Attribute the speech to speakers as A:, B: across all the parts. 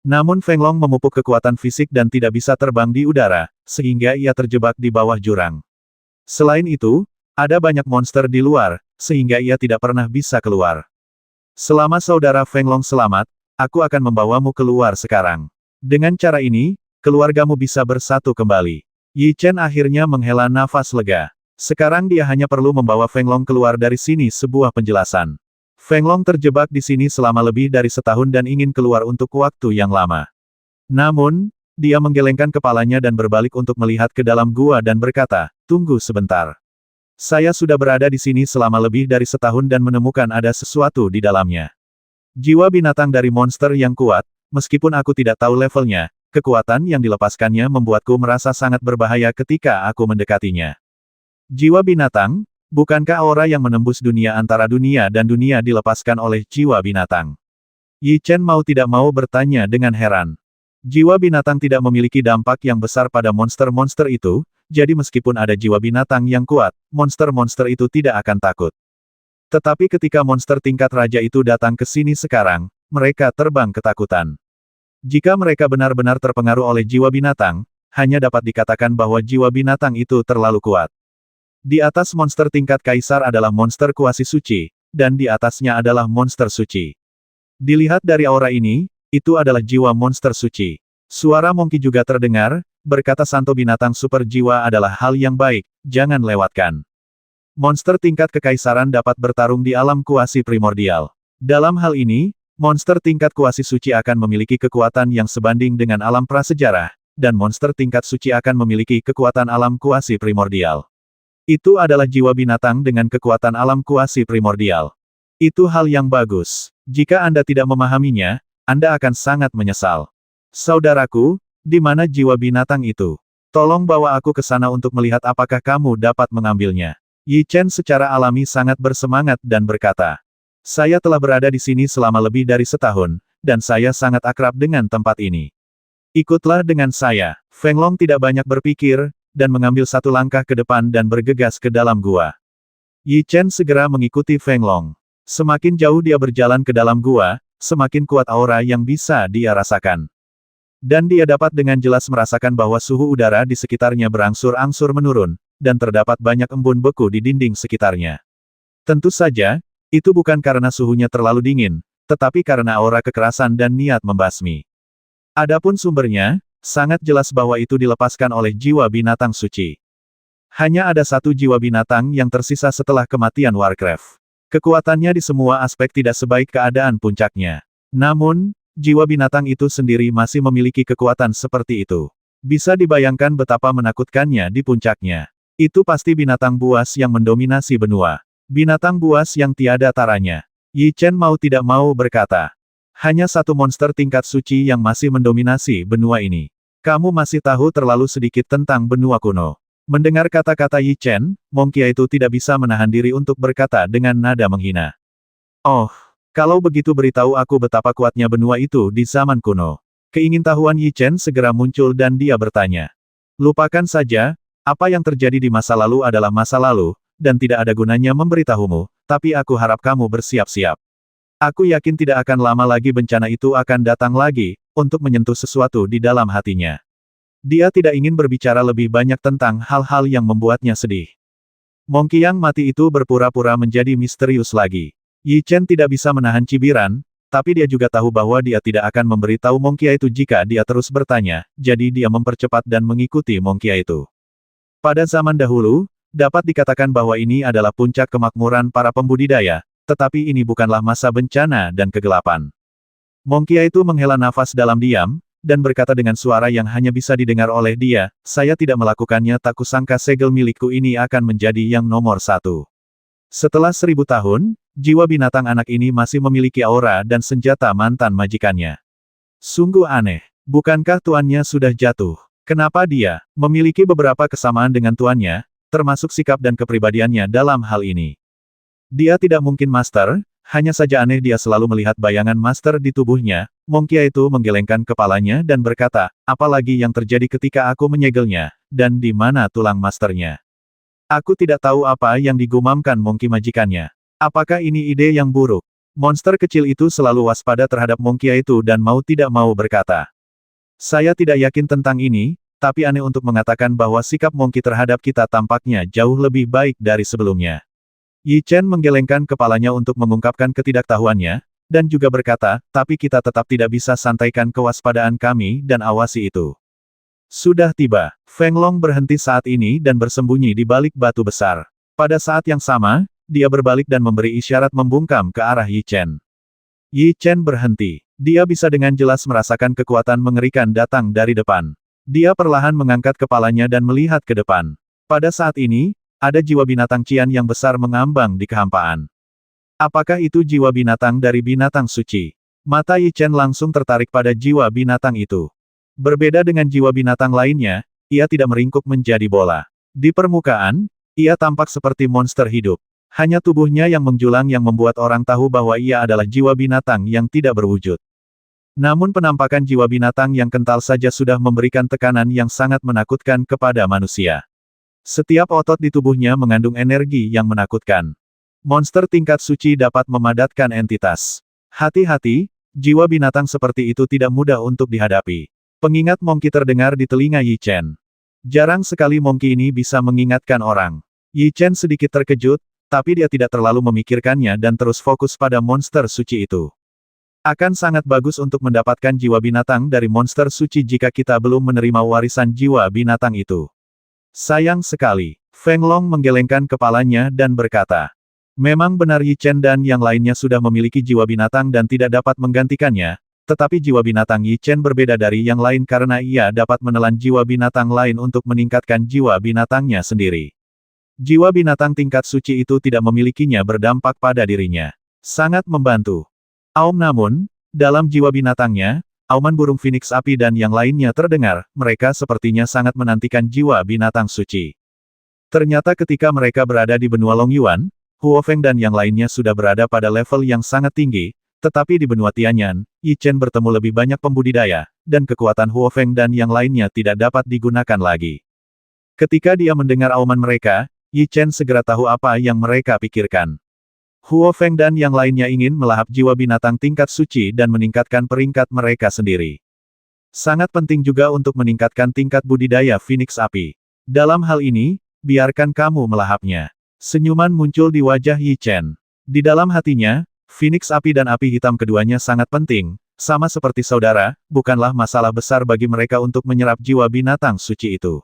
A: Namun Feng Long memupuk kekuatan fisik dan tidak bisa terbang di udara, sehingga ia terjebak di bawah jurang. Selain itu, ada banyak monster di luar, sehingga ia tidak pernah bisa keluar. Selama saudara Feng Long selamat, aku akan membawamu keluar sekarang. Dengan cara ini, keluargamu bisa bersatu kembali. Yi Chen akhirnya menghela nafas lega. Sekarang dia hanya perlu membawa Feng Long keluar dari sini. Sebuah penjelasan. Feng Long terjebak di sini selama lebih dari setahun dan ingin keluar untuk waktu yang lama. Namun, dia menggelengkan kepalanya dan berbalik untuk melihat ke dalam gua dan berkata, "Tunggu sebentar. Saya sudah berada di sini selama lebih dari setahun dan menemukan ada sesuatu di dalamnya. Jiwa binatang dari monster yang kuat, meskipun aku tidak tahu levelnya, kekuatan yang dilepaskannya membuatku merasa sangat berbahaya ketika aku mendekatinya. Jiwa binatang, bukankah aura yang menembus dunia antara dunia dan dunia dilepaskan oleh jiwa binatang?" Yi Chen mau tidak mau bertanya dengan heran. Jiwa binatang tidak memiliki dampak yang besar pada monster-monster itu, jadi meskipun ada jiwa binatang yang kuat, monster-monster itu tidak akan takut. Tetapi ketika monster tingkat raja itu datang ke sini sekarang, mereka terbang ketakutan. Jika mereka benar-benar terpengaruh oleh jiwa binatang, hanya dapat dikatakan bahwa jiwa binatang itu terlalu kuat. Di atas monster tingkat kaisar adalah monster kuasi suci, dan di atasnya adalah monster suci. Dilihat dari aura ini, itu adalah jiwa monster suci. Suara Monkey juga terdengar, berkata Santo binatang super jiwa adalah hal yang baik, jangan lewatkan. Monster tingkat kekaisaran dapat bertarung di alam kuasi primordial. Dalam hal ini, monster tingkat kuasi suci akan memiliki kekuatan yang sebanding dengan alam prasejarah, dan monster tingkat suci akan memiliki kekuatan alam kuasi primordial. Itu adalah jiwa binatang dengan kekuatan alam kuasi primordial. Itu hal yang bagus. Jika Anda tidak memahaminya, Anda akan sangat menyesal. Saudaraku, di mana jiwa binatang itu? Tolong bawa aku ke sana untuk melihat apakah kamu dapat mengambilnya. Yi Chen secara alami sangat bersemangat dan berkata, "Saya telah berada di sini selama lebih dari setahun, dan saya sangat akrab dengan tempat ini. Ikutlah dengan saya." Feng Long tidak banyak berpikir, dan mengambil satu langkah ke depan dan bergegas ke dalam gua. Yi Chen segera mengikuti Feng Long. Semakin jauh dia berjalan ke dalam gua, semakin kuat aura yang bisa dia rasakan. Dan dia dapat dengan jelas merasakan bahwa suhu udara di sekitarnya berangsur-angsur menurun, dan terdapat banyak embun beku di dinding sekitarnya. Tentu saja, itu bukan karena suhunya terlalu dingin, tetapi karena aura kekerasan dan niat membasmi. Adapun sumbernya, sangat jelas bahwa itu dilepaskan oleh jiwa binatang suci. Hanya ada satu jiwa binatang yang tersisa setelah kematian Warcraft. Kekuatannya di semua aspek tidak sebaik keadaan puncaknya. Namun, jiwa binatang itu sendiri masih memiliki kekuatan seperti itu. Bisa dibayangkan betapa menakutkannya di puncaknya. Itu pasti binatang buas yang mendominasi benua. Binatang buas yang tiada taranya. Yi Chen mau tidak mau berkata. Hanya satu monster tingkat suci yang masih mendominasi benua ini. Kamu masih tahu terlalu sedikit tentang benua kuno. Mendengar kata-kata Yi Chen, Monkey itu tidak bisa menahan diri untuk berkata dengan nada menghina. "Oh, kalau begitu beritahu aku betapa kuatnya benua itu di zaman kuno." Keingintahuan Yi Chen segera muncul dan dia bertanya. "Lupakan saja, apa yang terjadi di masa lalu adalah masa lalu, dan tidak ada gunanya memberitahumu, tapi aku harap kamu bersiap-siap. Aku yakin tidak akan lama lagi bencana itu akan datang lagi, untuk menyentuh sesuatu di dalam hatinya." Dia tidak ingin berbicara lebih banyak tentang hal-hal yang membuatnya sedih. Monkey yang mati itu berpura-pura menjadi misterius lagi. Yi Chen tidak bisa menahan cibiran, tapi dia juga tahu bahwa dia tidak akan memberitahu Monkey itu jika dia terus bertanya, jadi dia mempercepat dan mengikuti Monkey itu. Pada zaman dahulu, dapat dikatakan bahwa ini adalah puncak kemakmuran para pembudidaya, tetapi ini bukanlah masa bencana dan kegelapan. Monkey itu menghela nafas dalam diam, dan berkata dengan suara yang hanya bisa didengar oleh dia, "Saya tidak melakukannya, tak kusangka segel milikku ini akan menjadi yang nomor satu." Setelah 1000 tahun, jiwa binatang anak ini masih memiliki aura dan senjata mantan majikannya. Sungguh aneh. Bukankah tuannya sudah jatuh? Kenapa dia memiliki beberapa kesamaan dengan tuannya, termasuk sikap dan kepribadiannya dalam hal ini? Dia tidak mungkin master, hanya saja aneh dia selalu melihat bayangan master di tubuhnya. Monkey itu menggelengkan kepalanya dan berkata, "Apalagi yang terjadi ketika aku menyegelnya, dan di mana tulang masternya?" Aku tidak tahu apa yang digumamkan Monkey majikannya. Apakah ini ide yang buruk? Monster kecil itu selalu waspada terhadap Monkia itu dan mau tidak mau berkata. Saya tidak yakin tentang ini, tapi aneh untuk mengatakan bahwa sikap Monkey terhadap kita tampaknya jauh lebih baik dari sebelumnya. Yi Chen menggelengkan kepalanya untuk mengungkapkan ketidaktahuannya, dan juga berkata, tapi kita tetap tidak bisa santaikan kewaspadaan kami dan awasi itu. Sudah tiba. Feng Long berhenti saat ini dan bersembunyi di balik batu besar. Pada saat yang sama, dia berbalik dan memberi isyarat membungkam ke arah Yi Chen. Yi Chen berhenti. Dia bisa dengan jelas merasakan kekuatan mengerikan datang dari depan. Dia perlahan mengangkat kepalanya dan melihat ke depan. Pada saat ini, ada jiwa binatang Qian yang besar mengambang di kehampaan. Apakah itu jiwa binatang dari binatang suci? Mata Yi Chen langsung tertarik pada jiwa binatang itu. Berbeda dengan jiwa binatang lainnya, ia tidak meringkuk menjadi bola. Di permukaan, ia tampak seperti monster hidup. Hanya tubuhnya yang menjulang yang membuat orang tahu bahwa ia adalah jiwa binatang yang tidak berwujud. Namun penampakan jiwa binatang yang kental saja sudah memberikan tekanan yang sangat menakutkan kepada manusia. Setiap otot di tubuhnya mengandung energi yang menakutkan. Monster tingkat suci dapat memadatkan entitas. Hati-hati, jiwa binatang seperti itu tidak mudah untuk dihadapi. Pengingat Monkey terdengar di telinga Yi Chen. Jarang sekali Monkey ini bisa mengingatkan orang. Yi Chen sedikit terkejut, tapi dia tidak terlalu memikirkannya dan terus fokus pada monster suci itu. Akan sangat bagus untuk mendapatkan jiwa binatang dari monster suci jika kita belum menerima warisan jiwa binatang itu. Sayang sekali. Feng Long menggelengkan kepalanya dan berkata. Memang benar Yi Chen dan yang lainnya sudah memiliki jiwa binatang dan tidak dapat menggantikannya, tetapi jiwa binatang Yi Chen berbeda dari yang lain karena ia dapat menelan jiwa binatang lain untuk meningkatkan jiwa binatangnya sendiri. Jiwa binatang tingkat suci itu tidak memilikinya berdampak pada dirinya. Sangat membantu. Namun, dalam jiwa binatangnya, auman burung Phoenix api dan yang lainnya terdengar, mereka sepertinya sangat menantikan jiwa binatang suci. Ternyata ketika mereka berada di benua Longyuan, Huo Feng dan yang lainnya sudah berada pada level yang sangat tinggi, tetapi di benua Tianyan, Yi Chen bertemu lebih banyak pembudidaya, dan kekuatan Huo Feng dan yang lainnya tidak dapat digunakan lagi. Ketika dia mendengar auman mereka, Yi Chen segera tahu apa yang mereka pikirkan. Huo Feng dan yang lainnya ingin melahap jiwa binatang tingkat suci dan meningkatkan peringkat mereka sendiri. Sangat penting juga untuk meningkatkan tingkat budidaya Phoenix api. Dalam hal ini, biarkan kamu melahapnya. Senyuman muncul di wajah Yi Chen. Di dalam hatinya, Phoenix api dan api hitam keduanya sangat penting, sama seperti saudara, bukanlah masalah besar bagi mereka untuk menyerap jiwa binatang suci itu.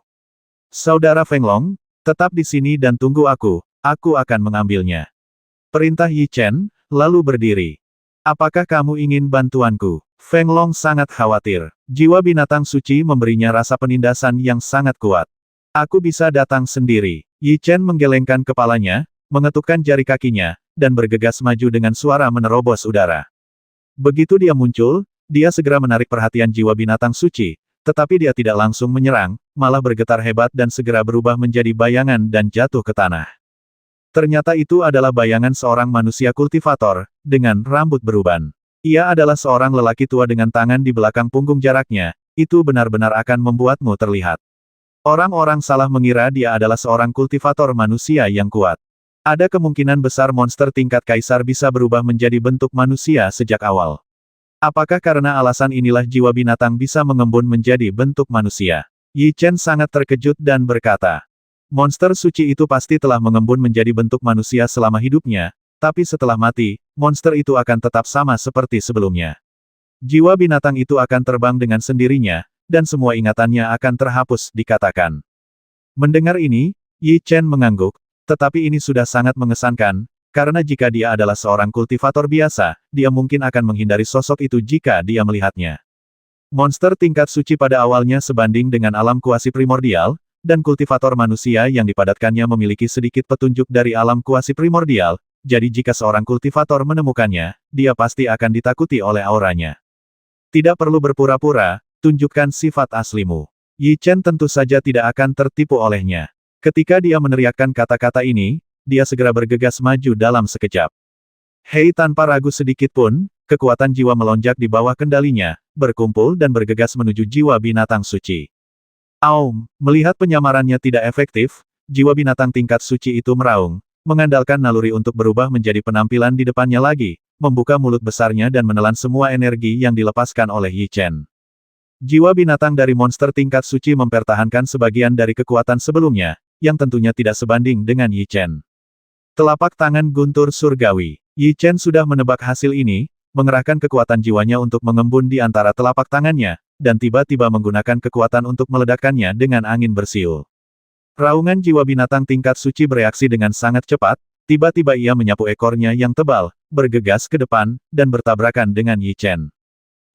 A: Saudara Feng Long, tetap di sini dan tunggu aku akan mengambilnya. Perintah Yi Chen, lalu berdiri. Apakah kamu ingin bantuanku? Feng Long sangat khawatir. Jiwa binatang suci memberinya rasa penindasan yang sangat kuat. Aku bisa datang sendiri. Yi Chen menggelengkan kepalanya, mengetukkan jari kakinya, dan bergegas maju dengan suara menerobos udara. Begitu dia muncul, dia segera menarik perhatian jiwa binatang suci, tetapi dia tidak langsung menyerang, malah bergetar hebat dan segera berubah menjadi bayangan dan jatuh ke tanah. Ternyata itu adalah bayangan seorang manusia kultivator, dengan rambut beruban. Ia adalah seorang lelaki tua dengan tangan di belakang punggung jaraknya, itu benar-benar akan membuatmu terlihat. Orang-orang salah mengira dia adalah seorang kultivator manusia yang kuat. Ada kemungkinan besar monster tingkat kaisar bisa berubah menjadi bentuk manusia sejak awal. Apakah karena alasan inilah jiwa binatang bisa mengembun menjadi bentuk manusia? Yi Chen sangat terkejut dan berkata, monster suci itu pasti telah mengembun menjadi bentuk manusia selama hidupnya, tapi setelah mati, monster itu akan tetap sama seperti sebelumnya. Jiwa binatang itu akan terbang dengan sendirinya, dan semua ingatannya akan terhapus, dikatakan. Mendengar ini, Yi Chen mengangguk, tetapi ini sudah sangat mengesankan, karena jika dia adalah seorang kultivator biasa, dia mungkin akan menghindari sosok itu jika dia melihatnya. Monster tingkat suci pada awalnya sebanding dengan alam kuasi primordial, dan kultivator manusia yang dipadatkannya memiliki sedikit petunjuk dari alam kuasi primordial, jadi jika seorang kultivator menemukannya, dia pasti akan ditakuti oleh auranya. Tidak perlu berpura-pura, tunjukkan sifat aslimu. Yi Chen tentu saja tidak akan tertipu olehnya. Ketika dia meneriakkan kata-kata ini, dia segera bergegas maju dalam sekejap. Hei, tanpa ragu sedikit pun, kekuatan jiwa melonjak di bawah kendalinya, berkumpul dan bergegas menuju jiwa binatang suci. Melihat penyamarannya tidak efektif, jiwa binatang tingkat suci itu meraung, mengandalkan naluri untuk berubah menjadi penampilan di depannya lagi, membuka mulut besarnya dan menelan semua energi yang dilepaskan oleh Yi Chen. Jiwa binatang dari monster tingkat suci mempertahankan sebagian dari kekuatan sebelumnya, yang tentunya tidak sebanding dengan Yi Chen. Telapak tangan guntur surgawi. Yi Chen sudah menebak hasil ini, mengerahkan kekuatan jiwanya untuk mengembun di antara telapak tangannya, dan tiba-tiba menggunakan kekuatan untuk meledakkannya dengan angin bersiul. Raungan jiwa binatang tingkat suci bereaksi dengan sangat cepat, tiba-tiba ia menyapu ekornya yang tebal, bergegas ke depan, dan bertabrakan dengan Yi Chen.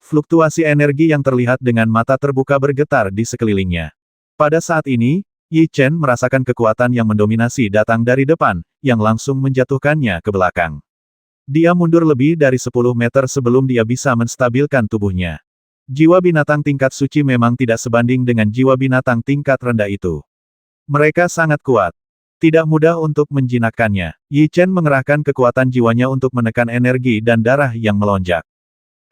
A: Fluktuasi energi yang terlihat dengan mata terbuka bergetar di sekelilingnya. Pada saat ini, Yi Chen merasakan kekuatan yang mendominasi datang dari depan, yang langsung menjatuhkannya ke belakang. Dia mundur lebih dari 10 meter sebelum dia bisa menstabilkan tubuhnya. Jiwa binatang tingkat suci memang tidak sebanding dengan jiwa binatang tingkat rendah itu. Mereka sangat kuat. Tidak mudah untuk menjinakkannya. Yi Chen mengerahkan kekuatan jiwanya untuk menekan energi dan darah yang melonjak.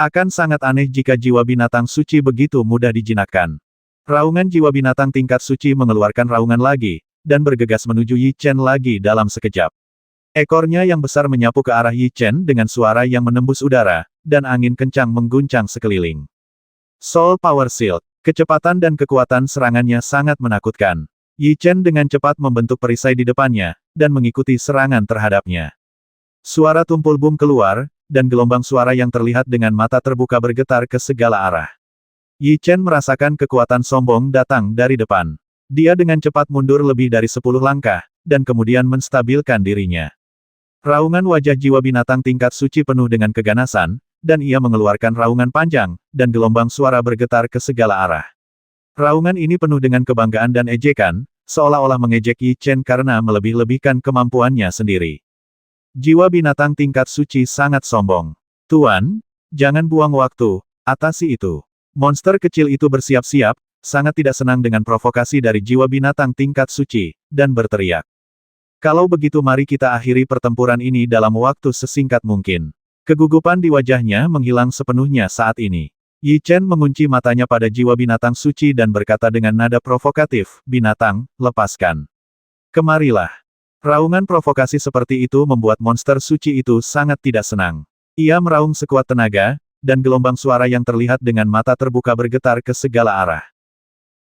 A: Akan sangat aneh jika jiwa binatang suci begitu mudah dijinakkan. Raungan jiwa binatang tingkat suci mengeluarkan raungan lagi, dan bergegas menuju Yi Chen lagi dalam sekejap. Ekornya yang besar menyapu ke arah Yi Chen dengan suara yang menembus udara, dan angin kencang mengguncang sekeliling. Soul Power Shield. Kecepatan dan kekuatan serangannya sangat menakutkan. Yi Chen dengan cepat membentuk perisai di depannya, dan mengikuti serangan terhadapnya. Suara tumpul bum keluar, dan gelombang suara yang terlihat dengan mata terbuka bergetar ke segala arah. Yi Chen merasakan kekuatan sombong datang dari depan. Dia dengan cepat mundur lebih dari 10 langkah, dan kemudian menstabilkan dirinya. Raungan wajah jiwa binatang tingkat suci penuh dengan keganasan, dan ia mengeluarkan raungan panjang, dan gelombang suara bergetar ke segala arah. Raungan ini penuh dengan kebanggaan dan ejekan, seolah-olah mengejek Yi Chen karena melebih-lebihkan kemampuannya sendiri. Jiwa binatang tingkat suci sangat sombong. Tuan, jangan buang waktu, atasi itu. Monster kecil itu bersiap-siap, sangat tidak senang dengan provokasi dari jiwa binatang tingkat suci, dan berteriak. Kalau begitu mari kita akhiri pertempuran ini dalam waktu sesingkat mungkin. Kegugupan di wajahnya menghilang sepenuhnya saat ini. Yi Chen mengunci matanya pada jiwa binatang suci dan berkata dengan nada provokatif, "Binatang, lepaskan. Kemarilah." Raungan provokasi seperti itu membuat monster suci itu sangat tidak senang. Ia meraung sekuat tenaga, dan gelombang suara yang terlihat dengan mata terbuka bergetar ke segala arah.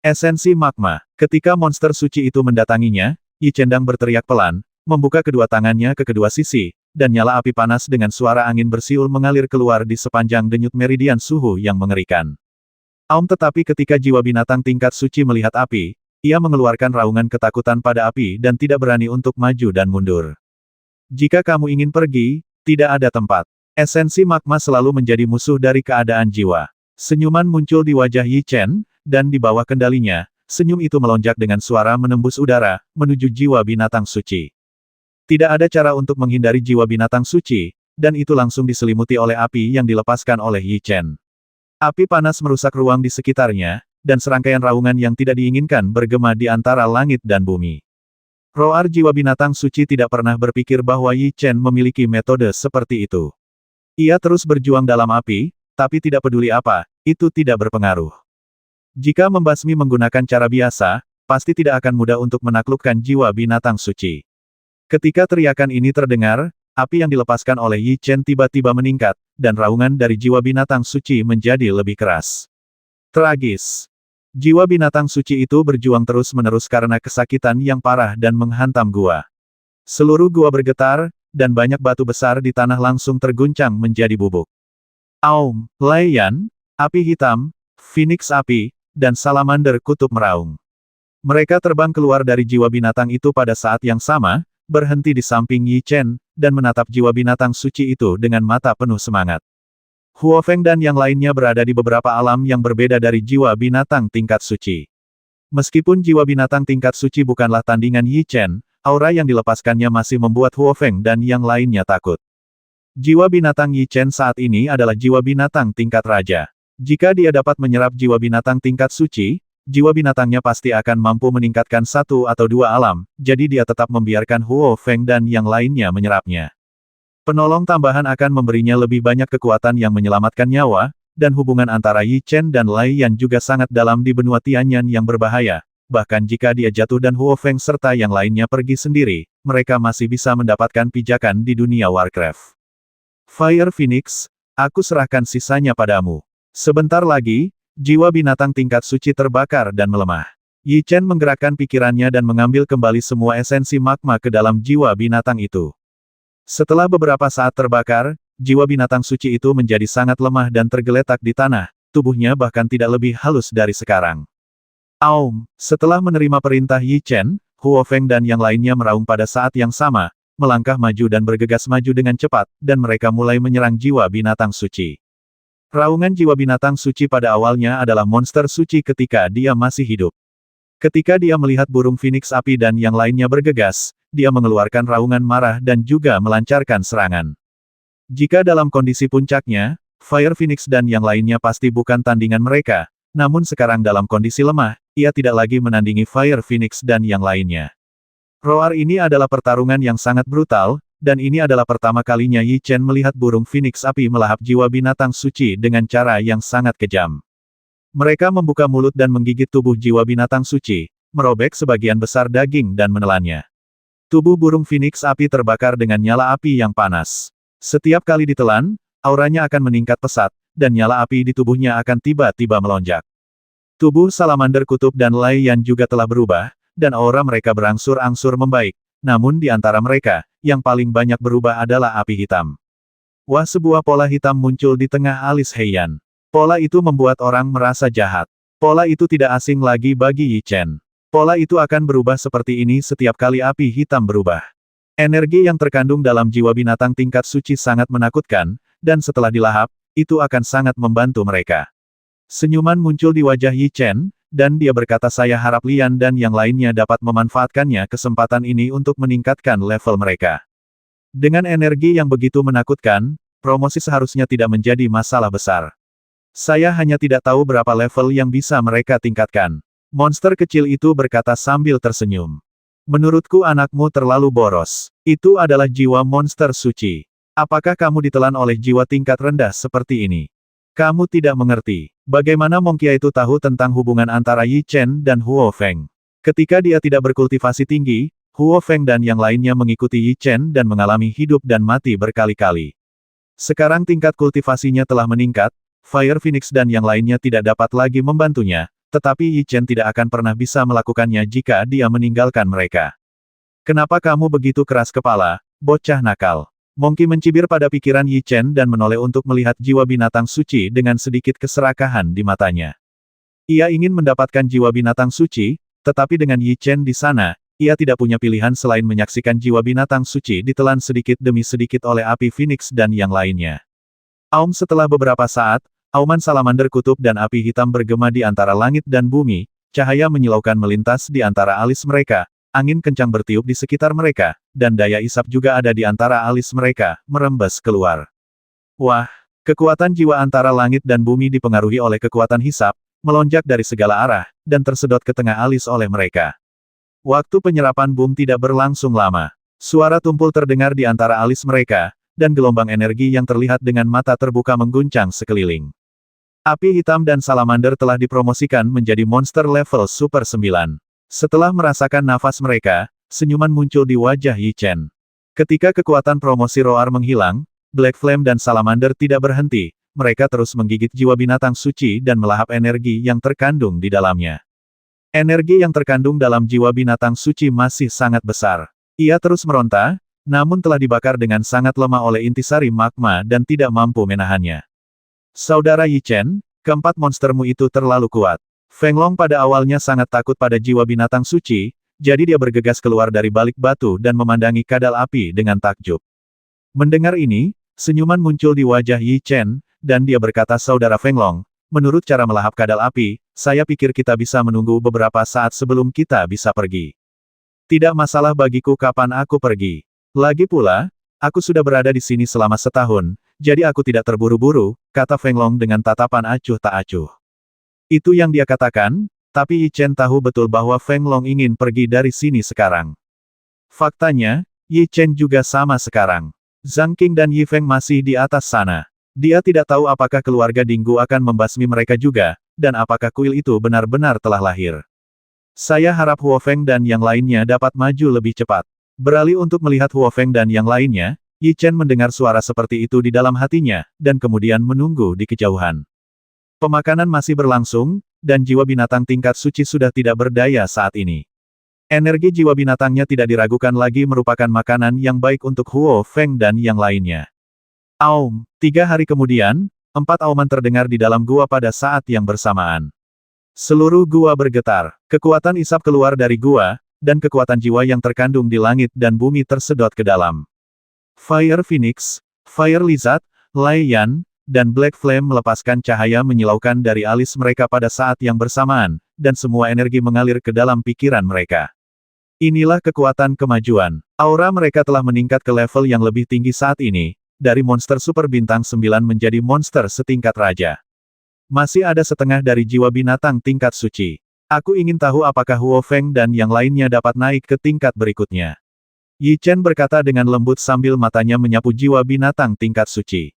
A: Esensi magma. Ketika monster suci itu mendatanginya, Yi Chen berteriak pelan, membuka kedua tangannya ke kedua sisi, dan nyala api panas dengan suara angin bersiul mengalir keluar di sepanjang denyut meridian suhu yang mengerikan. Tetapi ketika jiwa binatang tingkat suci melihat api, ia mengeluarkan raungan ketakutan pada api dan tidak berani untuk maju dan mundur. Jika kamu ingin pergi, tidak ada tempat. Esensi magma selalu menjadi musuh dari keadaan jiwa. Senyuman muncul di wajah Yi Chen, dan di bawah kendalinya, senyum itu melonjak dengan suara menembus udara, menuju jiwa binatang suci. Tidak ada cara untuk menghindari jiwa binatang suci, dan itu langsung diselimuti oleh api yang dilepaskan oleh Yi Chen. Api panas merusak ruang di sekitarnya, dan serangkaian raungan yang tidak diinginkan bergema di antara langit dan bumi. Roar jiwa binatang suci tidak pernah berpikir bahwa Yi Chen memiliki metode seperti itu. Ia terus berjuang dalam api, tapi tidak peduli apa, itu tidak berpengaruh. Jika membasmi menggunakan cara biasa, pasti tidak akan mudah untuk menaklukkan jiwa binatang suci. Ketika teriakan ini terdengar, api yang dilepaskan oleh Yi Chen tiba-tiba meningkat, dan raungan dari jiwa binatang suci menjadi lebih keras. Tragis. Jiwa binatang suci itu berjuang terus-menerus karena kesakitan yang parah dan menghantam gua. Seluruh gua bergetar, dan banyak batu besar di tanah langsung terguncang menjadi bubuk. Aum, Lei Yan, api hitam, Phoenix api, dan salamander kutub meraung. Mereka terbang keluar dari jiwa binatang itu pada saat yang sama, berhenti di samping Yi Chen, dan menatap jiwa binatang suci itu dengan mata penuh semangat. Huo Feng dan yang lainnya berada di beberapa alam yang berbeda dari jiwa binatang tingkat suci. Meskipun jiwa binatang tingkat suci bukanlah tandingan Yi Chen, aura yang dilepaskannya masih membuat Huo Feng dan yang lainnya takut. Jiwa binatang Yi Chen saat ini adalah jiwa binatang tingkat raja. Jika dia dapat menyerap jiwa binatang tingkat suci, jiwa binatangnya pasti akan mampu meningkatkan satu atau dua alam, jadi dia tetap membiarkan Huo Feng dan yang lainnya menyerapnya. Penolong tambahan akan memberinya lebih banyak kekuatan yang menyelamatkan nyawa, dan hubungan antara Yi Chen dan Lei Yan juga sangat dalam di benua Tianyan yang berbahaya. Bahkan jika dia jatuh dan Huo Feng serta yang lainnya pergi sendiri, mereka masih bisa mendapatkan pijakan di dunia Warcraft. Fire Phoenix, aku serahkan sisanya padamu. Sebentar lagi, jiwa binatang tingkat suci terbakar dan melemah. Yi Chen menggerakkan pikirannya dan mengambil kembali semua esensi magma ke dalam jiwa binatang itu. Setelah beberapa saat terbakar, jiwa binatang suci itu menjadi sangat lemah dan tergeletak di tanah, tubuhnya bahkan tidak lebih halus dari sekarang. Aum, setelah menerima perintah Yi Chen, Huo Feng dan yang lainnya meraung pada saat yang sama, melangkah maju dan bergegas maju dengan cepat, dan mereka mulai menyerang jiwa binatang suci. Raungan jiwa binatang suci pada awalnya adalah monster suci ketika dia masih hidup. Ketika dia melihat burung Phoenix api dan yang lainnya bergegas, dia mengeluarkan raungan marah dan juga melancarkan serangan. Jika dalam kondisi puncaknya, Fire Phoenix dan yang lainnya pasti bukan tandingan mereka, namun sekarang dalam kondisi lemah, ia tidak lagi menandingi Fire Phoenix dan yang lainnya. Roar ini adalah pertarungan yang sangat brutal, dan ini adalah pertama kalinya Yi Chen melihat burung Phoenix api melahap jiwa binatang suci dengan cara yang sangat kejam. Mereka membuka mulut dan menggigit tubuh jiwa binatang suci, merobek sebagian besar daging dan menelannya. Tubuh burung Phoenix api terbakar dengan nyala api yang panas. Setiap kali ditelan, auranya akan meningkat pesat, dan nyala api di tubuhnya akan tiba-tiba melonjak. Tubuh salamander kutub dan Lei Yan juga telah berubah, dan aura mereka berangsur-angsur membaik. Namun di antara mereka, yang paling banyak berubah adalah api hitam. Wah, sebuah pola hitam muncul di tengah alis Heian. Pola itu membuat orang merasa jahat. Pola itu tidak asing lagi bagi Yi Chen. Pola itu akan berubah seperti ini setiap kali api hitam berubah. Energi yang terkandung dalam jiwa binatang tingkat suci sangat menakutkan, dan setelah dilahap, itu akan sangat membantu mereka. Senyuman muncul di wajah Yi Chen, dan dia berkata, saya harap Lian dan yang lainnya dapat memanfaatkannya kesempatan ini untuk meningkatkan level mereka. Dengan energi yang begitu menakutkan, promosi seharusnya tidak menjadi masalah besar. Saya hanya tidak tahu berapa level yang bisa mereka tingkatkan. Monster kecil itu berkata sambil tersenyum. Menurutku anakmu terlalu boros. Itu adalah jiwa monster suci. Apakah kamu ditelan oleh jiwa tingkat rendah seperti ini? Kamu tidak mengerti. Bagaimana Mongkia itu tahu tentang hubungan antara Yi Chen dan Huo Feng? Ketika dia tidak berkultivasi tinggi, Huo Feng dan yang lainnya mengikuti Yi Chen dan mengalami hidup dan mati berkali-kali. Sekarang tingkat kultivasinya telah meningkat, Fire Phoenix dan yang lainnya tidak dapat lagi membantunya, tetapi Yi Chen tidak akan pernah bisa melakukannya jika dia meninggalkan mereka. Kenapa kamu begitu keras kepala, bocah nakal? Mongki mencibir pada pikiran Yi Chen dan menoleh untuk melihat jiwa binatang suci dengan sedikit keserakahan di matanya. Ia ingin mendapatkan jiwa binatang suci, tetapi dengan Yi Chen di sana, ia tidak punya pilihan selain menyaksikan jiwa binatang suci ditelan sedikit demi sedikit oleh api Phoenix dan yang lainnya. Aum, setelah beberapa saat, auman salamander kutub dan api hitam bergema di antara langit dan bumi, cahaya menyilaukan melintas di antara alis mereka. Angin kencang bertiup di sekitar mereka, dan daya isap juga ada di antara alis mereka, merembes keluar. Wah, kekuatan jiwa antara langit dan bumi dipengaruhi oleh kekuatan hisap, melonjak dari segala arah, dan tersedot ke tengah alis oleh mereka. Waktu penyerapan boom tidak berlangsung lama. Suara tumpul terdengar di antara alis mereka, dan gelombang energi yang terlihat dengan mata terbuka mengguncang sekeliling. Api hitam dan salamander telah dipromosikan menjadi monster level Super 9. Setelah merasakan nafas mereka, senyuman muncul di wajah Yi Chen. Ketika kekuatan promosi roar menghilang, Black Flame dan Salamander tidak berhenti, mereka terus menggigit jiwa binatang suci dan melahap energi yang terkandung di dalamnya. Energi yang terkandung dalam jiwa binatang suci masih sangat besar. Ia terus meronta, namun telah dibakar dengan sangat lemah oleh intisari magma dan tidak mampu menahannya. Saudara Yi Chen, keempat monstermu itu terlalu kuat. Feng Long pada awalnya sangat takut pada jiwa binatang suci, jadi dia bergegas keluar dari balik batu dan memandangi kadal api dengan takjub. Mendengar ini, senyuman muncul di wajah Yi Chen, dan dia berkata, saudara Feng Long, menurut cara melahap kadal api, saya pikir kita bisa menunggu beberapa saat sebelum kita bisa pergi. Tidak masalah bagiku kapan aku pergi. Lagi pula, aku sudah berada di sini selama setahun, jadi aku tidak terburu-buru, kata Feng Long dengan tatapan acuh tak acuh. Itu yang dia katakan, tapi Yi Chen tahu betul bahwa Feng Long ingin pergi dari sini sekarang. Faktanya, Yi Chen juga sama sekarang. Zhang Qing dan Yi Feng masih di atas sana. Dia tidak tahu apakah keluarga Dinggu akan membasmi mereka juga, dan apakah kuil itu benar-benar telah lahir. Saya harap Huo Feng dan yang lainnya dapat maju lebih cepat. Beralih untuk melihat Huo Feng dan yang lainnya, Yi Chen mendengar suara seperti itu di dalam hatinya, dan kemudian menunggu di kejauhan. Pemakanan masih berlangsung, dan jiwa binatang tingkat suci sudah tidak berdaya saat ini. Energi jiwa binatangnya tidak diragukan lagi merupakan makanan yang baik untuk Huo Feng dan yang lainnya. Aum, 3 hari kemudian, 4 auman terdengar di dalam gua pada saat yang bersamaan. Seluruh gua bergetar, kekuatan isap keluar dari gua, dan kekuatan jiwa yang terkandung di langit dan bumi tersedot ke dalam. Fire Phoenix, Fire Lizard, Lei Yan, dan Black Flame melepaskan cahaya menyilaukan dari alis mereka pada saat yang bersamaan, dan semua energi mengalir ke dalam pikiran mereka. Inilah kekuatan kemajuan. Aura mereka telah meningkat ke level yang lebih tinggi saat ini, dari monster super bintang 9 menjadi monster setingkat raja. Masih ada setengah dari jiwa binatang tingkat suci. Aku ingin tahu apakah Huo Feng dan yang lainnya dapat naik ke tingkat berikutnya. Yi Chen berkata dengan lembut sambil matanya menyapu jiwa binatang tingkat suci.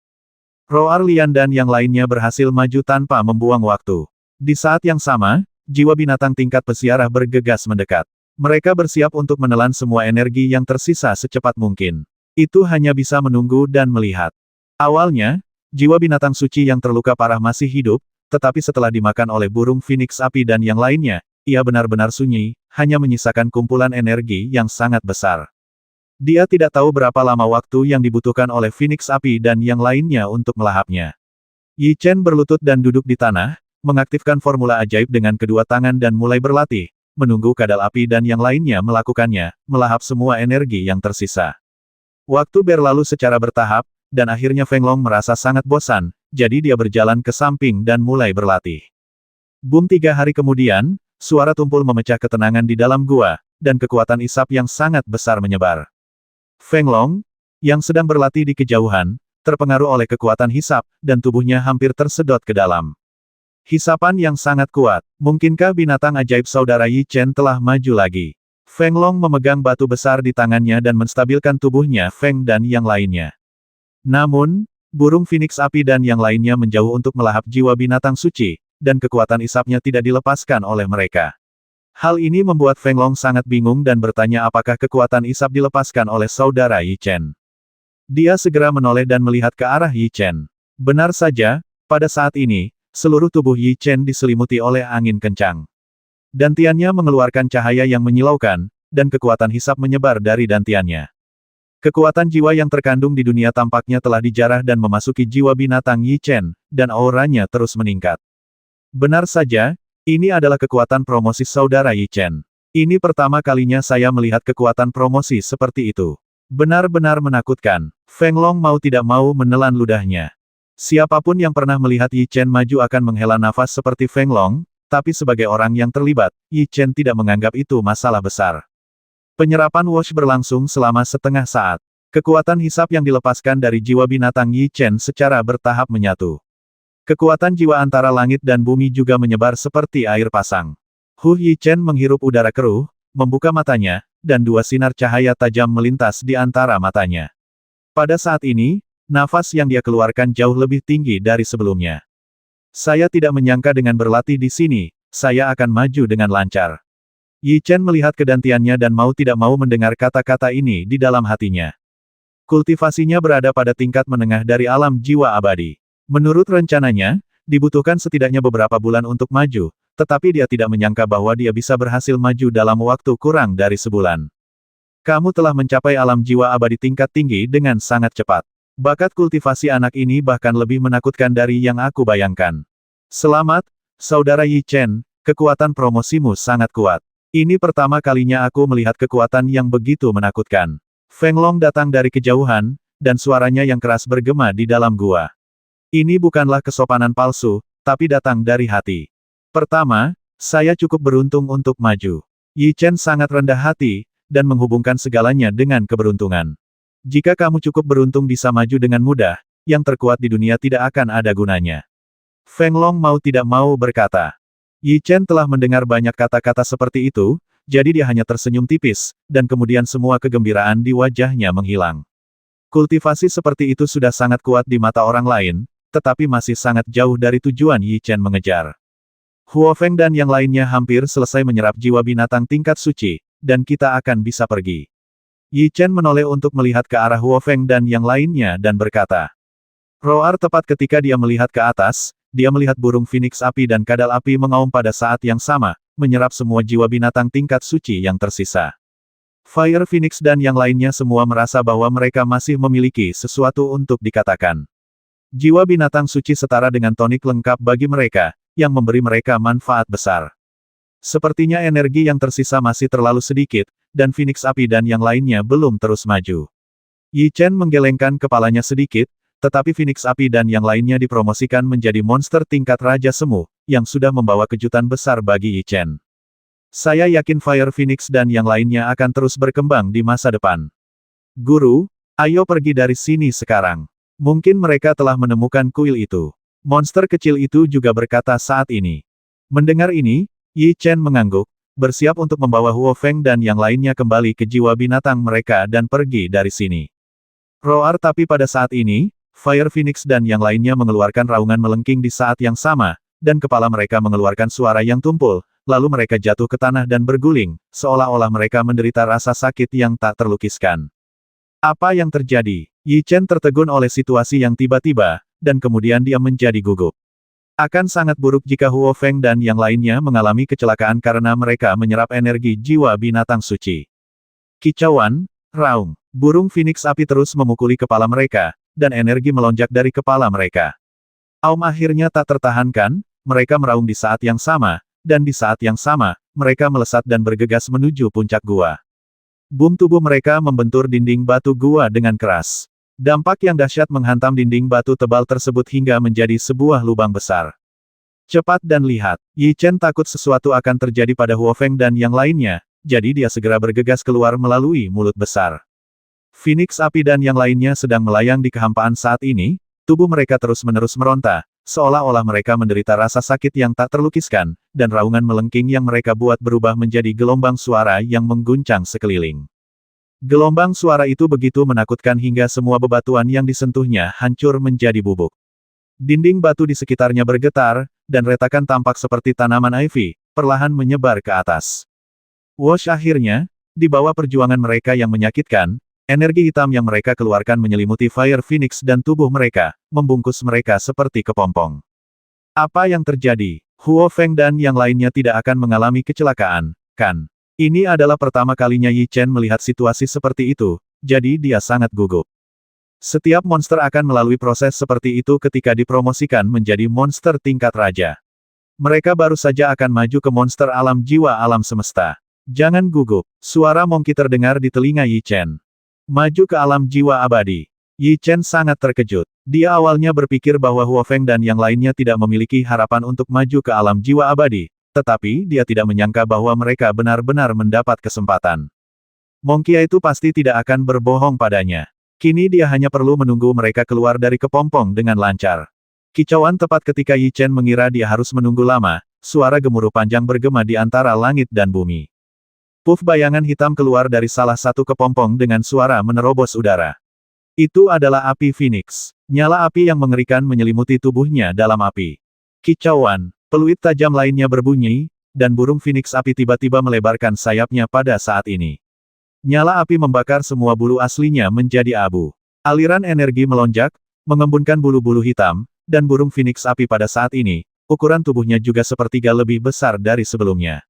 A: Roar Lian dan yang lainnya berhasil maju tanpa membuang waktu. Di saat yang sama, jiwa binatang tingkat pesiarah bergegas mendekat. Mereka bersiap untuk menelan semua energi yang tersisa secepat mungkin. Itu hanya bisa menunggu dan melihat. Awalnya, jiwa binatang suci yang terluka parah masih hidup, tetapi setelah dimakan oleh burung Phoenix api dan yang lainnya, ia benar-benar sunyi, hanya menyisakan kumpulan energi yang sangat besar. Dia tidak tahu berapa lama waktu yang dibutuhkan oleh Phoenix api dan yang lainnya untuk melahapnya. Yi Chen berlutut dan duduk di tanah, mengaktifkan formula ajaib dengan kedua tangan dan mulai berlatih, menunggu kadal api dan yang lainnya melakukannya, melahap semua energi yang tersisa. Waktu berlalu secara bertahap, dan akhirnya Feng Long merasa sangat bosan, jadi dia berjalan ke samping dan mulai berlatih. Boom 3 hari kemudian, suara tumpul memecah ketenangan di dalam gua, dan kekuatan isap yang sangat besar menyebar. Feng Long, yang sedang berlatih di kejauhan, terpengaruh oleh kekuatan hisap, dan tubuhnya hampir tersedot ke dalam. Hisapan yang sangat kuat, mungkinkah binatang ajaib saudara Yi Chen telah maju lagi? Feng Long memegang batu besar di tangannya dan menstabilkan tubuhnya Feng dan yang lainnya. Namun, burung Phoenix api dan yang lainnya menjauh untuk melahap jiwa binatang suci, dan kekuatan isapnya tidak dilepaskan oleh mereka. Hal ini membuat Feng Long sangat bingung dan bertanya apakah kekuatan isap dilepaskan oleh saudara Yi Chen. Dia segera menoleh dan melihat ke arah Yi Chen. Benar saja, pada saat ini, seluruh tubuh Yi Chen diselimuti oleh angin kencang. Dantiannya mengeluarkan cahaya yang menyilaukan, dan kekuatan hisap menyebar dari dantiannya. Kekuatan jiwa yang terkandung di dunia tampaknya telah dijarah dan memasuki jiwa binatang Yi Chen, dan auranya terus meningkat. Benar saja, ini adalah kekuatan promosi saudara Yi Chen. Ini pertama kalinya saya melihat kekuatan promosi seperti itu. Benar-benar menakutkan. Feng Long mau tidak mau menelan ludahnya. Siapapun yang pernah melihat Yi Chen maju akan menghela nafas seperti Feng Long, tapi sebagai orang yang terlibat, Yi Chen tidak menganggap itu masalah besar. Penyerapan Wash berlangsung selama setengah saat. Kekuatan hisap yang dilepaskan dari jiwa binatang Yi Chen secara bertahap menyatu. Kekuatan jiwa antara langit dan bumi juga menyebar seperti air pasang. Hu Yi Chen menghirup udara keruh, membuka matanya, dan 2 sinar cahaya tajam melintas di antara matanya. Pada saat ini, nafas yang dia keluarkan jauh lebih tinggi dari sebelumnya. Saya tidak menyangka dengan berlatih di sini, saya akan maju dengan lancar. Yi Chen melihat kedantiannya dan mau tidak mau mendengar kata-kata ini di dalam hatinya. Kultivasinya berada pada tingkat menengah dari alam jiwa abadi. Menurut rencananya, dibutuhkan setidaknya beberapa bulan untuk maju, tetapi dia tidak menyangka bahwa dia bisa berhasil maju dalam waktu kurang dari sebulan. Kamu telah mencapai alam jiwa abadi tingkat tinggi dengan sangat cepat. Bakat kultivasi anak ini bahkan lebih menakutkan dari yang aku bayangkan. Selamat, saudara Yi Chen, kekuatan promosimu sangat kuat. Ini pertama kalinya aku melihat kekuatan yang begitu menakutkan. Feng Long datang dari kejauhan, dan suaranya yang keras bergema di dalam gua. Ini bukanlah kesopanan palsu, tapi datang dari hati. Pertama, saya cukup beruntung untuk maju. Yi Chen sangat rendah hati, dan menghubungkan segalanya dengan keberuntungan. Jika kamu cukup beruntung bisa maju dengan mudah, yang terkuat di dunia tidak akan ada gunanya. Feng Long mau tidak mau berkata. Yi Chen telah mendengar banyak kata-kata seperti itu, jadi dia hanya tersenyum tipis, dan kemudian semua kegembiraan di wajahnya menghilang. Kultivasi seperti itu sudah sangat kuat di mata orang lain, tetapi masih sangat jauh dari tujuan Yi Chen mengejar. Huo Feng dan yang lainnya hampir selesai menyerap jiwa binatang tingkat suci, dan kita akan bisa pergi. Yi Chen menoleh untuk melihat ke arah Huo Feng dan yang lainnya dan berkata. Roar tepat ketika dia melihat ke atas, dia melihat burung Phoenix api dan kadal api mengaum pada saat yang sama, menyerap semua jiwa binatang tingkat suci yang tersisa. Fire Phoenix dan yang lainnya semua merasa bahwa mereka masih memiliki sesuatu untuk dikatakan. Jiwa binatang suci setara dengan tonik lengkap bagi mereka, yang memberi mereka manfaat besar. Sepertinya energi yang tersisa masih terlalu sedikit, dan Phoenix api dan yang lainnya belum terus maju. Yi Chen menggelengkan kepalanya sedikit, tetapi Phoenix api dan yang lainnya dipromosikan menjadi monster tingkat Raja Semu, yang sudah membawa kejutan besar bagi Yi Chen. Saya yakin Fire Phoenix dan yang lainnya akan terus berkembang di masa depan. Guru, ayo pergi dari sini sekarang. Mungkin mereka telah menemukan kuil itu. Monster kecil itu juga berkata saat ini. Mendengar ini, Yi Chen mengangguk, bersiap untuk membawa Huo Feng dan yang lainnya kembali ke jiwa binatang mereka dan pergi dari sini. Roar tapi pada saat ini, Fire Phoenix dan yang lainnya mengeluarkan raungan melengking di saat yang sama, dan kepala mereka mengeluarkan suara yang tumpul, lalu mereka jatuh ke tanah dan berguling, seolah-olah mereka menderita rasa sakit yang tak terlukiskan. Apa yang terjadi? Yi Chen tertegun oleh situasi yang tiba-tiba, dan kemudian dia menjadi gugup. Akan sangat buruk jika Huo Feng dan yang lainnya mengalami kecelakaan karena mereka menyerap energi jiwa binatang suci. Kicauan, raung, burung Phoenix api terus memukuli kepala mereka, dan energi melonjak dari kepala mereka. Aum akhirnya tak tertahankan, mereka meraung di saat yang sama, dan di saat yang sama, mereka melesat dan bergegas menuju puncak gua. Boom tubuh mereka membentur dinding batu gua dengan keras. Dampak yang dahsyat menghantam dinding batu tebal tersebut hingga menjadi sebuah lubang besar. Cepat dan lihat, Yi Chen takut sesuatu akan terjadi pada Huo Feng dan yang lainnya, jadi dia segera bergegas keluar melalui mulut besar. Phoenix api dan yang lainnya sedang melayang di kehampaan saat ini, tubuh mereka terus-menerus meronta, seolah-olah mereka menderita rasa sakit yang tak terlukiskan, dan raungan melengking yang mereka buat berubah menjadi gelombang suara yang mengguncang sekeliling. Gelombang suara itu begitu menakutkan hingga semua bebatuan yang disentuhnya hancur menjadi bubuk. Dinding batu di sekitarnya bergetar, dan retakan tampak seperti tanaman ivy, perlahan menyebar ke atas. Wosh akhirnya, di bawah perjuangan mereka yang menyakitkan, energi hitam yang mereka keluarkan menyelimuti Fire Phoenix dan tubuh mereka, membungkus mereka seperti kepompong. Apa yang terjadi? Huo Feng dan yang lainnya tidak akan mengalami kecelakaan, kan? Ini adalah pertama kalinya Yi Chen melihat situasi seperti itu, jadi dia sangat gugup. Setiap monster akan melalui proses seperti itu ketika dipromosikan menjadi monster tingkat raja. Mereka baru saja akan maju ke monster alam jiwa alam semesta. Jangan gugup, suara Monkey terdengar di telinga Yi Chen. Maju ke alam jiwa abadi. Yi Chen sangat terkejut. Dia awalnya berpikir bahwa Huo Feng dan yang lainnya tidak memiliki harapan untuk maju ke alam jiwa abadi. Tetapi dia tidak menyangka bahwa mereka benar-benar mendapat kesempatan. Monkey itu pasti tidak akan berbohong padanya. Kini dia hanya perlu menunggu mereka keluar dari kepompong dengan lancar. Kicauan tepat ketika Yi Chen mengira dia harus menunggu lama, suara gemuruh panjang bergema di antara langit dan bumi. Puff bayangan hitam keluar dari salah satu kepompong dengan suara menerobos udara. Itu adalah api Phoenix. Nyala api yang mengerikan menyelimuti tubuhnya dalam api. Kicauan. Peluit tajam lainnya berbunyi, dan burung Phoenix api tiba-tiba melebarkan sayapnya pada saat ini. Nyala api membakar semua bulu aslinya menjadi abu. Aliran energi melonjak, mengembunkan bulu-bulu hitam, dan burung Phoenix api pada saat ini, ukuran tubuhnya juga sepertiga lebih besar dari sebelumnya.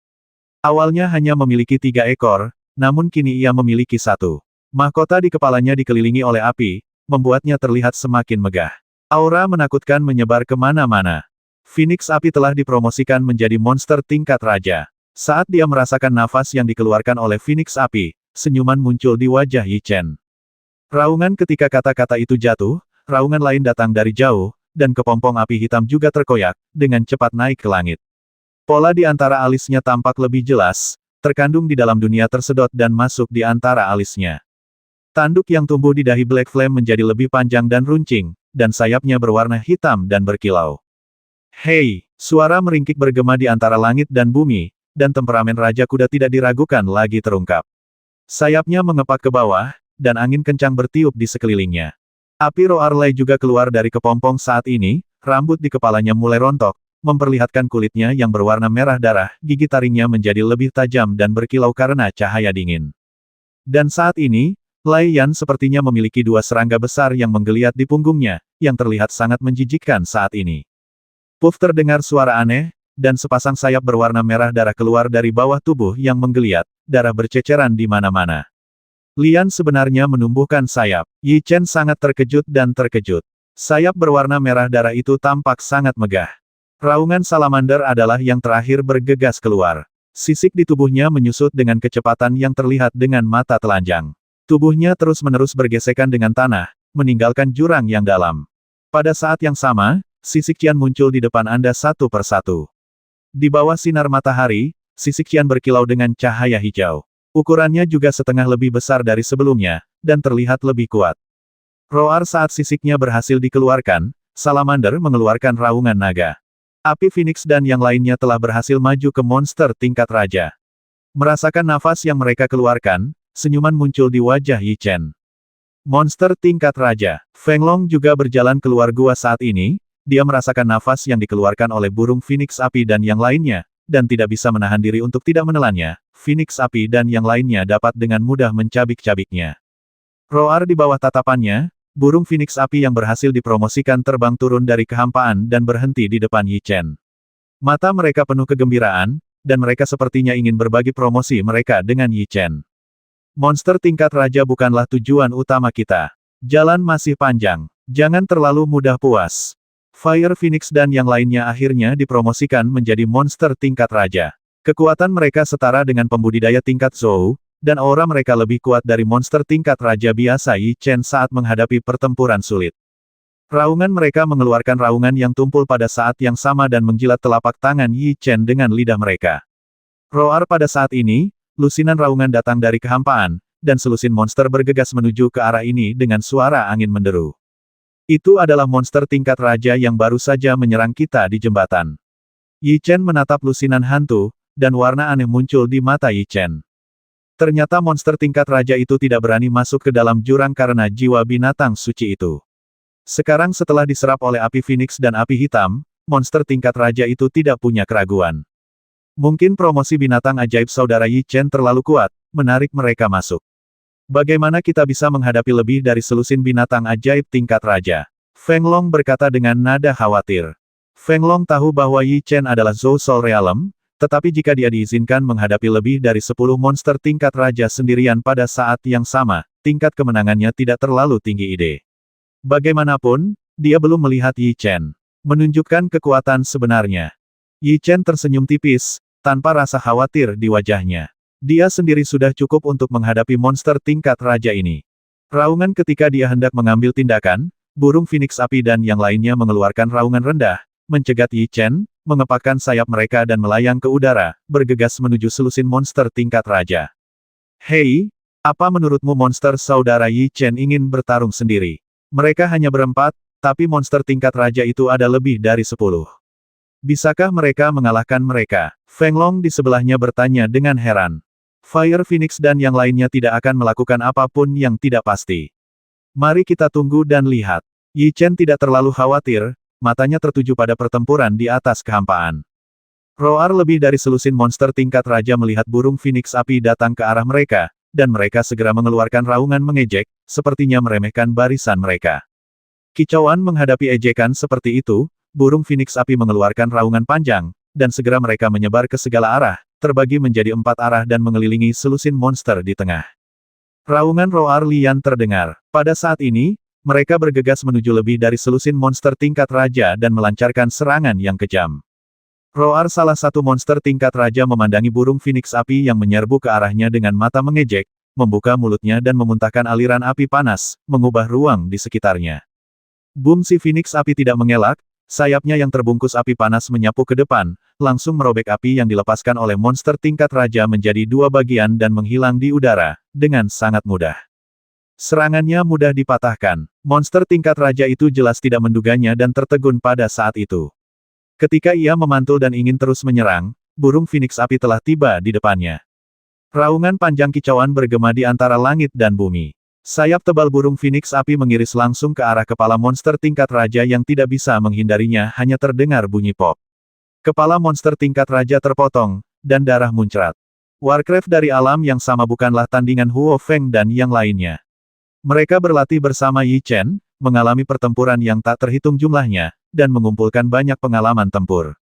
A: Awalnya hanya memiliki 3 ekor, namun kini ia memiliki 1. Mahkota di kepalanya dikelilingi oleh api, membuatnya terlihat semakin megah. Aura menakutkan menyebar kemana-mana. Phoenix api telah dipromosikan menjadi monster tingkat raja. Saat dia merasakan nafas yang dikeluarkan oleh Phoenix api, senyuman muncul di wajah Yi Chen. Raungan ketika kata-kata itu jatuh, raungan lain datang dari jauh, dan kepompong api hitam juga terkoyak, dengan cepat naik ke langit. Pola di antara alisnya tampak lebih jelas, terkandung di dalam dunia tersedot dan masuk di antara alisnya. Tanduk yang tumbuh di dahi Black Flame menjadi lebih panjang dan runcing, dan sayapnya berwarna hitam dan berkilau. Hei, suara meringkik bergema di antara langit dan bumi, dan temperamen Raja Kuda tidak diragukan lagi terungkap. Sayapnya mengepak ke bawah, dan angin kencang bertiup di sekelilingnya. Api Roarlay juga keluar dari kepompong saat ini, rambut di kepalanya mulai rontok, memperlihatkan kulitnya yang berwarna merah darah, gigi taringnya menjadi lebih tajam dan berkilau karena cahaya dingin. Dan saat ini, Lei Yan sepertinya memiliki dua serangga besar yang menggeliat di punggungnya, yang terlihat sangat menjijikkan saat ini. Puff, terdengar suara aneh, dan sepasang sayap berwarna merah darah keluar dari bawah tubuh yang menggeliat, darah berceceran di mana-mana. Lian sebenarnya menumbuhkan sayap. Yi Chen sangat terkejut dan terkejut. Sayap berwarna merah darah itu tampak sangat megah. Raungan salamander adalah yang terakhir bergegas keluar. Sisik di tubuhnya menyusut dengan kecepatan yang terlihat dengan mata telanjang. Tubuhnya terus-menerus bergesekan dengan tanah, meninggalkan jurang yang dalam. Pada saat yang sama, sisik Qian muncul di depan Anda satu persatu. Di bawah sinar matahari, sisik Qian berkilau dengan cahaya hijau. Ukurannya juga setengah lebih besar dari sebelumnya, dan terlihat lebih kuat. Roar saat sisiknya berhasil dikeluarkan, salamander mengeluarkan raungan naga. Api Phoenix dan yang lainnya telah berhasil maju ke monster tingkat raja. Merasakan nafas yang mereka keluarkan, senyuman muncul di wajah Yi Chen. Monster tingkat raja. Feng Long juga berjalan keluar gua saat ini. Dia merasakan nafas yang dikeluarkan oleh burung Phoenix api dan yang lainnya, dan tidak bisa menahan diri untuk tidak menelannya. Phoenix api dan yang lainnya dapat dengan mudah mencabik-cabiknya. Roar di bawah tatapannya, burung Phoenix api yang berhasil dipromosikan terbang turun dari kehampaan dan berhenti di depan Yi Chen. Mata mereka penuh kegembiraan, dan mereka sepertinya ingin berbagi promosi mereka dengan Yi Chen. Monster tingkat raja bukanlah tujuan utama kita. Jalan masih panjang. Jangan terlalu mudah puas. Fire Phoenix dan yang lainnya akhirnya dipromosikan menjadi monster tingkat raja. Kekuatan mereka setara dengan pembudidaya tingkat Zhou, dan aura mereka lebih kuat dari monster tingkat raja biasa Yi Chen saat menghadapi pertempuran sulit. Raungan mereka mengeluarkan raungan yang tumpul pada saat yang sama dan menjilat telapak tangan Yi Chen dengan lidah mereka. Roar pada saat ini, lusinan raungan datang dari kehampaan, dan selusin monster bergegas menuju ke arah ini dengan suara angin menderu. Itu adalah monster tingkat raja yang baru saja menyerang kita di jembatan. Yi Chen menatap lusinan hantu, dan warna aneh muncul di mata Yi Chen. Ternyata monster tingkat raja itu tidak berani masuk ke dalam jurang karena jiwa binatang suci itu. Sekarang setelah diserap oleh api Phoenix dan api hitam, monster tingkat raja itu tidak punya keraguan. Mungkin promosi binatang ajaib saudara Yi Chen terlalu kuat, menarik mereka masuk. Bagaimana kita bisa menghadapi lebih dari selusin binatang ajaib tingkat raja? Feng Long berkata dengan nada khawatir. Feng Long tahu bahwa Yi Chen adalah Zhou Soul Realm, tetapi jika dia diizinkan menghadapi lebih dari 10 monster tingkat raja sendirian pada saat yang sama, tingkat kemenangannya tidak terlalu tinggi ide. Bagaimanapun, dia belum melihat Yi Chen menunjukkan kekuatan sebenarnya. Yi Chen tersenyum tipis, tanpa rasa khawatir di wajahnya. Dia sendiri sudah cukup untuk menghadapi monster tingkat raja ini. Raungan ketika dia hendak mengambil tindakan, burung Phoenix api dan yang lainnya mengeluarkan raungan rendah, mencegat Yi Chen, mengepakkan sayap mereka dan melayang ke udara, bergegas menuju selusin monster tingkat raja. Hei, apa menurutmu monster saudara Yi Chen ingin bertarung sendiri? Mereka hanya berempat, tapi monster tingkat raja itu ada lebih dari 10. Bisakah mereka mengalahkan mereka? Feng Long di sebelahnya bertanya dengan heran. Fire Phoenix dan yang lainnya tidak akan melakukan apapun yang tidak pasti. Mari kita tunggu dan lihat. Yi Chen tidak terlalu khawatir, matanya tertuju pada pertempuran di atas kehampaan. Roar lebih dari selusin monster tingkat raja melihat burung Phoenix api datang ke arah mereka, dan mereka segera mengeluarkan raungan mengejek, sepertinya meremehkan barisan mereka. Kicauan menghadapi ejekan seperti itu, burung Phoenix api mengeluarkan raungan panjang, dan segera mereka menyebar ke segala arah, terbagi menjadi 4 arah dan mengelilingi selusin monster di tengah. Raungan roar lian terdengar. Pada saat ini, mereka bergegas menuju lebih dari selusin monster tingkat raja dan melancarkan serangan yang kejam. Roar salah satu monster tingkat raja memandangi burung Phoenix api yang menyerbu ke arahnya dengan mata mengejek, membuka mulutnya dan memuntahkan aliran api panas, mengubah ruang di sekitarnya. Boom, si Phoenix api tidak mengelak. Sayapnya yang terbungkus api panas menyapu ke depan, langsung merobek api yang dilepaskan oleh monster tingkat raja menjadi 2 bagian dan menghilang di udara, dengan sangat mudah. Serangannya mudah dipatahkan. Monster tingkat raja itu jelas tidak menduganya dan tertegun pada saat itu. Ketika ia memantul dan ingin terus menyerang, burung Phoenix api telah tiba di depannya. Raungan panjang kicauan bergema di antara langit dan bumi. Sayap tebal burung Phoenix api mengiris langsung ke arah kepala monster tingkat raja yang tidak bisa menghindarinya, hanya terdengar bunyi pop. Kepala monster tingkat raja terpotong, dan darah muncrat. Warcraft dari alam yang sama bukanlah tandingan Huo Feng dan yang lainnya. Mereka berlatih bersama Yi Chen, mengalami pertempuran yang tak terhitung jumlahnya, dan mengumpulkan banyak pengalaman tempur.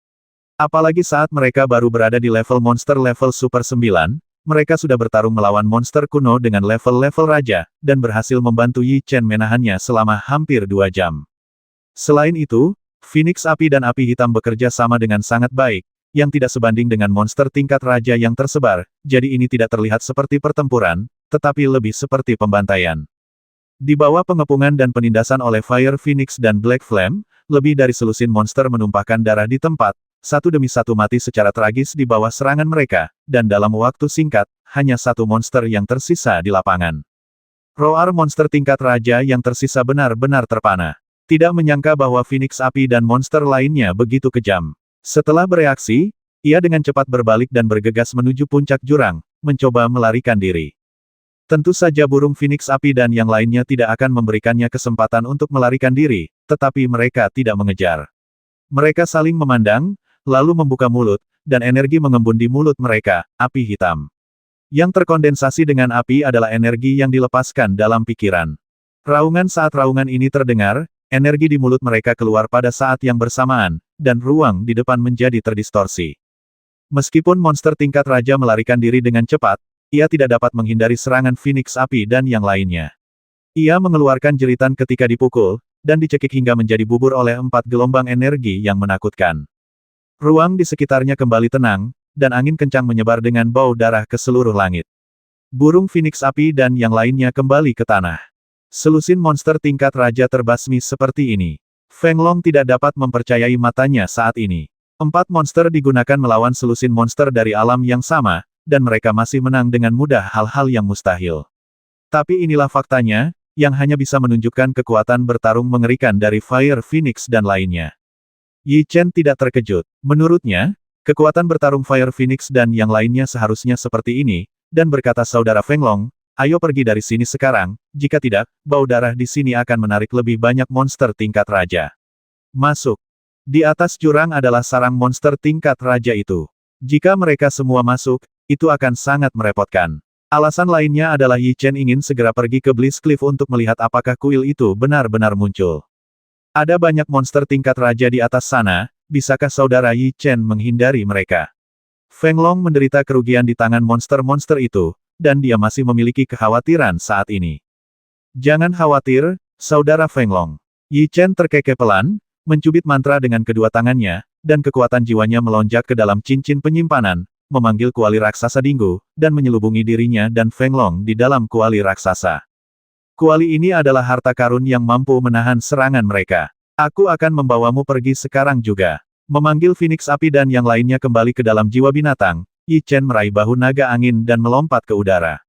A: Apalagi saat mereka baru berada di level monster level Super 9, mereka sudah bertarung melawan monster kuno dengan level-level raja, dan berhasil membantu Yi Chen menahannya selama hampir 2 jam. Selain itu, Phoenix Api dan Api Hitam bekerja sama dengan sangat baik, yang tidak sebanding dengan monster tingkat raja yang tersebar, jadi ini tidak terlihat seperti pertempuran, tetapi lebih seperti pembantaian. Di bawah pengepungan dan penindasan oleh Fire Phoenix dan Black Flame, lebih dari selusin monster menumpahkan darah di tempat, satu demi satu mati secara tragis di bawah serangan mereka, dan dalam waktu singkat, hanya satu monster yang tersisa di lapangan. Roar monster tingkat raja yang tersisa benar-benar terpana. Tidak menyangka bahwa Phoenix Api dan monster lainnya begitu kejam. Setelah bereaksi, ia dengan cepat berbalik dan bergegas menuju puncak jurang, mencoba melarikan diri. Tentu saja burung Phoenix Api dan yang lainnya tidak akan memberikannya kesempatan untuk melarikan diri, tetapi mereka tidak mengejar. Mereka saling memandang, lalu membuka mulut, dan energi mengembun di mulut mereka, api hitam. Yang terkondensasi dengan api adalah energi yang dilepaskan dalam pikiran. Raungan saat raungan ini terdengar, energi di mulut mereka keluar pada saat yang bersamaan, dan ruang di depan menjadi terdistorsi. Meskipun monster tingkat raja melarikan diri dengan cepat, ia tidak dapat menghindari serangan Phoenix Api dan yang lainnya. Ia mengeluarkan jeritan ketika dipukul, dan dicekik hingga menjadi bubur oleh 4 gelombang energi yang menakutkan. Ruang di sekitarnya kembali tenang, dan angin kencang menyebar dengan bau darah ke seluruh langit. Burung Phoenix Api dan yang lainnya kembali ke tanah. Selusin monster tingkat raja terbasmi seperti ini. Feng Long tidak dapat mempercayai matanya saat ini. 4 monster digunakan melawan selusin monster dari alam yang sama, dan mereka masih menang dengan mudah hal-hal yang mustahil. Tapi inilah faktanya, yang hanya bisa menunjukkan kekuatan bertarung mengerikan dari Fire Phoenix dan lainnya. Yi Chen tidak terkejut. Menurutnya, kekuatan bertarung Fire Phoenix dan yang lainnya seharusnya seperti ini, dan berkata saudara Feng Long, ayo pergi dari sini sekarang, jika tidak, bau darah di sini akan menarik lebih banyak monster tingkat raja. Masuk. Di atas jurang adalah sarang monster tingkat raja itu. Jika mereka semua masuk, itu akan sangat merepotkan. Alasan lainnya adalah Yi Chen ingin segera pergi ke Bliss Cliff untuk melihat apakah kuil itu benar-benar muncul. Ada banyak monster tingkat raja di atas sana, bisakah saudara Yi Chen menghindari mereka? Feng Long menderita kerugian di tangan monster-monster itu, dan dia masih memiliki kekhawatiran saat ini. Jangan khawatir, saudara Feng Long. Yi Chen terkekeh pelan, mencubit mantra dengan kedua tangannya, dan kekuatan jiwanya melonjak ke dalam cincin penyimpanan, memanggil kuali raksasa Dinggu, dan menyelubungi dirinya dan Feng Long di dalam kuali raksasa. Kuali ini adalah harta karun yang mampu menahan serangan mereka. Aku akan membawamu pergi sekarang juga. Memanggil Phoenix Api dan yang lainnya kembali ke dalam jiwa binatang, Yi Chen meraih bahu naga angin dan melompat ke udara.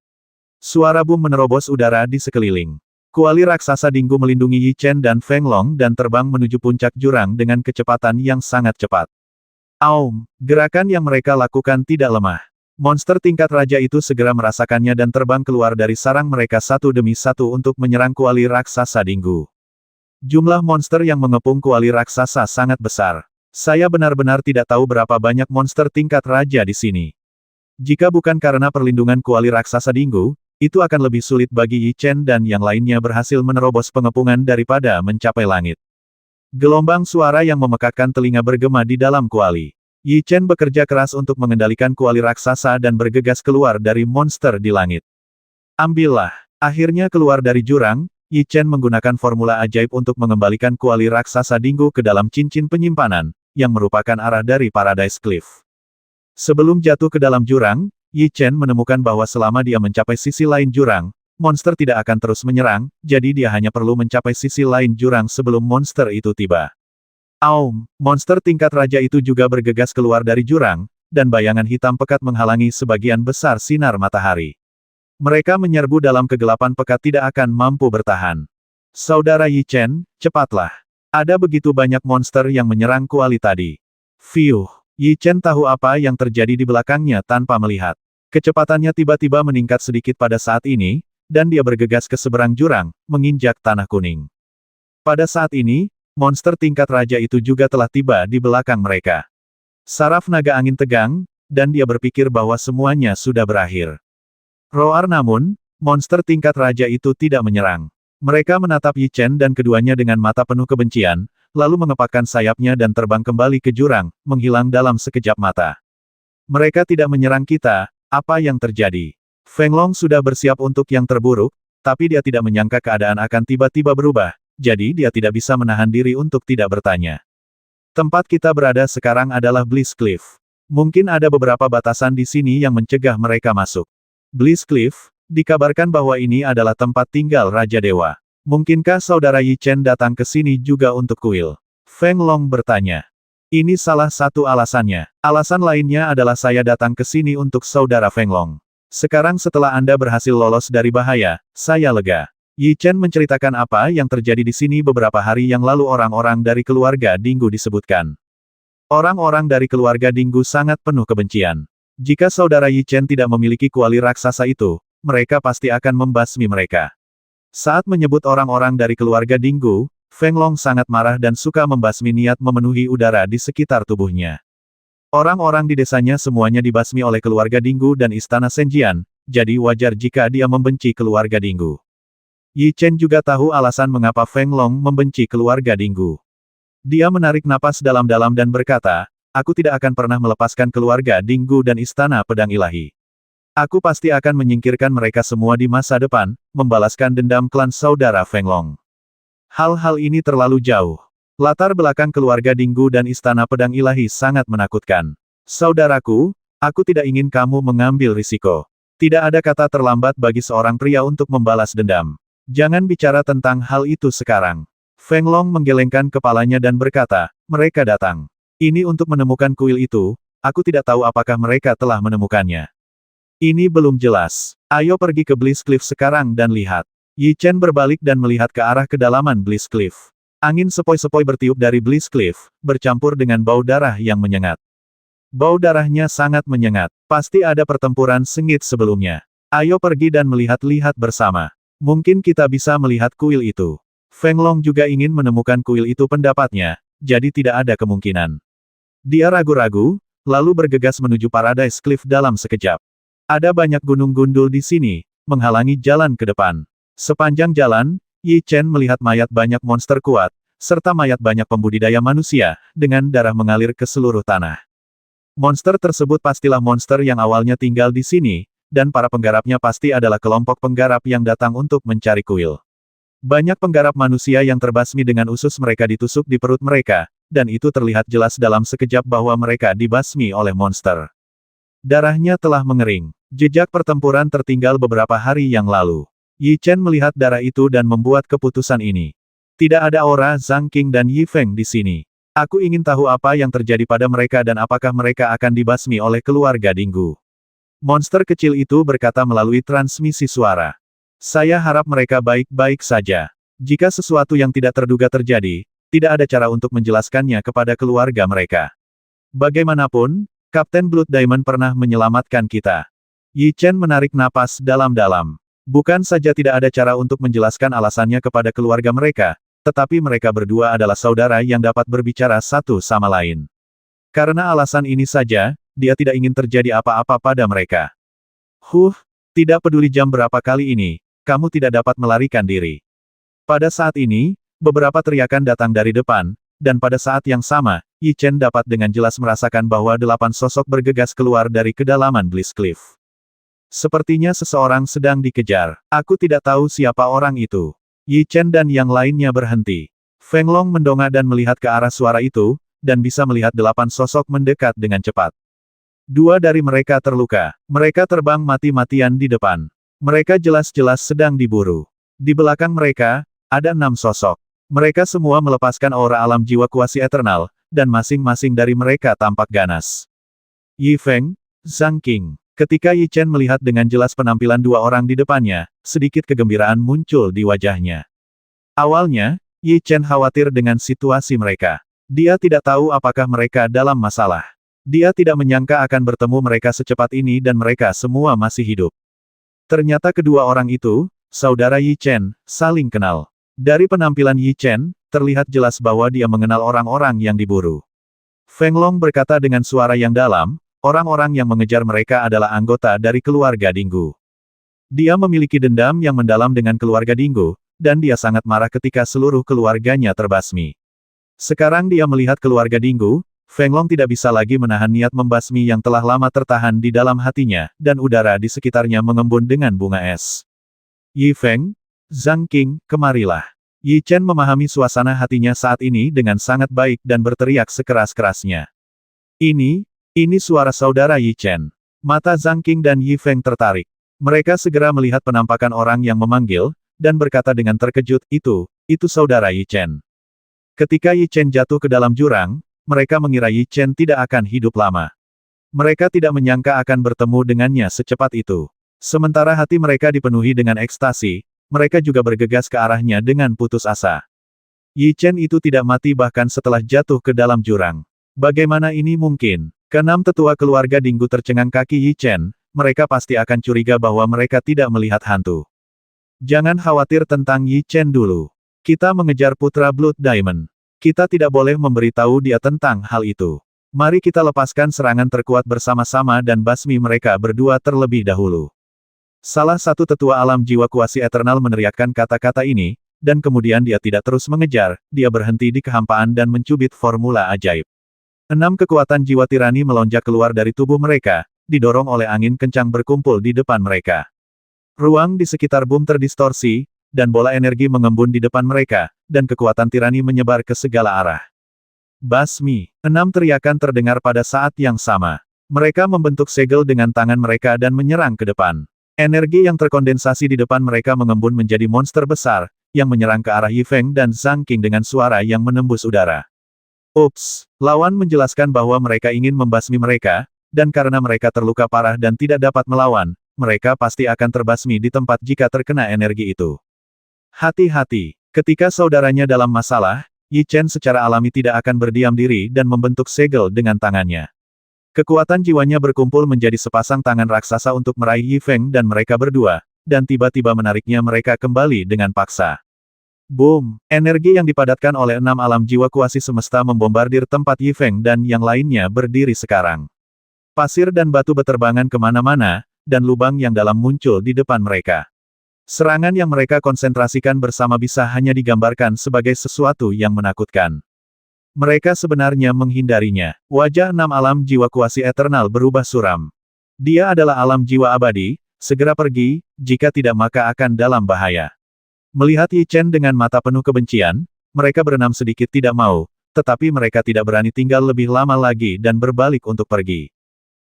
A: Suara boom menerobos udara di sekeliling. Kuali raksasa Dinggu melindungi Yi Chen dan Feng Long dan terbang menuju puncak jurang dengan kecepatan yang sangat cepat. Aum, gerakan yang mereka lakukan tidak lemah. Monster tingkat raja itu segera merasakannya dan terbang keluar dari sarang mereka satu demi satu untuk menyerang kuali raksasa Dinggu. Jumlah monster yang mengepung kuali raksasa sangat besar. Saya benar-benar tidak tahu berapa banyak monster tingkat raja di sini. Jika bukan karena perlindungan kuali raksasa Dinggu, itu akan lebih sulit bagi Yi Chen dan yang lainnya berhasil menerobos pengepungan daripada mencapai langit. Gelombang suara yang memekakkan telinga bergema di dalam kuali. Yi Chen bekerja keras untuk mengendalikan kuali raksasa dan bergegas keluar dari monster di langit. Ambillah. Akhirnya keluar dari jurang, Yi Chen menggunakan formula ajaib untuk mengembalikan kuali raksasa Dinggu ke dalam cincin penyimpanan, yang merupakan arah dari Paradise Cliff. Sebelum jatuh ke dalam jurang, Yi Chen menemukan bahwa selama dia mencapai sisi lain jurang, monster tidak akan terus menyerang, jadi dia hanya perlu mencapai sisi lain jurang sebelum monster itu tiba. Aum, monster tingkat raja itu juga bergegas keluar dari jurang, dan bayangan hitam pekat menghalangi sebagian besar sinar matahari. Mereka menyerbu dalam kegelapan pekat tidak akan mampu bertahan. Saudara Yi Chen, cepatlah. Ada begitu banyak monster yang menyerang kuali tadi. Fiuh, Yi Chen tahu apa yang terjadi di belakangnya tanpa melihat. Kecepatannya tiba-tiba meningkat sedikit pada saat ini, dan dia bergegas ke seberang jurang, menginjak tanah kuning. Pada saat ini, monster tingkat raja itu juga telah tiba di belakang mereka. Saraf naga angin tegang, dan dia berpikir bahwa semuanya sudah berakhir. Roar namun, monster tingkat raja itu tidak menyerang. Mereka menatap Yi Chen dan keduanya dengan mata penuh kebencian, lalu mengepakkan sayapnya dan terbang kembali ke jurang, menghilang dalam sekejap mata. Mereka tidak menyerang kita, apa yang terjadi? Feng Long sudah bersiap untuk yang terburuk, tapi dia tidak menyangka keadaan akan tiba-tiba berubah, jadi dia tidak bisa menahan diri untuk tidak bertanya. Tempat kita berada sekarang adalah Bliss Cliff. Mungkin ada beberapa batasan di sini yang mencegah mereka masuk. Bliss Cliff, dikabarkan bahwa ini adalah tempat tinggal Raja Dewa. Mungkinkah saudara Yi Chen datang ke sini juga untuk kuil? Feng Long bertanya. Ini salah satu alasannya. Alasan lainnya adalah saya datang ke sini untuk saudara Feng Long. Sekarang setelah Anda berhasil lolos dari bahaya, saya lega. Yi Chen menceritakan apa yang terjadi di sini beberapa hari yang lalu. Orang-orang dari keluarga Dinggu disebutkan. Orang-orang dari keluarga Dinggu sangat penuh kebencian. Jika saudara Yi Chen tidak memiliki kuali raksasa itu, mereka pasti akan membasmi mereka. Saat menyebut orang-orang dari keluarga Dinggu, Feng Long sangat marah dan suka membasmi niat memenuhi udara di sekitar tubuhnya. Orang-orang di desanya semuanya dibasmi oleh keluarga Dinggu dan istana Senjian, jadi wajar jika dia membenci keluarga Dinggu. Yi Chen juga tahu alasan mengapa Feng Long membenci keluarga Dinggu. Dia menarik napas dalam-dalam dan berkata, aku tidak akan pernah melepaskan keluarga Dinggu dan istana pedang ilahi. Aku pasti akan menyingkirkan mereka semua di masa depan, membalaskan dendam klan saudara Feng Long. Hal-hal ini terlalu jauh. Latar belakang keluarga Dinggu dan istana pedang ilahi sangat menakutkan. Saudaraku, aku tidak ingin kamu mengambil risiko. Tidak ada kata terlambat bagi seorang pria untuk membalas dendam. Jangan bicara tentang hal itu sekarang. Feng Long menggelengkan kepalanya dan berkata, mereka datang. Ini untuk menemukan kuil itu, aku tidak tahu apakah mereka telah menemukannya. Ini belum jelas. Ayo pergi ke Bliss Cliff sekarang dan lihat. Yi Chen berbalik dan melihat ke arah kedalaman Bliss Cliff. Angin sepoi-sepoi bertiup dari Bliss Cliff, bercampur dengan bau darah yang menyengat. Bau darahnya sangat menyengat. Pasti ada pertempuran sengit sebelumnya. Ayo pergi dan melihat-lihat bersama. Mungkin kita bisa melihat kuil itu. Feng Long juga ingin menemukan kuil itu pendapatnya, jadi tidak ada kemungkinan. Dia ragu-ragu, lalu bergegas menuju Paradise Cliff dalam sekejap. Ada banyak gunung gundul di sini, menghalangi jalan ke depan. Sepanjang jalan, Yi Chen melihat mayat banyak monster kuat, serta mayat banyak pembudidaya manusia, dengan darah mengalir ke seluruh tanah. Monster tersebut pastilah monster yang awalnya tinggal di sini, dan para penggarapnya pasti adalah kelompok penggarap yang datang untuk mencari kuil. Banyak penggarap manusia yang terbasmi dengan usus mereka ditusuk di perut mereka, dan itu terlihat jelas dalam sekejap bahwa mereka dibasmi oleh monster. Darahnya telah mengering. Jejak pertempuran tertinggal beberapa hari yang lalu. Yi Chen melihat darah itu dan membuat keputusan ini. Tidak ada aura Zhang Qing dan Yi Feng di sini. Aku ingin tahu apa yang terjadi pada mereka dan apakah mereka akan dibasmi oleh keluarga Dinggu. Monster kecil itu berkata melalui transmisi suara. Saya harap mereka baik-baik saja. Jika sesuatu yang tidak terduga terjadi, tidak ada cara untuk menjelaskannya kepada keluarga mereka. Bagaimanapun, Kapten Blood Diamond pernah menyelamatkan kita. Yi Chen menarik napas dalam-dalam. Bukan saja tidak ada cara untuk menjelaskan alasannya kepada keluarga mereka, tetapi mereka berdua adalah saudara yang dapat berbicara satu sama lain. Karena alasan ini saja, dia tidak ingin terjadi apa-apa pada mereka. Tidak peduli jam berapa kali ini, kamu tidak dapat melarikan diri. Pada saat ini, beberapa teriakan datang dari depan, dan pada saat yang sama, Yi Chen dapat dengan jelas merasakan bahwa 8 sosok bergegas keluar dari kedalaman Bliss Cliff. Sepertinya seseorang sedang dikejar. Aku tidak tahu siapa orang itu. Yi Chen dan yang lainnya berhenti. Feng Long mendongak dan melihat ke arah suara itu, dan bisa melihat 8 sosok mendekat dengan cepat. 2 dari mereka terluka. Mereka terbang mati-matian di depan. Mereka jelas-jelas sedang diburu. Di belakang mereka, ada 6 sosok. Mereka semua melepaskan aura alam jiwa kuasi eternal, dan masing-masing dari mereka tampak ganas. Yi Feng, Zhang Qing. Ketika Yi Chen melihat dengan jelas penampilan 2 orang di depannya, sedikit kegembiraan muncul di wajahnya. Awalnya, Yi Chen khawatir dengan situasi mereka. Dia tidak tahu apakah mereka dalam masalah. Dia tidak menyangka akan bertemu mereka secepat ini dan mereka semua masih hidup. Ternyata kedua orang itu, saudara Yi Chen, saling kenal. Dari penampilan Yi Chen, terlihat jelas bahwa dia mengenal orang-orang yang diburu. Feng Long berkata dengan suara yang dalam, orang-orang yang mengejar mereka adalah anggota dari keluarga Dinggu. Dia memiliki dendam yang mendalam dengan keluarga Dinggu, dan dia sangat marah ketika seluruh keluarganya terbasmi. Sekarang dia melihat keluarga Dinggu, Feng Long tidak bisa lagi menahan niat membasmi yang telah lama tertahan di dalam hatinya, dan udara di sekitarnya mengembun dengan bunga es. Yi Feng, Zhang Qing, kemarilah. Yi Chen memahami suasana hatinya saat ini dengan sangat baik dan berteriak sekeras-kerasnya. Ini suara saudara Yi Chen. Mata Zhang Qing dan Yi Feng tertarik. Mereka segera melihat penampakan orang yang memanggil, dan berkata dengan terkejut, itu saudara Yi Chen. Ketika Yi Chen jatuh ke dalam jurang, mereka mengira Yi Chen tidak akan hidup lama. Mereka tidak menyangka akan bertemu dengannya secepat itu. Sementara hati mereka dipenuhi dengan ekstasi, mereka juga bergegas ke arahnya dengan putus asa. Yi Chen itu tidak mati bahkan setelah jatuh ke dalam jurang. Bagaimana ini mungkin? Keenam tetua keluarga Dinggu tercengang kaki Yi Chen. Mereka pasti akan curiga bahwa mereka tidak melihat hantu. Jangan khawatir tentang Yi Chen dulu. Kita mengejar putra Blood Diamond. Kita tidak boleh memberitahu dia tentang hal itu. Mari kita lepaskan serangan terkuat bersama-sama dan basmi mereka berdua terlebih dahulu. Salah satu tetua alam jiwa kuasi eternal meneriakkan kata-kata ini, dan kemudian dia tidak terus mengejar, dia berhenti di kehampaan dan mencubit formula ajaib. 6 kekuatan jiwa tirani melonjak keluar dari tubuh mereka, didorong oleh angin kencang berkumpul di depan mereka. Ruang di sekitar boom terdistorsi, dan bola energi mengembun di depan mereka, dan kekuatan tirani menyebar ke segala arah. Basmi. 6 teriakan terdengar pada saat yang sama. Mereka membentuk segel dengan tangan mereka dan menyerang ke depan. Energi yang terkondensasi di depan mereka mengembun menjadi monster besar, yang menyerang ke arah Yi Feng dan Zhang Qing dengan suara yang menembus udara. Ups, lawan menjelaskan bahwa mereka ingin membasmi mereka, dan karena mereka terluka parah dan tidak dapat melawan, mereka pasti akan terbasmi di tempat jika terkena energi itu. Hati-hati, ketika saudaranya dalam masalah, Yi Chen secara alami tidak akan berdiam diri dan membentuk segel dengan tangannya. Kekuatan jiwanya berkumpul menjadi sepasang tangan raksasa untuk meraih Yi Feng dan mereka berdua, dan tiba-tiba menariknya mereka kembali dengan paksa. Boom! Energi yang dipadatkan oleh 6 alam jiwa kuasi semesta membombardir tempat Yi Feng dan yang lainnya berdiri sekarang. Pasir dan batu beterbangan kemana-mana, dan lubang yang dalam muncul di depan mereka. Serangan yang mereka konsentrasikan bersama bisa hanya digambarkan sebagai sesuatu yang menakutkan. Mereka sebenarnya menghindarinya. Wajah 6 alam jiwa kuasi eternal berubah suram. Dia adalah alam jiwa abadi, segera pergi, jika tidak maka akan dalam bahaya. Melihat Yi Chen dengan mata penuh kebencian, mereka berenam sedikit tidak mau, tetapi mereka tidak berani tinggal lebih lama lagi dan berbalik untuk pergi.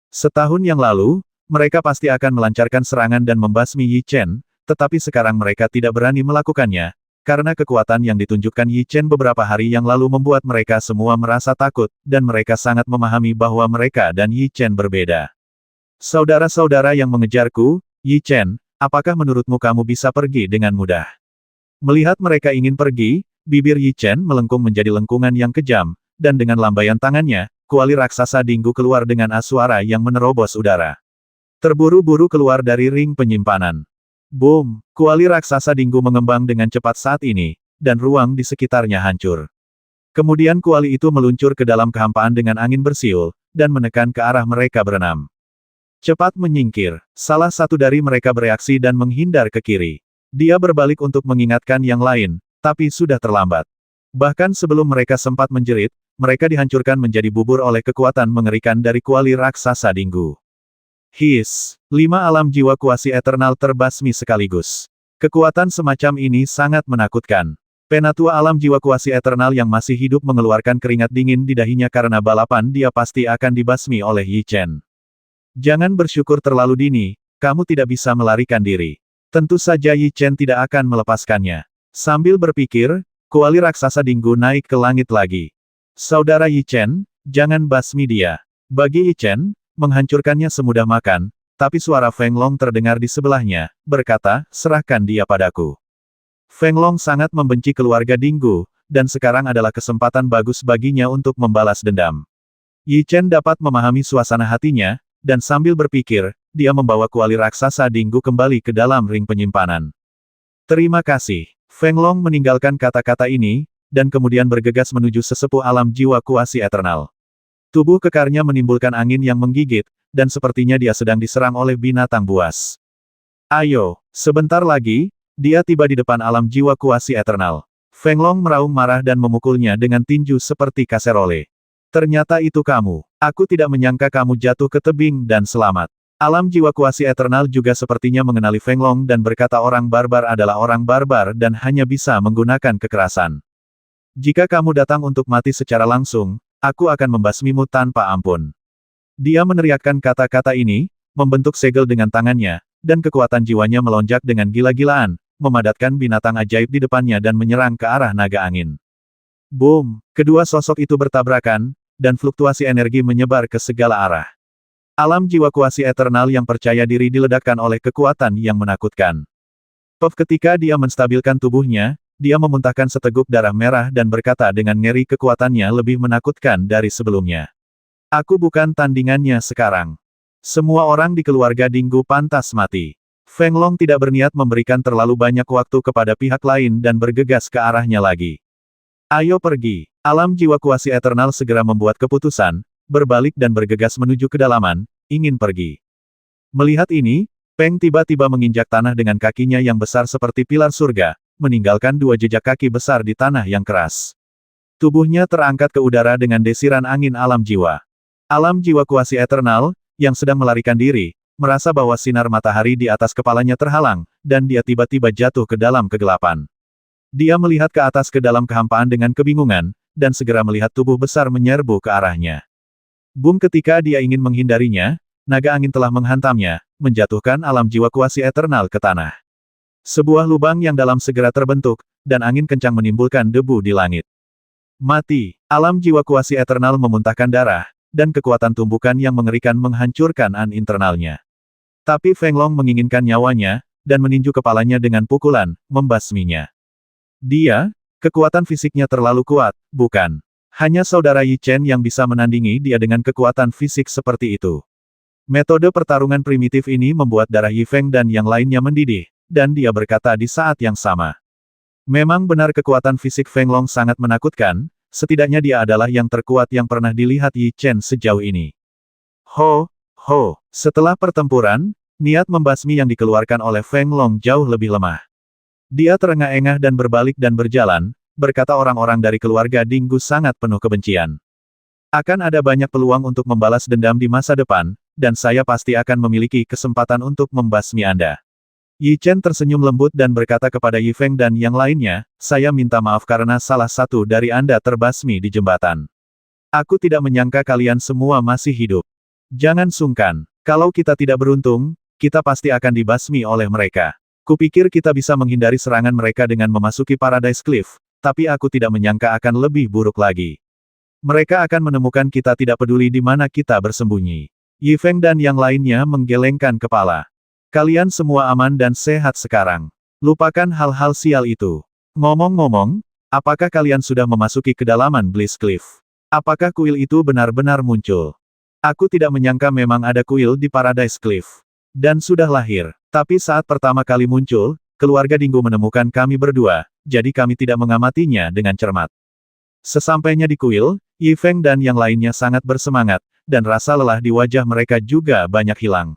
A: Setahun yang lalu, mereka pasti akan melancarkan serangan dan membasmi Yi Chen, tetapi sekarang mereka tidak berani melakukannya, karena kekuatan yang ditunjukkan Yi Chen beberapa hari yang lalu membuat mereka semua merasa takut, dan mereka sangat memahami bahwa mereka dan Yi Chen berbeda. Saudara-saudara yang mengejarku, Yi Chen, apakah menurutmu kamu bisa pergi dengan mudah? Melihat mereka ingin pergi, bibir Yi Chen melengkung menjadi lengkungan yang kejam, dan dengan lambaian tangannya, kuali raksasa Dinggu keluar dengan suara yang menerobos udara. Terburu-buru keluar dari ring penyimpanan. Boom! Kuali raksasa Dinggu mengembang dengan cepat saat ini, dan ruang di sekitarnya hancur. Kemudian kuali itu meluncur ke dalam kehampaan dengan angin bersiul, dan menekan ke arah mereka berenam. Cepat menyingkir, salah satu dari mereka bereaksi dan menghindar ke kiri. Dia berbalik untuk mengingatkan yang lain, tapi sudah terlambat. Bahkan sebelum mereka sempat menjerit, mereka dihancurkan menjadi bubur oleh kekuatan mengerikan dari kuali raksasa Dinggu. His, 5 alam jiwa kuasi eternal terbasmi sekaligus. Kekuatan semacam ini sangat menakutkan. Penatua alam jiwa kuasi eternal yang masih hidup mengeluarkan keringat dingin di dahinya karena balapan dia pasti akan dibasmi oleh Yi Chen. Jangan bersyukur terlalu dini, kamu tidak bisa melarikan diri. Tentu saja Yi Chen tidak akan melepaskannya. Sambil berpikir, kuali raksasa Dinggu naik ke langit lagi. Saudara Yi Chen, jangan basmi dia. Bagi Yi Chen, menghancurkannya semudah makan, tapi suara Feng Long terdengar di sebelahnya, berkata, serahkan dia padaku. Feng Long sangat membenci keluarga Dinggu, dan sekarang adalah kesempatan bagus baginya untuk membalas dendam. Yi Chen dapat memahami suasana hatinya, dan sambil berpikir, dia membawa kuali raksasa Dinggu kembali ke dalam ring penyimpanan. Terima kasih. Feng Long meninggalkan kata-kata ini, dan kemudian bergegas menuju sesepuh alam jiwa kuasi eternal. Tubuh kekarnya menimbulkan angin yang menggigit, dan sepertinya dia sedang diserang oleh binatang buas. Ayo, sebentar lagi, dia tiba di depan alam jiwa kuasi eternal. Feng Long meraung marah dan memukulnya dengan tinju seperti kaserole. Ternyata itu kamu. Aku tidak menyangka kamu jatuh ke tebing dan selamat. Alam jiwa kuasi eternal juga sepertinya mengenali Feng Long dan berkata orang barbar adalah orang barbar dan hanya bisa menggunakan kekerasan. Jika kamu datang untuk mati secara langsung, aku akan membasmimu tanpa ampun. Dia meneriakkan kata-kata ini, membentuk segel dengan tangannya, dan kekuatan jiwanya melonjak dengan gila-gilaan, memadatkan binatang ajaib di depannya dan menyerang ke arah naga angin. Boom! Kedua sosok itu bertabrakan, dan fluktuasi energi menyebar ke segala arah. Alam jiwa kuasi eternal yang percaya diri diledakkan oleh kekuatan yang menakutkan. Ketika dia menstabilkan tubuhnya, dia memuntahkan seteguk darah merah dan berkata dengan ngeri kekuatannya lebih menakutkan dari sebelumnya. Aku bukan tandingannya sekarang. Semua orang di keluarga Dinggu pantas mati. Feng Long tidak berniat memberikan terlalu banyak waktu kepada pihak lain dan bergegas ke arahnya lagi. Ayo pergi. Alam jiwa kuasi eternal segera membuat keputusan, berbalik dan bergegas menuju kedalaman, ingin pergi. Melihat ini, Peng tiba-tiba menginjak tanah dengan kakinya yang besar seperti pilar surga, meninggalkan dua jejak kaki besar di tanah yang keras. Tubuhnya terangkat ke udara dengan desiran angin alam jiwa. Alam jiwa kuasi eternal, yang sedang melarikan diri, merasa bahwa sinar matahari di atas kepalanya terhalang, dan dia tiba-tiba jatuh ke dalam kegelapan. Dia melihat ke atas ke dalam kehampaan dengan kebingungan, dan segera melihat tubuh besar menyerbu ke arahnya. Boom! Ketika dia ingin menghindarinya, naga angin telah menghantamnya, menjatuhkan alam jiwa kuasi eternal ke tanah. Sebuah lubang yang dalam segera terbentuk, dan angin kencang menimbulkan debu di langit. Mati! Alam jiwa kuasi eternal memuntahkan darah, dan kekuatan tumbukan yang mengerikan menghancurkan an internalnya. Tapi Feng Long menginginkan nyawanya, dan meninju kepalanya dengan pukulan, membasminya. Dia, kekuatan fisiknya terlalu kuat, bukan? Hanya saudara Yi Chen yang bisa menandingi dia dengan kekuatan fisik seperti itu. Metode pertarungan primitif ini membuat darah Yi Feng dan yang lainnya mendidih, dan dia berkata di saat yang sama. Memang benar kekuatan fisik Feng Long sangat menakutkan, setidaknya dia adalah yang terkuat yang pernah dilihat Yi Chen sejauh ini. Ho, ho, setelah pertempuran, niat membasmi yang dikeluarkan oleh Feng Long jauh lebih lemah. Dia terengah-engah dan berbalik dan berjalan, berkata orang-orang dari keluarga Dinggu sangat penuh kebencian. Akan ada banyak peluang untuk membalas dendam di masa depan, dan saya pasti akan memiliki kesempatan untuk membasmi Anda. Yi Chen tersenyum lembut dan berkata kepada Yi Feng dan yang lainnya, saya minta maaf karena salah satu dari Anda terbasmi di jembatan. Aku tidak menyangka kalian semua masih hidup. Jangan sungkan, kalau kita tidak beruntung, kita pasti akan dibasmi oleh mereka. Kupikir kita bisa menghindari serangan mereka dengan memasuki Paradise Cliff, tapi aku tidak menyangka akan lebih buruk lagi. Mereka akan menemukan kita tidak peduli di mana kita bersembunyi. Yi Feng dan yang lainnya menggelengkan kepala. Kalian semua aman dan sehat sekarang. Lupakan hal-hal sial itu. Ngomong-ngomong, apakah kalian sudah memasuki kedalaman Bliss Cliff? Apakah kuil itu benar-benar muncul? Aku tidak menyangka memang ada kuil di Paradise Cliff. Dan sudah lahir. Tapi saat pertama kali muncul, keluarga Dinggu menemukan kami berdua, jadi kami tidak mengamatinya dengan cermat. Sesampainya di kuil, Yi Feng dan yang lainnya sangat bersemangat, dan rasa lelah di wajah mereka juga banyak hilang.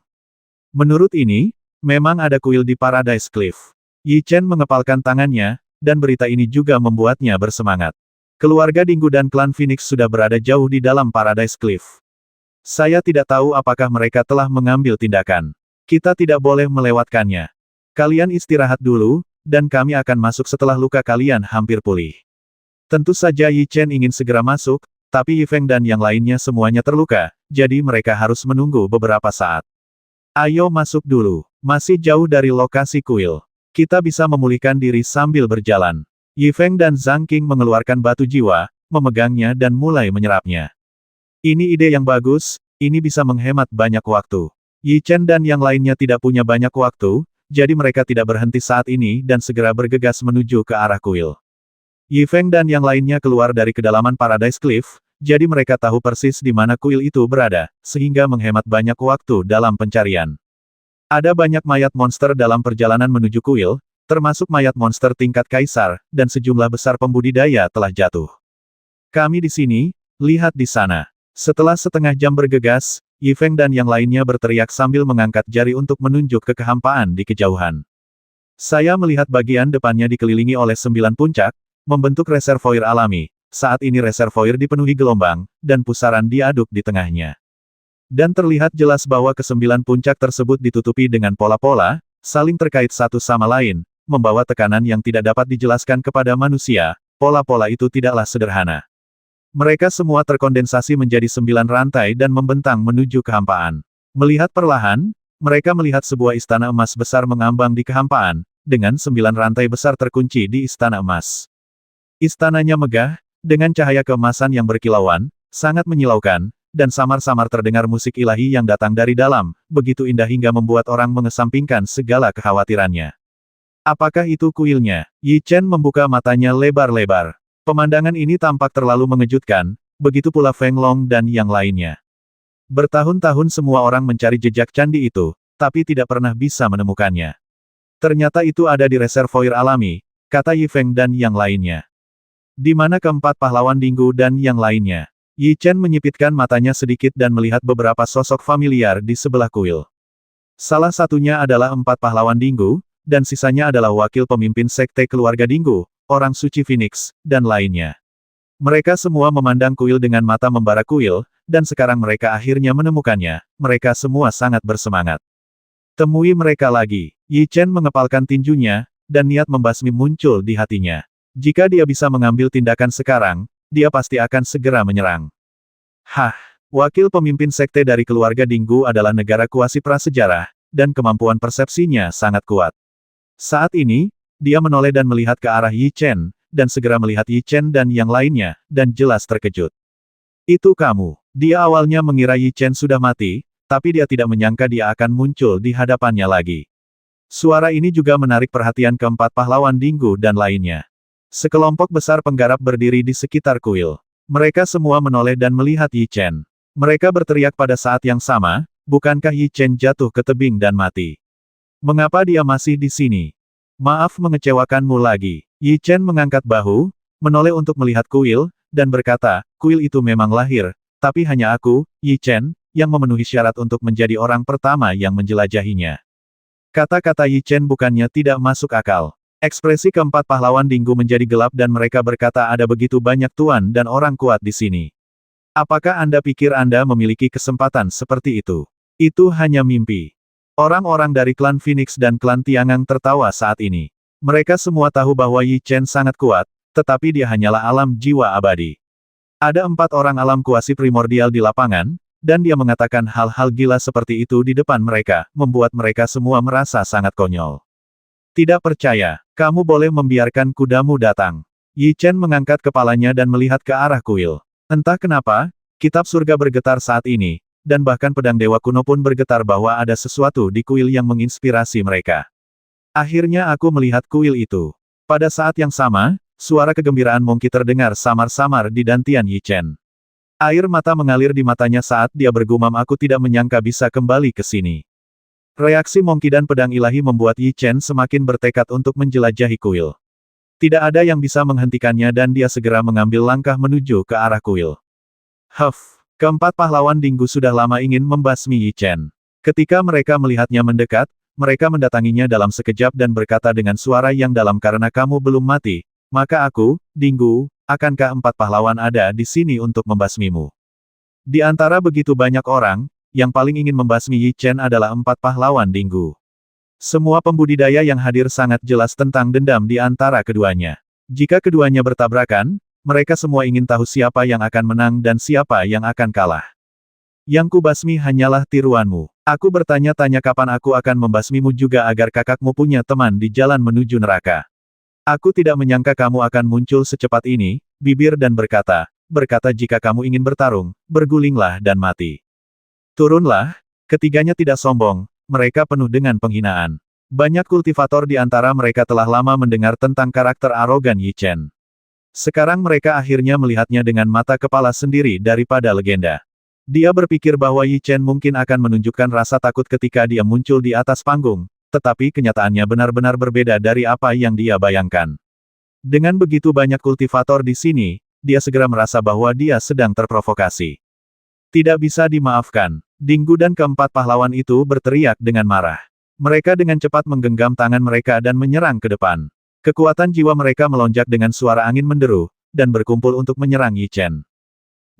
A: Menurut ini, memang ada kuil di Paradise Cliff. Yi Chen mengepalkan tangannya, dan berita ini juga membuatnya bersemangat. Keluarga Dinggu dan klan Phoenix sudah berada jauh di dalam Paradise Cliff. Saya tidak tahu apakah mereka telah mengambil tindakan. Kita tidak boleh melewatkannya. Kalian istirahat dulu, dan kami akan masuk setelah luka kalian hampir pulih. Tentu saja Yi Chen ingin segera masuk, tapi Yi Feng dan yang lainnya semuanya terluka, jadi mereka harus menunggu beberapa saat. Ayo masuk dulu. Masih jauh dari lokasi kuil. Kita bisa memulihkan diri sambil berjalan. Yi Feng dan Zhang Qing mengeluarkan batu jiwa, memegangnya dan mulai menyerapnya. Ini ide yang bagus, ini bisa menghemat banyak waktu. Yi Chen dan yang lainnya tidak punya banyak waktu, jadi mereka tidak berhenti saat ini dan segera bergegas menuju ke arah kuil. Yi Feng dan yang lainnya keluar dari kedalaman Paradise Cliff, jadi mereka tahu persis di mana kuil itu berada, sehingga menghemat banyak waktu dalam pencarian. Ada banyak mayat monster dalam perjalanan menuju kuil, termasuk mayat monster tingkat kaisar, dan sejumlah besar pembudidaya telah jatuh. Kami di sini, lihat di sana. Setelah setengah jam bergegas, Yi Feng dan yang lainnya berteriak sambil mengangkat jari untuk menunjuk ke kehampaan di kejauhan. Saya melihat bagian depannya dikelilingi oleh 9 puncak, membentuk reservoir alami. Saat ini reservoir dipenuhi gelombang, dan pusaran diaduk di tengahnya. Dan terlihat jelas bahwa ke-9 puncak tersebut ditutupi dengan pola-pola, saling terkait satu sama lain, membawa tekanan yang tidak dapat dijelaskan kepada manusia. Pola-pola itu tidaklah sederhana. Mereka semua terkondensasi menjadi 9 rantai dan membentang menuju kehampaan. Melihat perlahan, mereka melihat sebuah istana emas besar mengambang di kehampaan, dengan 9 rantai besar terkunci di istana emas. Istananya megah, dengan cahaya keemasan yang berkilauan, sangat menyilaukan, dan samar-samar terdengar musik ilahi yang datang dari dalam, begitu indah hingga membuat orang mengesampingkan segala kekhawatirannya. Apakah itu kuilnya? Yi Chen membuka matanya lebar-lebar. Pemandangan ini tampak terlalu mengejutkan, begitu pula Feng Long dan yang lainnya. Bertahun-tahun semua orang mencari jejak candi itu, tapi tidak pernah bisa menemukannya. Ternyata itu ada di reservoir alami, kata Yi Feng dan yang lainnya. Di mana keempat pahlawan Dinggu dan yang lainnya? Yi Chen menyipitkan matanya sedikit dan melihat beberapa sosok familiar di sebelah kuil. Salah satunya adalah 4 pahlawan Dinggu, dan sisanya adalah wakil pemimpin sekte keluarga Dinggu, orang suci Phoenix, dan lainnya. Mereka semua memandang kuil dengan mata membara kuil, dan sekarang mereka akhirnya menemukannya. Mereka semua sangat bersemangat. Temui mereka lagi. Yi Chen mengepalkan tinjunya, dan niat membasmi muncul di hatinya. Jika dia bisa mengambil tindakan sekarang, dia pasti akan segera menyerang. Hah, wakil pemimpin sekte dari keluarga Dinggu adalah negara kuasi prasejarah, dan kemampuan persepsinya sangat kuat. Saat ini, dia menoleh dan melihat ke arah Yi Chen, dan segera melihat Yi Chen dan yang lainnya, dan jelas terkejut. Itu kamu. Dia awalnya mengira Yi Chen sudah mati, tapi dia tidak menyangka dia akan muncul di hadapannya lagi. Suara ini juga menarik perhatian keempat pahlawan Dinggu dan lainnya. Sekelompok besar penggarap berdiri di sekitar kuil. Mereka semua menoleh dan melihat Yi Chen. Mereka berteriak pada saat yang sama, bukankah Yi Chen jatuh ke tebing dan mati? Mengapa dia masih di sini? Maaf mengecewakanmu lagi. Yi Chen mengangkat bahu, menoleh untuk melihat kuil, dan berkata, kuil itu memang lahir, tapi hanya aku, Yi Chen, yang memenuhi syarat untuk menjadi orang pertama yang menjelajahinya. Kata-kata Yi Chen bukannya tidak masuk akal. Ekspresi keempat pahlawan Dinggu menjadi gelap dan mereka berkata ada begitu banyak tuan dan orang kuat di sini. Apakah Anda pikir Anda memiliki kesempatan seperti itu? Itu hanya mimpi. Orang-orang dari klan Phoenix dan klan Tiangang tertawa saat ini. Mereka semua tahu bahwa Yi Chen sangat kuat, tetapi dia hanyalah alam jiwa abadi. Ada 4 orang alam kuasi primordial di lapangan, dan dia mengatakan hal-hal gila seperti itu di depan mereka, membuat mereka semua merasa sangat konyol. Tidak percaya, kamu boleh membiarkan kudamu datang. Yi Chen mengangkat kepalanya dan melihat ke arah kuil. Entah kenapa, kitab surga bergetar saat ini, dan bahkan pedang dewa kuno pun bergetar bahwa ada sesuatu di kuil yang menginspirasi mereka. Akhirnya aku melihat kuil itu. Pada saat yang sama, suara kegembiraan Monkey terdengar samar-samar di dantian Yi Chen. Air mata mengalir di matanya saat dia bergumam aku tidak menyangka bisa kembali ke sini. Reaksi Monkey dan pedang ilahi membuat Yi Chen semakin bertekad untuk menjelajahi kuil. Tidak ada yang bisa menghentikannya dan dia segera mengambil langkah menuju ke arah kuil. Huff. Keempat pahlawan Dinggu sudah lama ingin membasmi Yi Chen. Ketika mereka melihatnya mendekat, mereka mendatanginya dalam sekejap dan berkata dengan suara yang dalam karena kamu belum mati, maka aku, Dinggu, akankah 4 pahlawan ada di sini untuk membasmimu? Di antara begitu banyak orang, yang paling ingin membasmi Yi Chen adalah 4 pahlawan Dinggu. Semua pembudidaya yang hadir sangat jelas tentang dendam di antara keduanya. Jika keduanya bertabrakan, mereka semua ingin tahu siapa yang akan menang dan siapa yang akan kalah. Yang kubasmi hanyalah tiruanmu. Aku bertanya-tanya kapan aku akan membasmimu juga agar kakakmu punya teman di jalan menuju neraka. Aku tidak menyangka kamu akan muncul secepat ini, bibir dan berkata jika kamu ingin bertarung, bergulinglah dan mati. Turunlah, ketiganya tidak sombong, mereka penuh dengan penghinaan. Banyak kultivator di antara mereka telah lama mendengar tentang karakter arogan Yi Chen. Sekarang mereka akhirnya melihatnya dengan mata kepala sendiri daripada legenda. Dia berpikir bahwa Yi Chen mungkin akan menunjukkan rasa takut ketika dia muncul di atas panggung, tetapi kenyataannya benar-benar berbeda dari apa yang dia bayangkan. Dengan begitu banyak kultivator di sini, dia segera merasa bahwa dia sedang terprovokasi. Tidak bisa dimaafkan. Dinggu dan keempat pahlawan itu berteriak dengan marah. Mereka dengan cepat menggenggam tangan mereka dan menyerang ke depan. Kekuatan jiwa mereka melonjak dengan suara angin menderu, dan berkumpul untuk menyerang Yi Chen.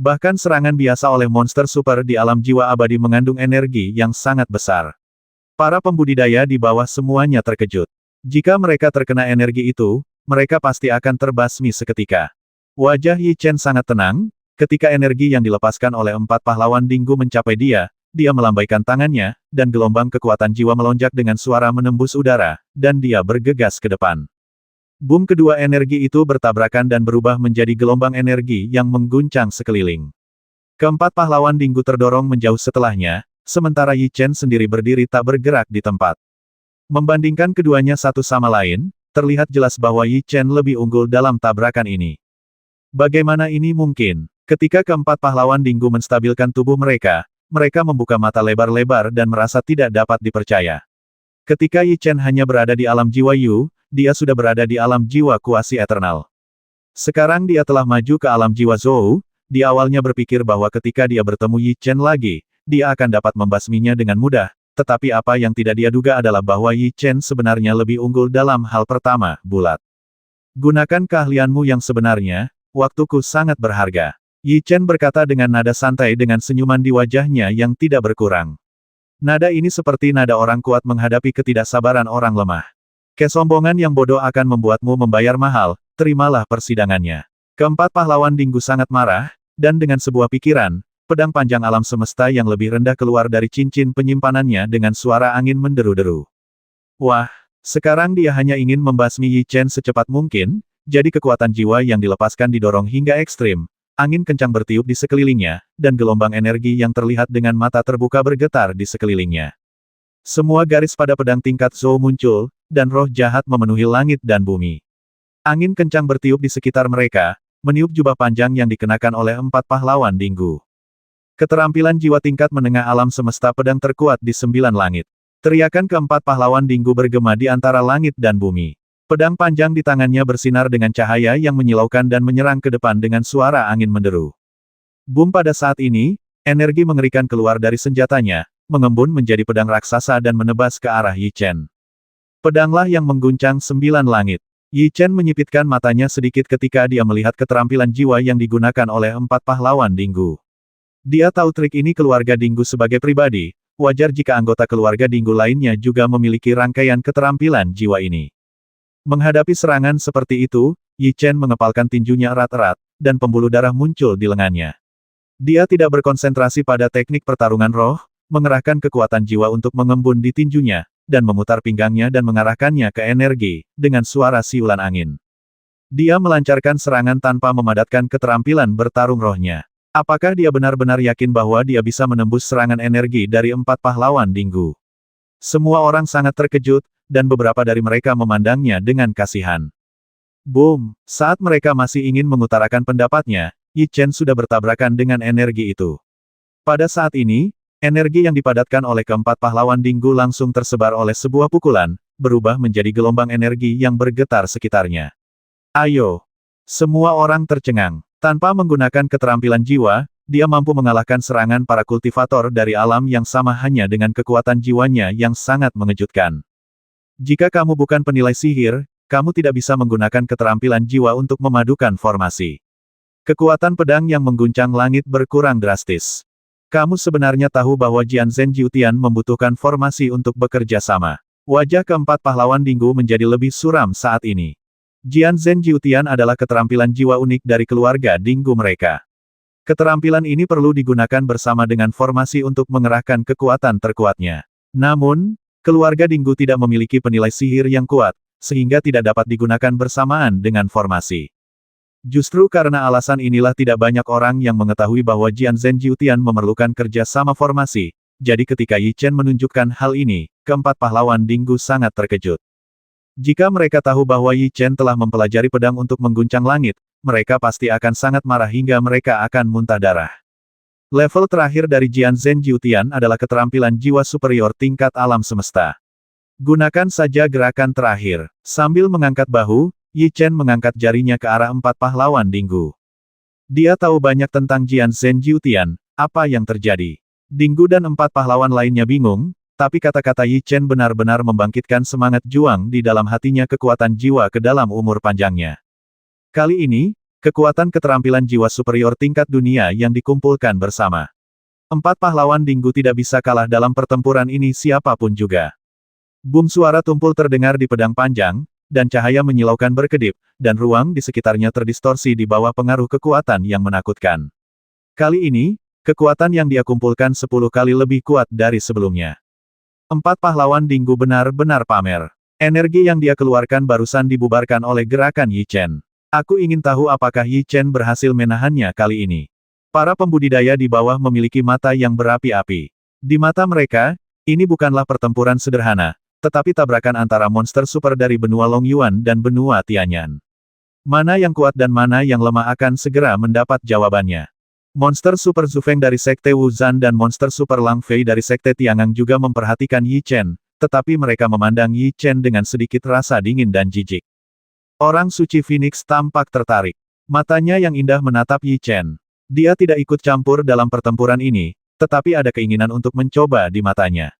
A: Bahkan serangan biasa oleh monster super di alam jiwa abadi mengandung energi yang sangat besar. Para pembudidaya di bawah semuanya terkejut. Jika mereka terkena energi itu, mereka pasti akan terbasmi seketika. Wajah Yi Chen sangat tenang, ketika energi yang dilepaskan oleh empat pahlawan Dinggu mencapai dia melambaikan tangannya, dan gelombang kekuatan jiwa melonjak dengan suara menembus udara, dan dia bergegas ke depan. Boom kedua energi itu bertabrakan dan berubah menjadi gelombang energi yang mengguncang sekeliling. Keempat pahlawan Dinggu terdorong menjauh setelahnya, sementara Yi Chen sendiri berdiri tak bergerak di tempat. Membandingkan keduanya satu sama lain, terlihat jelas bahwa Yi Chen lebih unggul dalam tabrakan ini. Bagaimana ini mungkin? Ketika keempat pahlawan Dinggu menstabilkan tubuh mereka membuka mata lebar-lebar dan merasa tidak dapat dipercaya. Ketika Yi Chen hanya berada di alam jiwa Yu, dia sudah berada di alam jiwa kuasi eternal. Sekarang dia telah maju ke alam jiwa Zhou, dia awalnya berpikir bahwa ketika dia bertemu Yi Chen lagi, dia akan dapat membasminya dengan mudah, tetapi apa yang tidak dia duga adalah bahwa Yi Chen sebenarnya lebih unggul dalam hal pertama, bulat. Gunakan keahlianmu yang sebenarnya, waktuku sangat berharga. Yi Chen berkata dengan nada santai dengan senyuman di wajahnya yang tidak berkurang. Nada ini seperti nada orang kuat menghadapi ketidaksabaran orang lemah. Kesombongan yang bodoh akan membuatmu membayar mahal, terimalah persidangannya. Keempat pahlawan Dinggu sangat marah, dan dengan sebuah pikiran, pedang panjang alam semesta yang lebih rendah keluar dari cincin penyimpanannya dengan suara angin menderu-deru. Wah, sekarang dia hanya ingin membasmi Yi Chen secepat mungkin, jadi kekuatan jiwa yang dilepaskan didorong hingga ekstrim. Angin kencang bertiup di sekelilingnya, dan gelombang energi yang terlihat dengan mata terbuka bergetar di sekelilingnya. Semua garis pada pedang tingkat Zhou muncul, dan roh jahat memenuhi langit dan bumi. Angin kencang bertiup di sekitar mereka, meniup jubah panjang yang dikenakan oleh empat pahlawan Dinggu. Keterampilan jiwa tingkat menengah alam semesta pedang terkuat di 9 langit. Teriakan keempat pahlawan Dinggu bergema di antara langit dan bumi. Pedang panjang di tangannya bersinar dengan cahaya yang menyilaukan dan menyerang ke depan dengan suara angin menderu. Boom pada saat ini, energi mengerikan keluar dari senjatanya, mengembun menjadi pedang raksasa dan menebas ke arah Yi Chen. Pedanglah yang mengguncang 9 langit. Yi Chen menyipitkan matanya sedikit ketika dia melihat keterampilan jiwa yang digunakan oleh empat pahlawan Dinggu. Dia tahu trik ini keluarga Dinggu sebagai pribadi, wajar jika anggota keluarga Dinggu lainnya juga memiliki rangkaian keterampilan jiwa ini. Menghadapi serangan seperti itu, Yi Chen mengepalkan tinjunya erat-erat, dan pembuluh darah muncul di lengannya. Dia tidak berkonsentrasi pada teknik pertarungan roh, mengerahkan kekuatan jiwa untuk mengembun di tinjunya, dan memutar pinggangnya dan mengarahkannya ke energi, dengan suara siulan angin. Dia melancarkan serangan tanpa memadatkan keterampilan bertarung rohnya. Apakah dia benar-benar yakin bahwa dia bisa menembus serangan energi dari empat pahlawan Dinggu? Semua orang sangat terkejut, dan beberapa dari mereka memandangnya dengan kasihan. Boom! Saat mereka masih ingin mengutarakan pendapatnya, Yi Chen sudah bertabrakan dengan energi itu. Pada saat ini, energi yang dipadatkan oleh keempat pahlawan Dinggu langsung tersebar oleh sebuah pukulan, berubah menjadi gelombang energi yang bergetar sekitarnya. Ayo! Semua orang tercengang. Tanpa menggunakan keterampilan jiwa, dia mampu mengalahkan serangan para kultivator dari alam yang sama hanya dengan kekuatan jiwanya yang sangat mengejutkan. Jika kamu bukan penilai sihir, kamu tidak bisa menggunakan keterampilan jiwa untuk memadukan formasi. Kekuatan pedang yang mengguncang langit berkurang drastis. Kamu sebenarnya tahu bahwa Jian Zhen Jiutian membutuhkan formasi untuk bekerja sama. Wajah keempat pahlawan Dinggu menjadi lebih suram saat ini. Jian Zhen Jiutian adalah keterampilan jiwa unik dari keluarga Dinggu mereka. Keterampilan ini perlu digunakan bersama dengan formasi untuk mengerahkan kekuatan terkuatnya. Namun, keluarga Dinggu tidak memiliki penilai sihir yang kuat, sehingga tidak dapat digunakan bersamaan dengan formasi. Justru karena alasan inilah tidak banyak orang yang mengetahui bahwa Jian Zhen Jiutian memerlukan kerja sama formasi, jadi ketika Yi Chen menunjukkan hal ini, keempat pahlawan Dinggu sangat terkejut. Jika mereka tahu bahwa Yi Chen telah mempelajari pedang untuk mengguncang langit, mereka pasti akan sangat marah hingga mereka akan muntah darah. Level terakhir dari Jian Zhen Jiutian adalah keterampilan jiwa superior tingkat alam semesta. Gunakan saja gerakan terakhir. Sambil mengangkat bahu, Yi Chen mengangkat jarinya ke arah empat pahlawan Dinggu. Dia tahu banyak tentang Jian Zhen Jiutian, Apa yang terjadi? Dinggu dan 4 pahlawan lainnya bingung, tapi kata-kata Yi Chen benar-benar membangkitkan semangat juang di dalam hatinya kekuatan jiwa ke dalam umur panjangnya. Kali ini, kekuatan keterampilan jiwa superior tingkat dunia yang dikumpulkan bersama. 4 pahlawan Dinggu tidak bisa kalah dalam pertempuran ini siapapun juga. Bum suara tumpul terdengar di pedang panjang, dan cahaya menyilaukan berkedip, dan ruang di sekitarnya terdistorsi di bawah pengaruh kekuatan yang menakutkan. Kali ini, kekuatan yang dia kumpulkan 10 kali lebih kuat dari sebelumnya. 4 pahlawan Dinggu benar-benar pamer. Energi yang dia keluarkan barusan dibubarkan oleh gerakan Yi Chen. Aku ingin tahu apakah Yi Chen berhasil menahannya kali ini. Para pembudidaya di bawah memiliki mata yang berapi-api. Di mata mereka, ini bukanlah pertempuran sederhana, tetapi tabrakan antara monster super dari benua Longyuan dan benua Tianyan. Mana yang kuat dan mana yang lemah akan segera mendapat jawabannya. Monster Super Zufeng dari Sekte Wuzan dan Monster Super Lang Fei dari Sekte Tiangang juga memperhatikan Yi Chen, tetapi mereka memandang Yi Chen dengan sedikit rasa dingin dan jijik. Orang suci Phoenix tampak tertarik. Matanya yang indah menatap Yi Chen. Dia tidak ikut campur dalam pertempuran ini, tetapi ada keinginan untuk mencoba di matanya.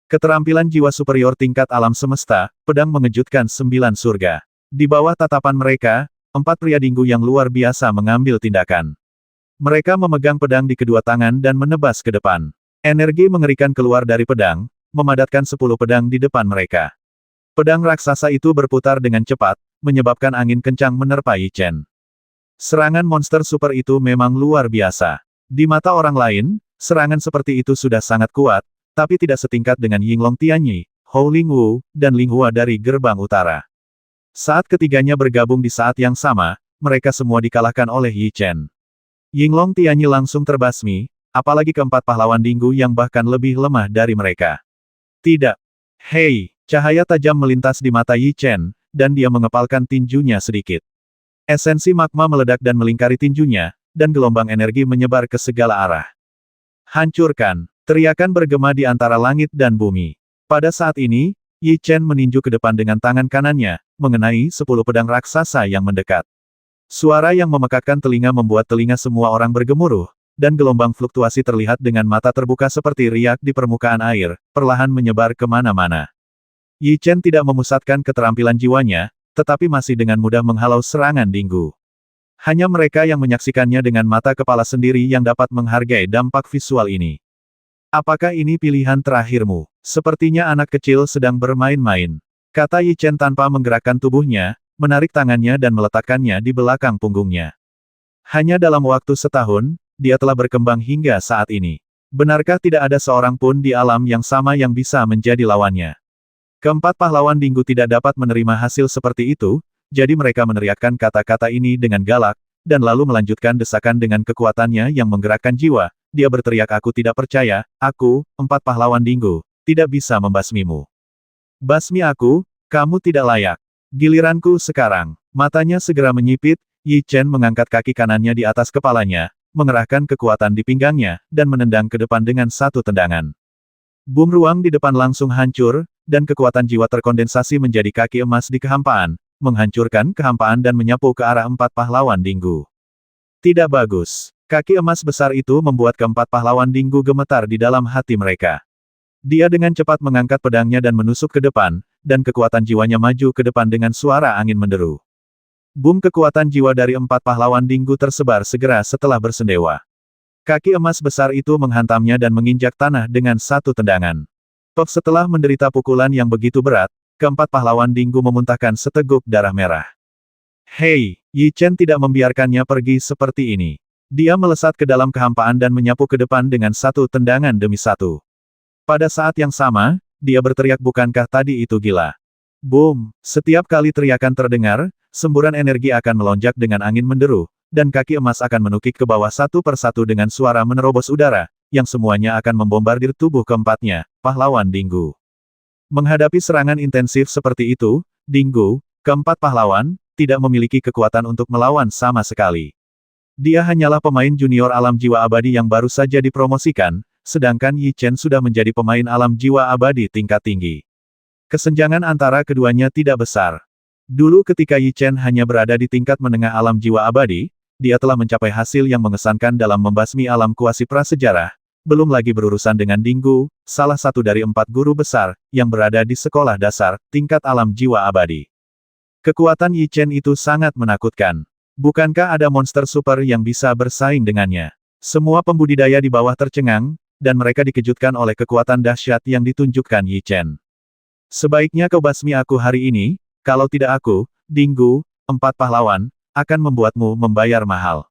A: Keterampilan jiwa superior tingkat alam semesta, pedang mengejutkan 9 surga. Di bawah tatapan mereka, 4 pria Dinggu yang luar biasa mengambil tindakan. Mereka memegang pedang di kedua tangan dan menebas ke depan. Energi mengerikan keluar dari pedang, memadatkan 10 pedang di depan mereka. Pedang raksasa itu berputar dengan cepat, menyebabkan angin kencang menerpa Yi Chen. Serangan monster super itu memang luar biasa. Di mata orang lain, serangan seperti itu sudah sangat kuat, tapi tidak setingkat dengan Yinglong Tianyi, Hou Lingwu, dan Linghua dari Gerbang Utara. Saat ketiganya bergabung di saat yang sama, mereka semua dikalahkan oleh Yi Chen. Yinglong Tianyi langsung terbasmi, apalagi keempat pahlawan Dinggu yang bahkan lebih lemah dari mereka. Tidak. Hei, cahaya tajam melintas di mata Yi Chen, dan dia mengepalkan tinjunya sedikit. Esensi magma meledak dan melingkari tinjunya, dan gelombang energi menyebar ke segala arah. Hancurkan! Teriakan bergema di antara langit dan bumi. Pada saat ini, Yi Chen meninju ke depan dengan tangan kanannya, mengenai 10 pedang raksasa yang mendekat. Suara yang memekakkan telinga membuat telinga semua orang bergemuruh, dan gelombang fluktuasi terlihat dengan mata terbuka seperti riak di permukaan air, perlahan menyebar kemana-mana. Yi Chen tidak memusatkan keterampilan jiwanya, tetapi masih dengan mudah menghalau serangan Dinggu. Hanya mereka yang menyaksikannya dengan mata kepala sendiri yang dapat menghargai dampak visual ini. Apakah ini pilihan terakhirmu? Sepertinya anak kecil sedang bermain-main, kata Yi Chen tanpa menggerakkan tubuhnya, menarik tangannya dan meletakkannya di belakang punggungnya. Hanya dalam waktu setahun, dia telah berkembang hingga saat ini. Benarkah tidak ada seorang pun di alam yang sama yang bisa menjadi lawannya? Keempat pahlawan Dinggu tidak dapat menerima hasil seperti itu, jadi mereka meneriakkan kata-kata ini dengan galak, dan lalu melanjutkan desakan dengan kekuatannya yang menggerakkan jiwa. Dia berteriak, aku tidak percaya, aku, 4 pahlawan Dinggu, tidak bisa membasmimu. Basmi aku, kamu tidak layak. Giliranku sekarang. Matanya segera menyipit, Yi Chen mengangkat kaki kanannya di atas kepalanya, mengerahkan kekuatan di pinggangnya, dan menendang ke depan dengan satu tendangan. Bum ruang di depan langsung hancur, dan kekuatan jiwa terkondensasi menjadi kaki emas di kehampaan, menghancurkan kehampaan dan menyapu ke arah 4 pahlawan Dinggu. Tidak bagus. Kaki emas besar itu membuat keempat pahlawan Dinggu gemetar di dalam hati mereka. Dia dengan cepat mengangkat pedangnya dan menusuk ke depan, dan kekuatan jiwanya maju ke depan dengan suara angin menderu. Bum kekuatan jiwa dari 4 pahlawan Dinggu tersebar segera setelah bersendewa. Kaki emas besar itu menghantamnya dan menginjak tanah dengan satu tendangan. Setelah menderita pukulan yang begitu berat, keempat pahlawan Dinggu memuntahkan seteguk darah merah. Hei, Yi Chen tidak membiarkannya pergi seperti ini. Dia melesat ke dalam kehampaan dan menyapu ke depan dengan satu tendangan demi satu. Pada saat yang sama, dia berteriak, bukankah tadi itu gila? Boom! Setiap kali teriakan terdengar, semburan energi akan melonjak dengan angin menderu, dan kaki emas akan menukik ke bawah satu persatu dengan suara menerobos udara, yang semuanya akan membombardir tubuh keempatnya, pahlawan Dinggu. Menghadapi serangan intensif seperti itu, Dinggu, keempat pahlawan, tidak memiliki kekuatan untuk melawan sama sekali. Dia hanyalah pemain junior alam jiwa abadi yang baru saja dipromosikan, sedangkan Yi Chen sudah menjadi pemain alam jiwa abadi tingkat tinggi. Kesenjangan antara keduanya tidak besar. Dulu ketika Yi Chen hanya berada di tingkat menengah alam jiwa abadi, dia telah mencapai hasil yang mengesankan dalam membasmi alam kuasi prasejarah, belum lagi berurusan dengan Dinggu, salah satu dari 4 guru besar, yang berada di sekolah dasar, tingkat alam jiwa abadi. Kekuatan Yi Chen itu sangat menakutkan. Bukankah ada monster super yang bisa bersaing dengannya? Semua pembudidaya di bawah tercengang, dan mereka dikejutkan oleh kekuatan dahsyat yang ditunjukkan Yi Chen. Sebaiknya kau basmi aku hari ini, kalau tidak aku, Dinggu, 4 pahlawan, akan membuatmu membayar mahal.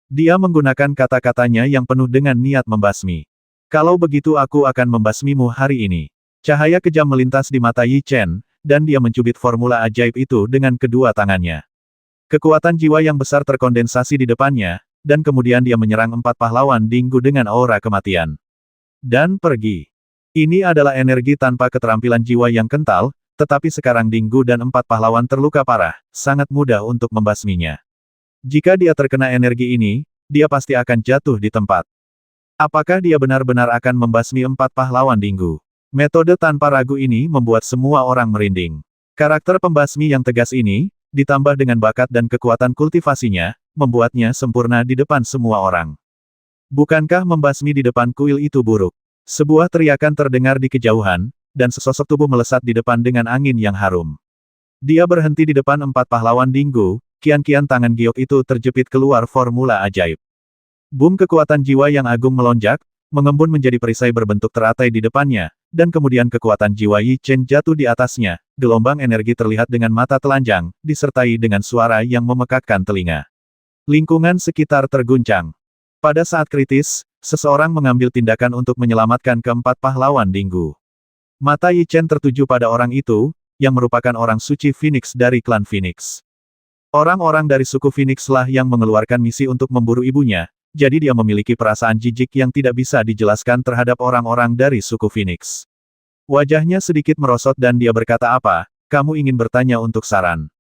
A: Dia menggunakan kata-katanya yang penuh dengan niat membasmi. Kalau begitu aku akan membasmimu hari ini. Cahaya kejam melintas di mata Yi Chen, dan dia mencubit formula ajaib itu dengan kedua tangannya. Kekuatan jiwa yang besar terkondensasi di depannya, dan kemudian dia menyerang 4 pahlawan Dinggu dengan aura kematian. Dan pergi. Ini adalah energi tanpa keterampilan jiwa yang kental, tetapi sekarang Dinggu dan 4 pahlawan terluka parah, sangat mudah untuk membasminya. Jika dia terkena energi ini, dia pasti akan jatuh di tempat. Apakah dia benar-benar akan membasmi 4 pahlawan Dinggu? Metode tanpa ragu ini membuat semua orang merinding. Karakter pembasmi yang tegas ini, ditambah dengan bakat dan kekuatan kultivasinya, membuatnya sempurna di depan semua orang. Bukankah membasmi di depan kuil itu buruk? Sebuah teriakan terdengar di kejauhan, dan sesosok tubuh melesat di depan dengan angin yang harum. Dia berhenti di depan 4 pahlawan Dinggu, kian-kian tangan giok itu terjepit keluar formula ajaib. Boom kekuatan jiwa yang agung melonjak, mengembun menjadi perisai berbentuk teratai di depannya, dan kemudian kekuatan jiwa Yi Chen jatuh di atasnya, gelombang energi terlihat dengan mata telanjang, disertai dengan suara yang memekakkan telinga. Lingkungan sekitar terguncang. Pada saat kritis, seseorang mengambil tindakan untuk menyelamatkan keempat pahlawan Dinggu. Mata Yi Chen tertuju pada orang itu, yang merupakan orang suci Phoenix dari klan Phoenix. Orang-orang dari suku Phoenix lah yang mengeluarkan misi untuk memburu ibunya, jadi dia memiliki perasaan jijik yang tidak bisa dijelaskan terhadap orang-orang dari suku Phoenix. Wajahnya sedikit merosot dan dia berkata apa, kamu ingin bertanya untuk saran.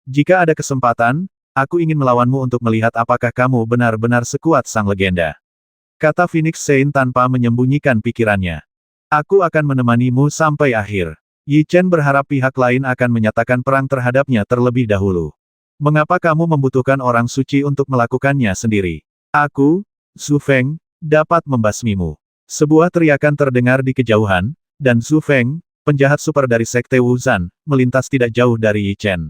A: Jika ada kesempatan, aku ingin melawanmu untuk melihat apakah kamu benar-benar sekuat sang legenda. Kata Phoenix Saint tanpa menyembunyikan pikirannya. Aku akan menemanimu sampai akhir. Yi Chen berharap pihak lain akan menyatakan perang terhadapnya terlebih dahulu. Mengapa kamu membutuhkan orang suci untuk melakukannya sendiri? Aku, Zhu Feng, dapat membasmimu. Sebuah teriakan terdengar di kejauhan, dan Zhu Feng, penjahat super dari Sekte Wuzan, melintas tidak jauh dari Yi Chen.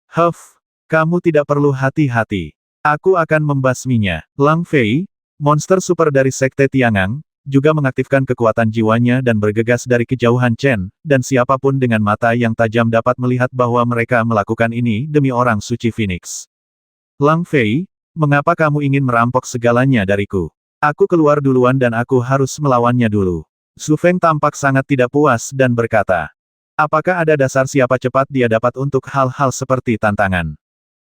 A: Huff, kamu tidak perlu hati-hati. Aku akan membasminya. Lang Fei, monster super dari Sekte Tiangang, juga mengaktifkan kekuatan jiwanya dan bergegas dari kejauhan Chen, dan siapapun dengan mata yang tajam dapat melihat bahwa mereka melakukan ini demi orang suci Phoenix. Lang Fei, mengapa kamu ingin merampok segalanya dariku? Aku keluar duluan dan aku harus melawannya dulu. Zhu Feng tampak sangat tidak puas dan berkata, apakah ada dasar siapa cepat dia dapat untuk hal-hal seperti tantangan?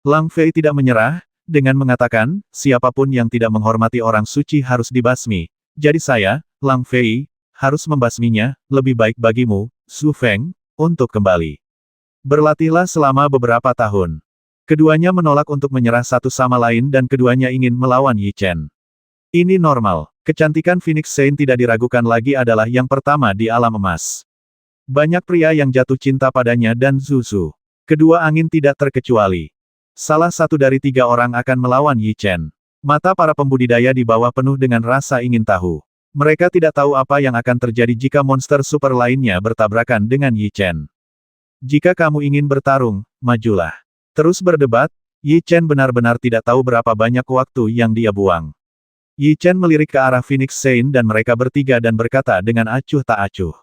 A: Lang Fei tidak menyerah, dengan mengatakan, siapapun yang tidak menghormati orang suci harus dibasmi. Jadi saya, Lang Fei, harus membasminya, lebih baik bagimu, Zhu Feng, untuk kembali. Berlatihlah selama beberapa tahun. Keduanya menolak untuk menyerah satu sama lain dan keduanya ingin melawan Yi Chen. Ini normal. Kecantikan Phoenix Saint tidak diragukan lagi adalah yang pertama di alam emas. Banyak pria yang jatuh cinta padanya dan Zuzu. Kedua angin tidak terkecuali. Salah satu dari 3 orang akan melawan Yi Chen. Mata para pembudidaya di bawah penuh dengan rasa ingin tahu. Mereka tidak tahu apa yang akan terjadi jika monster super lainnya bertabrakan dengan Yi Chen. Jika kamu ingin bertarung, majulah. Terus berdebat, Yi Chen benar-benar tidak tahu berapa banyak waktu yang dia buang. Yi Chen melirik ke arah Phoenix Saint dan mereka bertiga dan berkata dengan acuh tak acuh.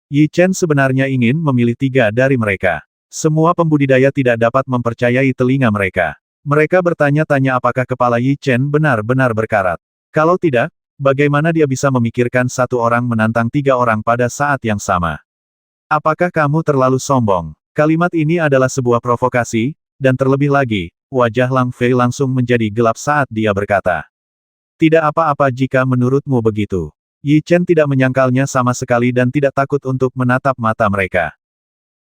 A: Yi Chen sebenarnya ingin memilih 3 dari mereka. Semua pembudidaya tidak dapat mempercayai telinga mereka. Mereka bertanya-tanya apakah kepala Yi Chen benar-benar berkarat. Kalau tidak, bagaimana dia bisa memikirkan 1 orang menantang 3 orang pada saat yang sama? Apakah kamu terlalu sombong? Kalimat ini adalah sebuah provokasi, dan terlebih lagi, wajah Lang Fei langsung menjadi gelap saat dia berkata. Tidak apa-apa jika menurutmu begitu. Yi Chen tidak menyangkalnya sama sekali dan tidak takut untuk menatap mata mereka.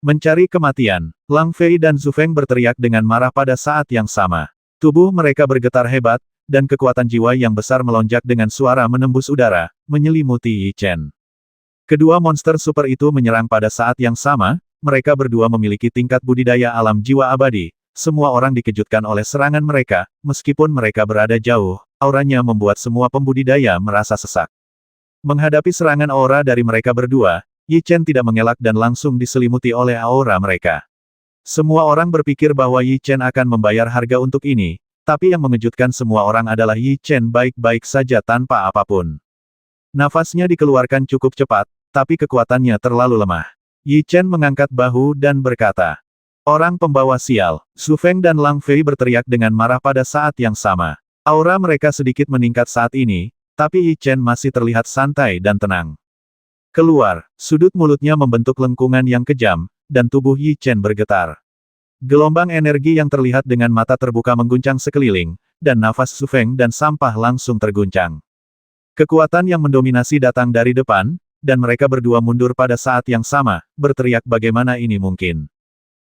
A: Mencari kematian, Lang Fei dan Zhu Feng berteriak dengan marah pada saat yang sama. Tubuh mereka bergetar hebat, dan kekuatan jiwa yang besar melonjak dengan suara menembus udara, menyelimuti Yi Chen. Kedua monster super itu menyerang pada saat yang sama, mereka berdua memiliki tingkat budidaya alam jiwa abadi, semua orang dikejutkan oleh serangan mereka, meskipun mereka berada jauh, auranya membuat semua pembudidaya merasa sesak. Menghadapi serangan aura dari mereka berdua, Yi Chen tidak mengelak dan langsung diselimuti oleh aura mereka. Semua orang berpikir bahwa Yi Chen akan membayar harga untuk ini, tapi yang mengejutkan semua orang adalah Yi Chen baik-baik saja tanpa apapun. Nafasnya dikeluarkan cukup cepat, tapi kekuatannya terlalu lemah. Yi Chen mengangkat bahu dan berkata, "Orang pembawa sial." Su Feng dan Lang Fei berteriak dengan marah pada saat yang sama. Aura mereka sedikit meningkat saat ini, tapi Yi Chen masih terlihat santai dan tenang. Keluar, sudut mulutnya membentuk lengkungan yang kejam, dan tubuh Yi Chen bergetar. Gelombang energi yang terlihat dengan mata terbuka mengguncang sekeliling, dan nafas Su Feng dan sampah langsung terguncang. Kekuatan yang mendominasi datang dari depan, dan mereka berdua mundur pada saat yang sama, berteriak bagaimana ini mungkin.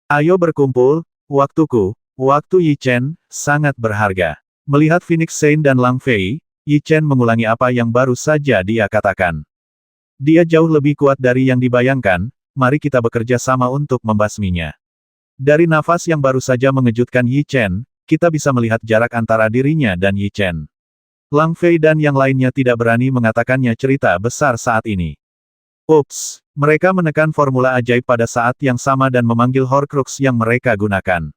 A: Ayo berkumpul, waktuku, waktu Yi Chen, sangat berharga. Melihat Phoenix Saint dan Lang Fei, Yi Chen mengulangi apa yang baru saja dia katakan. Dia jauh lebih kuat dari yang dibayangkan, mari kita bekerja sama untuk membasminya. Dari nafas yang baru saja mengejutkan Yi Chen, kita bisa melihat jarak antara dirinya dan Yi Chen. Lang Fei dan yang lainnya tidak berani mengatakannya cerita besar saat ini. Ups, mereka menekan formula ajaib pada saat yang sama dan memanggil Horcrux yang mereka gunakan.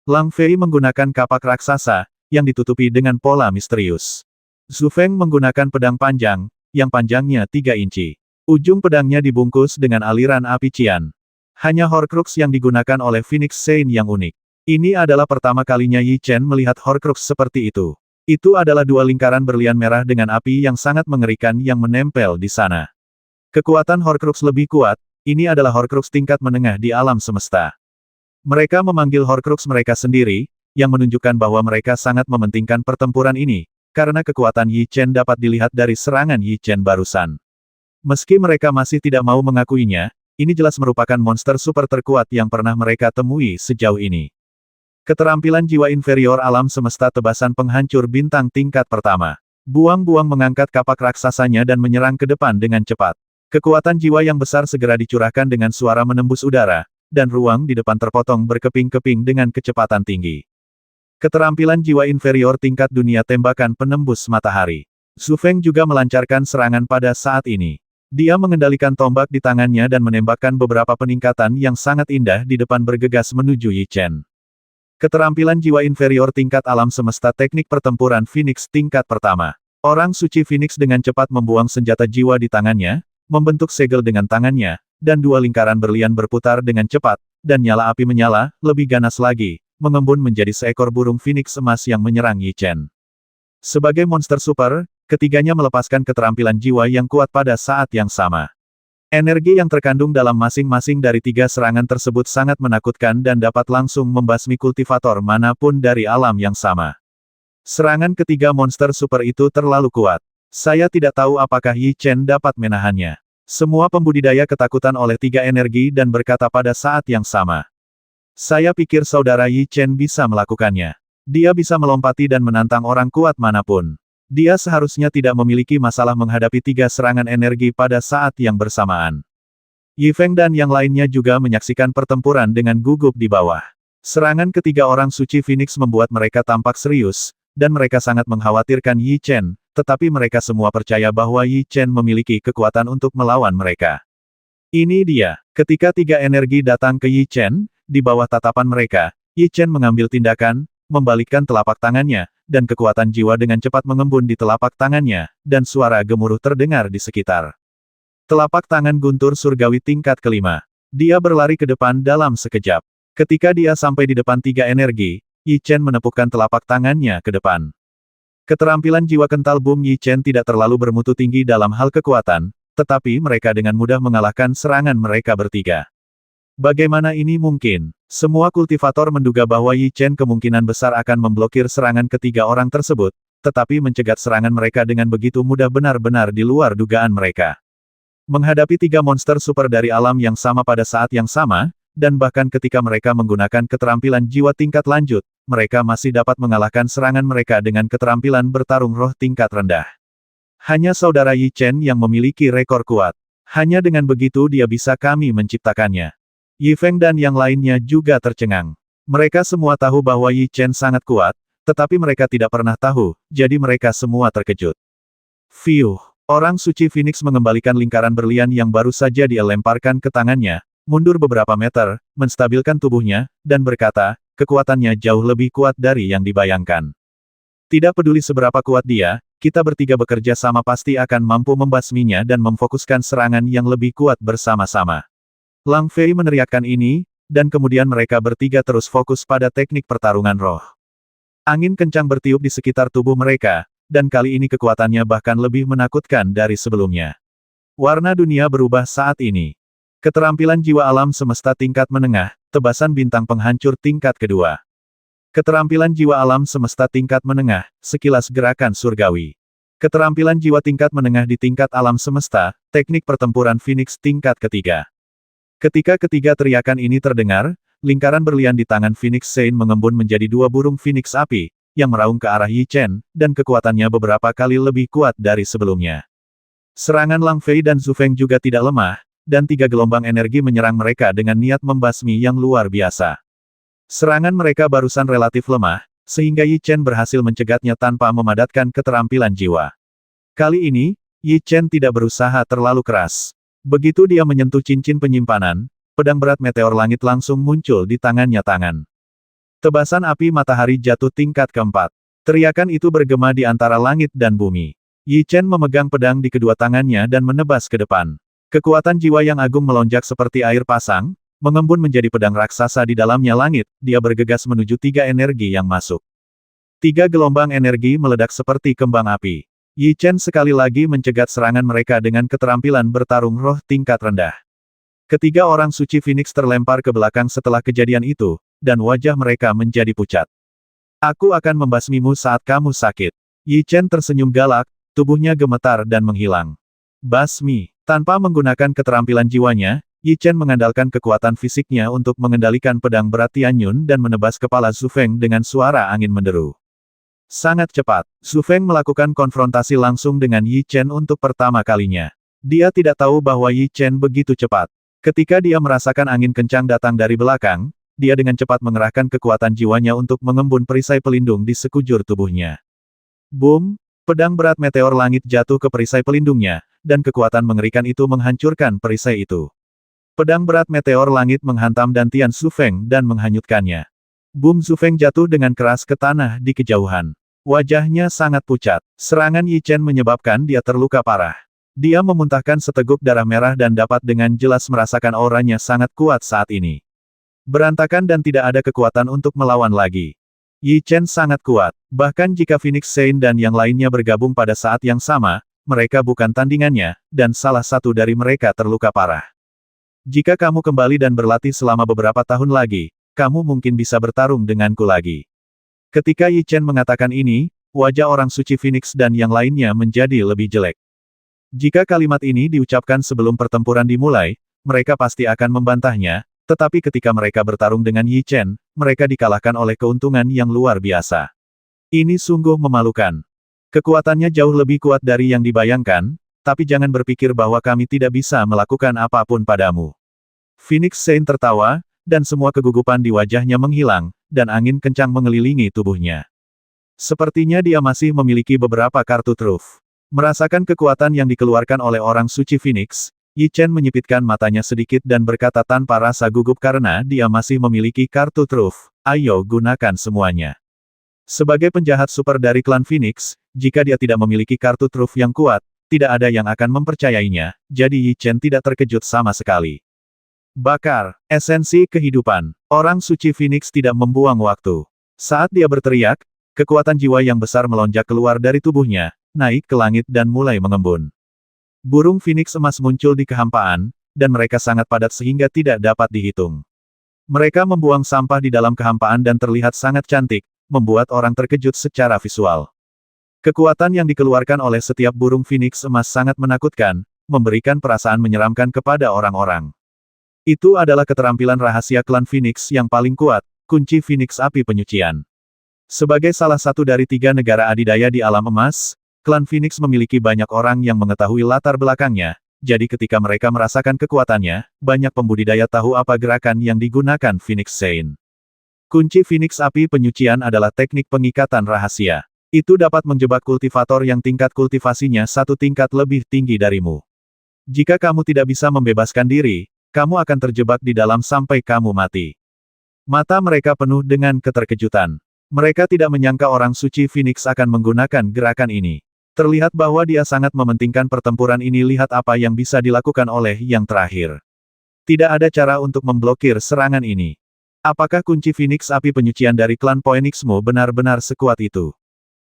A: Lang Fei menggunakan kapak raksasa, yang ditutupi dengan pola misterius. Su Feng menggunakan pedang panjang, yang panjangnya 3 inci. Ujung pedangnya dibungkus dengan aliran api cian. Hanya Horcrux yang digunakan oleh Phoenix Saint yang unik. Ini adalah pertama kalinya Yi Chen melihat Horcrux seperti itu. Itu adalah 2 lingkaran berlian merah dengan api yang sangat mengerikan yang menempel di sana. Kekuatan Horcrux lebih kuat, ini adalah Horcrux tingkat menengah di alam semesta. Mereka memanggil Horcrux mereka sendiri, yang menunjukkan bahwa mereka sangat mementingkan pertempuran ini, karena kekuatan Yi Chen dapat dilihat dari serangan Yi Chen barusan. Meski mereka masih tidak mau mengakuinya, ini jelas merupakan monster super terkuat yang pernah mereka temui sejauh ini. Keterampilan jiwa inferior alam semesta tebasan penghancur bintang tingkat pertama. Buang-buang mengangkat kapak raksasanya dan menyerang ke depan dengan cepat. Kekuatan jiwa yang besar segera dicurahkan dengan suara menembus udara, dan ruang di depan terpotong berkeping-keping dengan kecepatan tinggi. Keterampilan jiwa inferior tingkat dunia tembakan penembus matahari. Su Feng juga melancarkan serangan pada saat ini. Dia mengendalikan tombak di tangannya dan menembakkan beberapa peningkatan yang sangat indah di depan bergegas menuju Yi Chen. Keterampilan jiwa inferior tingkat alam semesta teknik pertempuran Phoenix tingkat pertama. Orang suci Phoenix dengan cepat membuang senjata jiwa di tangannya, membentuk segel dengan tangannya, dan 2 lingkaran berlian berputar dengan cepat, dan nyala api menyala, lebih ganas lagi, mengembun menjadi seekor burung Phoenix emas yang menyerang Yi Chen. Sebagai monster super, ketiganya melepaskan keterampilan jiwa yang kuat pada saat yang sama. Energi yang terkandung dalam masing-masing dari 3 serangan tersebut sangat menakutkan dan dapat langsung membasmi kultivator manapun dari alam yang sama. Serangan ketiga monster super itu terlalu kuat. Saya tidak tahu apakah Yi Chen dapat menahannya. Semua pembudidaya ketakutan oleh 3 energi dan berkata pada saat yang sama. Saya pikir saudara Yi Chen bisa melakukannya. Dia bisa melompati dan menantang orang kuat manapun. Dia seharusnya tidak memiliki masalah menghadapi 3 serangan energi pada saat yang bersamaan. Yi Feng dan yang lainnya juga menyaksikan pertempuran dengan gugup di bawah. Serangan ketiga orang suci Phoenix membuat mereka tampak serius, dan mereka sangat mengkhawatirkan Yi Chen, tetapi mereka semua percaya bahwa Yi Chen memiliki kekuatan untuk melawan mereka. Ini dia. Ketika 3 energi datang ke Yi Chen, di bawah tatapan mereka, Yi Chen mengambil tindakan, membalikkan telapak tangannya, dan kekuatan jiwa dengan cepat mengembun di telapak tangannya, dan suara gemuruh terdengar di sekitar. Telapak tangan guntur surgawi tingkat kelima. Dia berlari ke depan dalam sekejap. Ketika dia sampai di depan 3 energi, Yi Chen menepukkan telapak tangannya ke depan. Keterampilan jiwa kental Boom Yi Chen tidak terlalu bermutu tinggi dalam hal kekuatan, tetapi mereka dengan mudah mengalahkan serangan mereka bertiga. Bagaimana ini mungkin? Semua kultivator menduga bahwa Yi Chen kemungkinan besar akan memblokir serangan ketiga orang tersebut, tetapi mencegat serangan mereka dengan begitu mudah benar-benar di luar dugaan mereka. Menghadapi 3 monster super dari alam yang sama pada saat yang sama, dan bahkan ketika mereka menggunakan keterampilan jiwa tingkat lanjut, mereka masih dapat mengalahkan serangan mereka dengan keterampilan bertarung roh tingkat rendah. Hanya saudara Yi Chen yang memiliki rekor kuat. Hanya dengan begitu dia bisa kami menciptakannya. Yi Feng dan yang lainnya juga tercengang. Mereka semua tahu bahwa Yi Chen sangat kuat, tetapi mereka tidak pernah tahu, jadi mereka semua terkejut. Fiuh! Orang suci Phoenix mengembalikan lingkaran berlian yang baru saja dia lemparkan ke tangannya, mundur beberapa meter, menstabilkan tubuhnya, dan berkata, kekuatannya jauh lebih kuat dari yang dibayangkan. Tidak peduli seberapa kuat dia, kita bertiga bekerja sama pasti akan mampu membasminya dan memfokuskan serangan yang lebih kuat bersama-sama. Lang Fei meneriakkan ini, dan kemudian mereka bertiga terus fokus pada teknik pertarungan roh. Angin kencang bertiup di sekitar tubuh mereka, dan kali ini kekuatannya bahkan lebih menakutkan dari sebelumnya. Warna dunia berubah saat ini. Keterampilan jiwa alam semesta tingkat menengah, tebasan bintang penghancur tingkat kedua. Keterampilan jiwa alam semesta tingkat menengah, sekilas gerakan surgawi. Keterampilan jiwa tingkat menengah di tingkat alam semesta, teknik pertempuran Phoenix tingkat ketiga. Ketika ketiga teriakan ini terdengar, lingkaran berlian di tangan Phoenix Saint mengembun menjadi dua burung Phoenix api, yang meraung ke arah Yi Chen, dan kekuatannya beberapa kali lebih kuat dari sebelumnya. Serangan Lang Fei dan Zhu Feng juga tidak lemah, dan tiga gelombang energi menyerang mereka dengan niat membasmi yang luar biasa. Serangan mereka barusan relatif lemah, sehingga Yi Chen berhasil mencegatnya tanpa memadatkan keterampilan jiwa. Kali ini, Yi Chen tidak berusaha terlalu keras. Begitu dia menyentuh cincin penyimpanan, pedang berat meteor langit langsung muncul di tangannya. Tebasan api matahari jatuh tingkat keempat. Teriakan itu bergema di antara langit dan bumi. Yi Chen memegang pedang di kedua tangannya dan menebas ke depan. Kekuatan jiwa yang agung melonjak seperti air pasang, mengembun menjadi pedang raksasa di dalamnya langit, dia bergegas menuju tiga energi yang masuk. Tiga gelombang energi meledak seperti kembang api. Yi Chen sekali lagi mencegat serangan mereka dengan keterampilan bertarung roh tingkat rendah. Ketiga orang suci Phoenix terlempar ke belakang setelah kejadian itu, dan wajah mereka menjadi pucat. Aku akan membasmimu saat kamu sakit. Yi Chen tersenyum galak, tubuhnya gemetar dan menghilang. Basmi. Tanpa menggunakan keterampilan jiwanya, Yi Chen mengandalkan kekuatan fisiknya untuk mengendalikan pedang berat Tianyun dan menebas kepala Zhu Feng dengan suara angin menderu. Sangat cepat, Zhu Feng melakukan konfrontasi langsung dengan Yi Chen untuk pertama kalinya. Dia tidak tahu bahwa Yi Chen begitu cepat. Ketika dia merasakan angin kencang datang dari belakang, dia dengan cepat mengerahkan kekuatan jiwanya untuk mengembun perisai pelindung di sekujur tubuhnya. Boom! Pedang berat meteor langit jatuh ke perisai pelindungnya, dan kekuatan mengerikan itu menghancurkan perisai itu. Pedang berat meteor langit menghantam dantian Zhu Feng dan menghanyutkannya. Boom! Zhu Feng jatuh dengan keras ke tanah di kejauhan. Wajahnya sangat pucat. Serangan Yi Chen menyebabkan dia terluka parah. Dia memuntahkan seteguk darah merah dan dapat dengan jelas merasakan auranya sangat kuat saat ini. Berantakan dan tidak ada kekuatan untuk melawan lagi. Yi Chen sangat kuat. Bahkan jika Phoenix Saint dan yang lainnya bergabung pada saat yang sama, mereka bukan tandingannya, dan salah satu dari mereka terluka parah. Jika kamu kembali dan berlatih selama beberapa tahun lagi, kamu mungkin bisa bertarung denganku lagi. Ketika Yi Chen mengatakan ini, wajah orang suci Phoenix dan yang lainnya menjadi lebih jelek. Jika kalimat ini diucapkan sebelum pertempuran dimulai, mereka pasti akan membantahnya, tetapi ketika mereka bertarung dengan Yi Chen, mereka dikalahkan oleh keuntungan yang luar biasa. Ini sungguh memalukan. Kekuatannya jauh lebih kuat dari yang dibayangkan, tapi jangan berpikir bahwa kami tidak bisa melakukan apapun padamu. Phoenix Saint tertawa, dan semua kegugupan di wajahnya menghilang, dan angin kencang mengelilingi tubuhnya. Sepertinya dia masih memiliki beberapa kartu truf. Merasakan kekuatan yang dikeluarkan oleh orang suci Phoenix, Yi Chen menyipitkan matanya sedikit dan berkata tanpa rasa gugup karena dia masih memiliki kartu truf, ayo gunakan semuanya. Sebagai penjahat super dari klan Phoenix, jika dia tidak memiliki kartu truf yang kuat, tidak ada yang akan mempercayainya, jadi Yi Chen tidak terkejut sama sekali. Bakar, esensi kehidupan. Orang suci Phoenix tidak membuang waktu. Saat dia berteriak, kekuatan jiwa yang besar melonjak keluar dari tubuhnya, naik ke langit dan mulai mengembun. Burung Phoenix emas muncul di kehampaan, dan mereka sangat padat sehingga tidak dapat dihitung. Mereka membuang sampah di dalam kehampaan dan terlihat sangat cantik, membuat orang terkejut secara visual. Kekuatan yang dikeluarkan oleh setiap burung Phoenix emas sangat menakutkan, memberikan perasaan menyeramkan kepada orang-orang. Itu adalah keterampilan rahasia klan Phoenix yang paling kuat, kunci Phoenix api penyucian. Sebagai salah satu dari 3 negara adidaya di alam emas, klan Phoenix memiliki banyak orang yang mengetahui latar belakangnya, jadi ketika mereka merasakan kekuatannya, banyak pembudidaya tahu apa gerakan yang digunakan Phoenix Saint. Kunci Phoenix Api Penyucian adalah teknik pengikatan rahasia. Itu dapat menjebak kultivator yang tingkat kultivasinya satu tingkat lebih tinggi darimu. Jika kamu tidak bisa membebaskan diri, kamu akan terjebak di dalam sampai kamu mati. Mata mereka penuh dengan keterkejutan. Mereka tidak menyangka orang suci Phoenix akan menggunakan gerakan ini. Terlihat bahwa dia sangat mementingkan pertempuran ini. Lihat apa yang bisa dilakukan oleh yang terakhir. Tidak ada cara untuk memblokir serangan ini. Apakah kunci Phoenix Api Penyucian dari klan Phoenixmu benar-benar sekuat itu?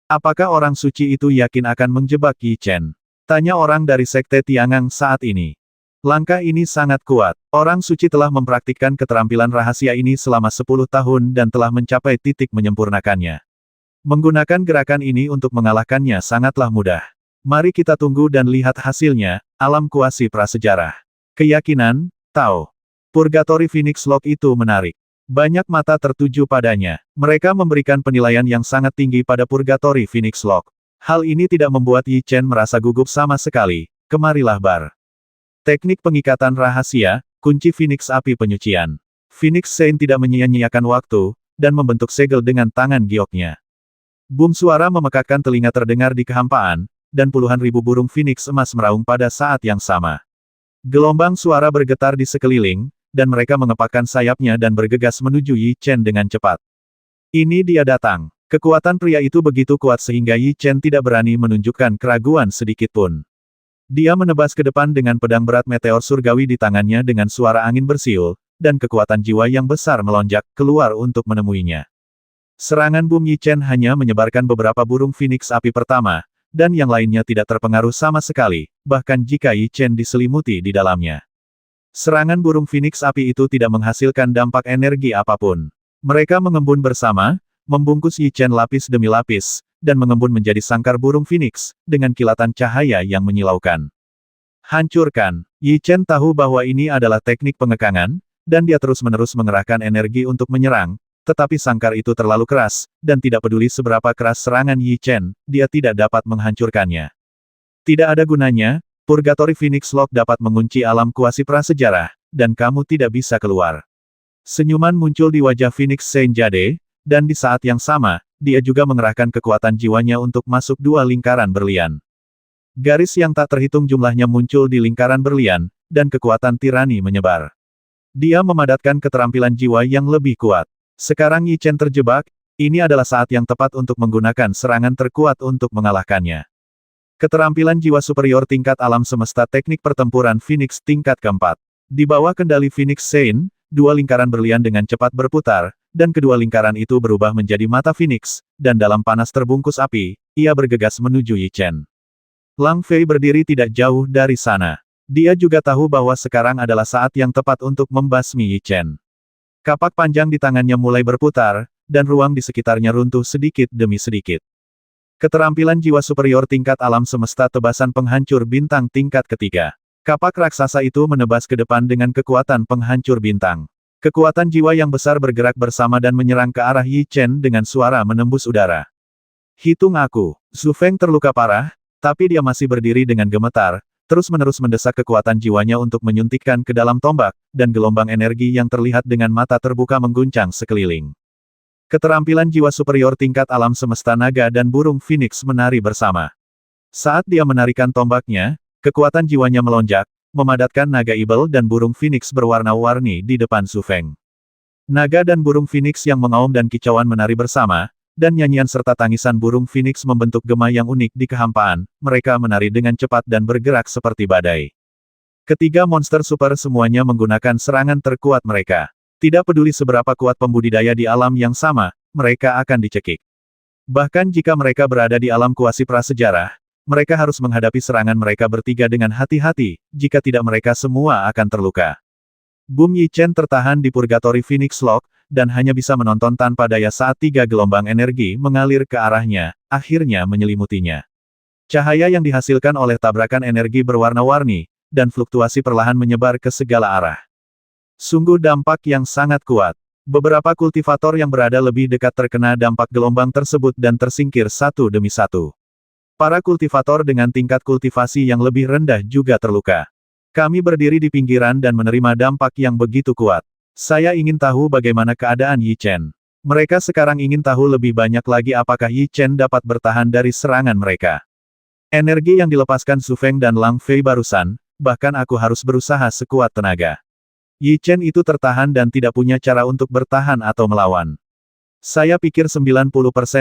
A: Apakah orang suci itu yakin akan menjebak Yi Chen? Tanya orang dari Sekte Tiangang saat ini. Langkah ini sangat kuat. Orang suci telah mempraktikkan keterampilan rahasia ini selama 10 tahun dan telah mencapai titik menyempurnakannya. Menggunakan gerakan ini untuk mengalahkannya sangatlah mudah. Mari kita tunggu dan lihat hasilnya, alam kuasi prasejarah. Keyakinan, Tao. Purgatory Phoenix Lock itu menarik. Banyak mata tertuju padanya. Mereka memberikan penilaian yang sangat tinggi pada Purgatory Phoenix Lock. Hal ini tidak membuat Yi Chen merasa gugup sama sekali. Kemarilah Bar. Teknik pengikatan rahasia, kunci Phoenix Api Penyucian. Phoenix Saint tidak menyia-nyiakan waktu, dan membentuk segel dengan tangan gioknya. Boom suara memekakkan telinga terdengar di kehampaan, dan puluhan ribu burung Phoenix emas meraung pada saat yang sama. Gelombang suara bergetar di sekeliling, dan mereka mengepakkan sayapnya dan bergegas menuju Yi Chen dengan cepat. Ini dia datang. Kekuatan pria itu begitu kuat sehingga Yi Chen tidak berani menunjukkan keraguan sedikitpun. Dia menebas ke depan dengan pedang berat meteor surgawi di tangannya dengan suara angin bersiul, dan kekuatan jiwa yang besar melonjak keluar untuk menemuinya. Serangan Boom Yi Chen hanya menyebarkan beberapa burung Phoenix Api pertama, dan yang lainnya tidak terpengaruh sama sekali, bahkan jika Yi Chen diselimuti di dalamnya. Serangan burung Phoenix Api itu tidak menghasilkan dampak energi apapun. Mereka mengembun bersama, membungkus Yi Chen lapis demi lapis, dan mengembun menjadi sangkar burung Phoenix, dengan kilatan cahaya yang menyilaukan. Hancurkan. Yi Chen tahu bahwa ini adalah teknik pengekangan, dan dia terus-menerus mengerahkan energi untuk menyerang, tetapi sangkar itu terlalu keras, dan tidak peduli seberapa keras serangan Yi Chen, dia tidak dapat menghancurkannya. Tidak ada gunanya. Purgatory Phoenix Lock dapat mengunci alam kuasi prasejarah, dan kamu tidak bisa keluar. Senyuman muncul di wajah Phoenix Saint Jade, dan di saat yang sama, dia juga mengerahkan kekuatan jiwanya untuk masuk dua lingkaran berlian. Garis yang tak terhitung jumlahnya muncul di lingkaran berlian, dan kekuatan tirani menyebar. Dia memadatkan keterampilan jiwa yang lebih kuat. Sekarang Yi Chen terjebak, ini adalah saat yang tepat untuk menggunakan serangan terkuat untuk mengalahkannya. Keterampilan jiwa superior tingkat alam semesta teknik pertempuran Phoenix tingkat keempat. Di bawah kendali Phoenix Saint, dua lingkaran berlian dengan cepat berputar, dan kedua lingkaran itu berubah menjadi mata Phoenix, dan dalam panas terbungkus api, ia bergegas menuju Yi Chen. Lang Fei berdiri tidak jauh dari sana. Dia juga tahu bahwa sekarang adalah saat yang tepat untuk membasmi Yi Chen. Kapak panjang di tangannya mulai berputar, dan ruang di sekitarnya runtuh sedikit demi sedikit. Keterampilan jiwa superior tingkat alam semesta tebasan penghancur bintang tingkat ketiga. Kapak raksasa itu menebas ke depan dengan kekuatan penghancur bintang. Kekuatan jiwa yang besar bergerak bersama dan menyerang ke arah Yi Chen dengan suara menembus udara. Hitung aku. Zhu Feng terluka parah, tapi dia masih berdiri dengan gemetar, terus-menerus mendesak kekuatan jiwanya untuk menyuntikkan ke dalam tombak, dan gelombang energi yang terlihat dengan mata terbuka mengguncang sekeliling. Keterampilan jiwa superior tingkat alam semesta naga dan burung Phoenix menari bersama. Saat dia menarikan tombaknya, kekuatan jiwanya melonjak, memadatkan naga ibel dan burung Phoenix berwarna-warni di depan Zhu Feng. Naga dan burung Phoenix yang mengaum dan kicauan menari bersama, dan nyanyian serta tangisan burung Phoenix membentuk gema yang unik di kehampaan, mereka menari dengan cepat dan bergerak seperti badai. Ketiga monster super semuanya menggunakan serangan terkuat mereka. Tidak peduli seberapa kuat pembudidaya di alam yang sama, mereka akan dicekik. Bahkan jika mereka berada di alam kuasi prasejarah, mereka harus menghadapi serangan mereka bertiga dengan hati-hati, jika tidak mereka semua akan terluka. Boom Yi Chen tertahan di Purgatory Phoenix Lock, dan hanya bisa menonton tanpa daya saat tiga gelombang energi mengalir ke arahnya, akhirnya menyelimutinya. Cahaya yang dihasilkan oleh tabrakan energi berwarna-warni, dan fluktuasi perlahan menyebar ke segala arah. Sungguh dampak yang sangat kuat. Beberapa kultivator yang berada lebih dekat terkena dampak gelombang tersebut dan tersingkir satu demi satu. Para kultivator dengan tingkat kultivasi yang lebih rendah juga terluka. Kami berdiri di pinggiran dan menerima dampak yang begitu kuat. Saya ingin tahu bagaimana keadaan Yi Chen. Mereka sekarang ingin tahu lebih banyak lagi apakah Yi Chen dapat bertahan dari serangan mereka. Energi yang dilepaskan Su Feng dan Lang Fei barusan, bahkan aku harus berusaha sekuat tenaga. Yi Chen itu tertahan dan tidak punya cara untuk bertahan atau melawan. Saya pikir 90%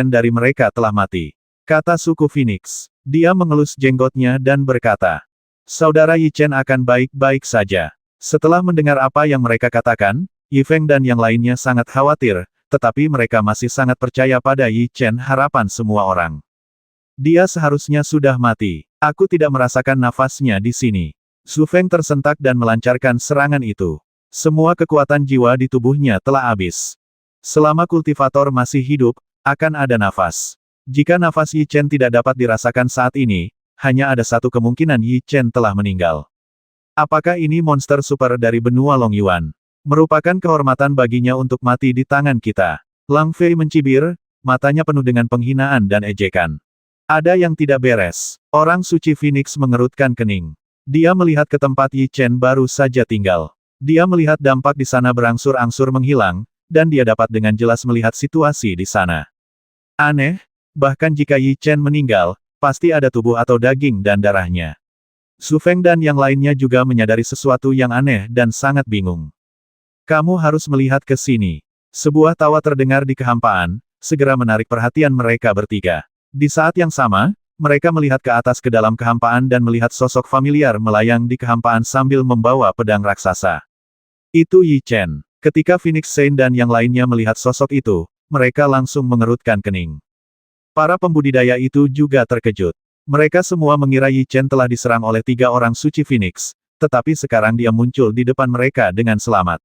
A: dari mereka telah mati. Kata suku Phoenix. Dia mengelus jenggotnya dan berkata, Saudara Yi Chen akan baik-baik saja. Setelah mendengar apa yang mereka katakan, Yi Feng dan yang lainnya sangat khawatir, tetapi mereka masih sangat percaya pada Yi Chen, harapan semua orang. Dia seharusnya sudah mati. Aku tidak merasakan nafasnya di sini. Su Feng tersentak dan melancarkan serangan itu. Semua kekuatan jiwa di tubuhnya telah habis. Selama kultivator masih hidup, akan ada nafas. Jika nafas Yi Chen tidak dapat dirasakan saat ini, hanya ada satu kemungkinan Yi Chen telah meninggal. Apakah ini monster super dari benua Long Yuan? Merupakan kehormatan baginya untuk mati di tangan kita. Lang Fei mencibir, matanya penuh dengan penghinaan dan ejekan. Ada yang tidak beres. Orang suci Phoenix mengerutkan kening. Dia melihat ke tempat Yi Chen baru saja tinggal. Dia melihat dampak di sana berangsur-angsur menghilang, dan dia dapat dengan jelas melihat situasi di sana. Aneh, bahkan jika Yi Chen meninggal, pasti ada tubuh atau daging dan darahnya. Su Feng dan yang lainnya juga menyadari sesuatu yang aneh dan sangat bingung. Kamu harus melihat ke sini. Sebuah tawa terdengar di kehampaan, segera menarik perhatian mereka bertiga. Di saat yang sama, mereka melihat ke atas ke dalam kehampaan dan melihat sosok familiar melayang di kehampaan sambil membawa pedang raksasa. Itu Yi Chen. Ketika Phoenix Saint dan yang lainnya melihat sosok itu, mereka langsung mengerutkan kening. Para pembudidaya itu juga terkejut. Mereka semua mengira Yi Chen telah diserang oleh 3 orang suci Phoenix, tetapi sekarang dia muncul di depan mereka dengan selamat.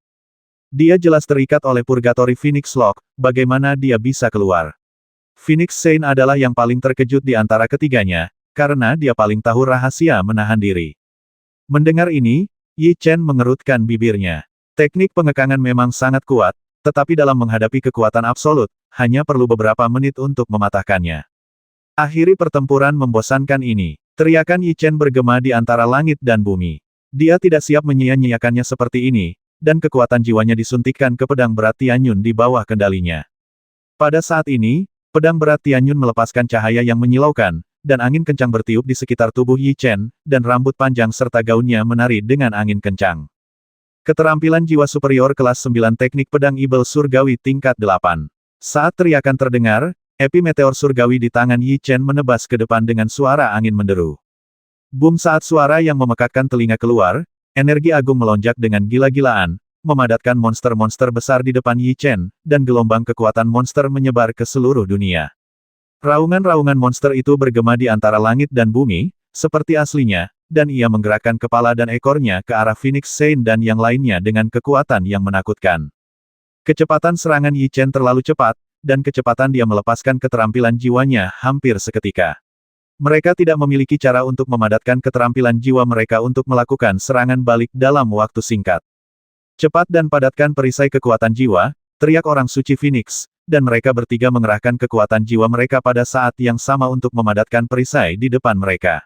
A: Dia jelas terikat oleh Purgatory Phoenix Lock, bagaimana dia bisa keluar? Phoenix Saint adalah yang paling terkejut di antara ketiganya, karena dia paling tahu rahasia menahan diri. Mendengar ini, Yi Chen mengerutkan bibirnya. Teknik pengekangan memang sangat kuat, tetapi dalam menghadapi kekuatan absolut, hanya perlu beberapa menit untuk mematahkannya. Akhiri pertempuran membosankan ini. Teriakan Yi Chen bergema di antara langit dan bumi. Dia tidak siap menyia-nyiakannya seperti ini, dan kekuatan jiwanya disuntikkan ke pedang berat Tianyun di bawah kendalinya. Pada saat ini, pedang berat Tianyun melepaskan cahaya yang menyilaukan, dan angin kencang bertiup di sekitar tubuh Yi Chen, dan rambut panjang serta gaunnya menari dengan angin kencang. Keterampilan jiwa superior kelas 9 teknik pedang Ibel Surgawi tingkat 8. Saat teriakan terdengar, api meteor surgawi di tangan Yi Chen menebas ke depan dengan suara angin menderu. Boom, saat suara yang memekakkan telinga keluar, energi agung melonjak dengan gila-gilaan, memadatkan monster-monster besar di depan Yi Chen, dan gelombang kekuatan monster menyebar ke seluruh dunia. Raungan-raungan monster itu bergema di antara langit dan bumi, seperti aslinya, dan ia menggerakkan kepala dan ekornya ke arah Phoenix Saint dan yang lainnya dengan kekuatan yang menakutkan. Kecepatan serangan Yi Chen terlalu cepat, dan kecepatan dia melepaskan keterampilan jiwanya hampir seketika. Mereka tidak memiliki cara untuk memadatkan keterampilan jiwa mereka untuk melakukan serangan balik dalam waktu singkat. Cepat dan padatkan perisai kekuatan jiwa, teriak orang suci Phoenix, dan mereka bertiga mengerahkan kekuatan jiwa mereka pada saat yang sama untuk memadatkan perisai di depan mereka.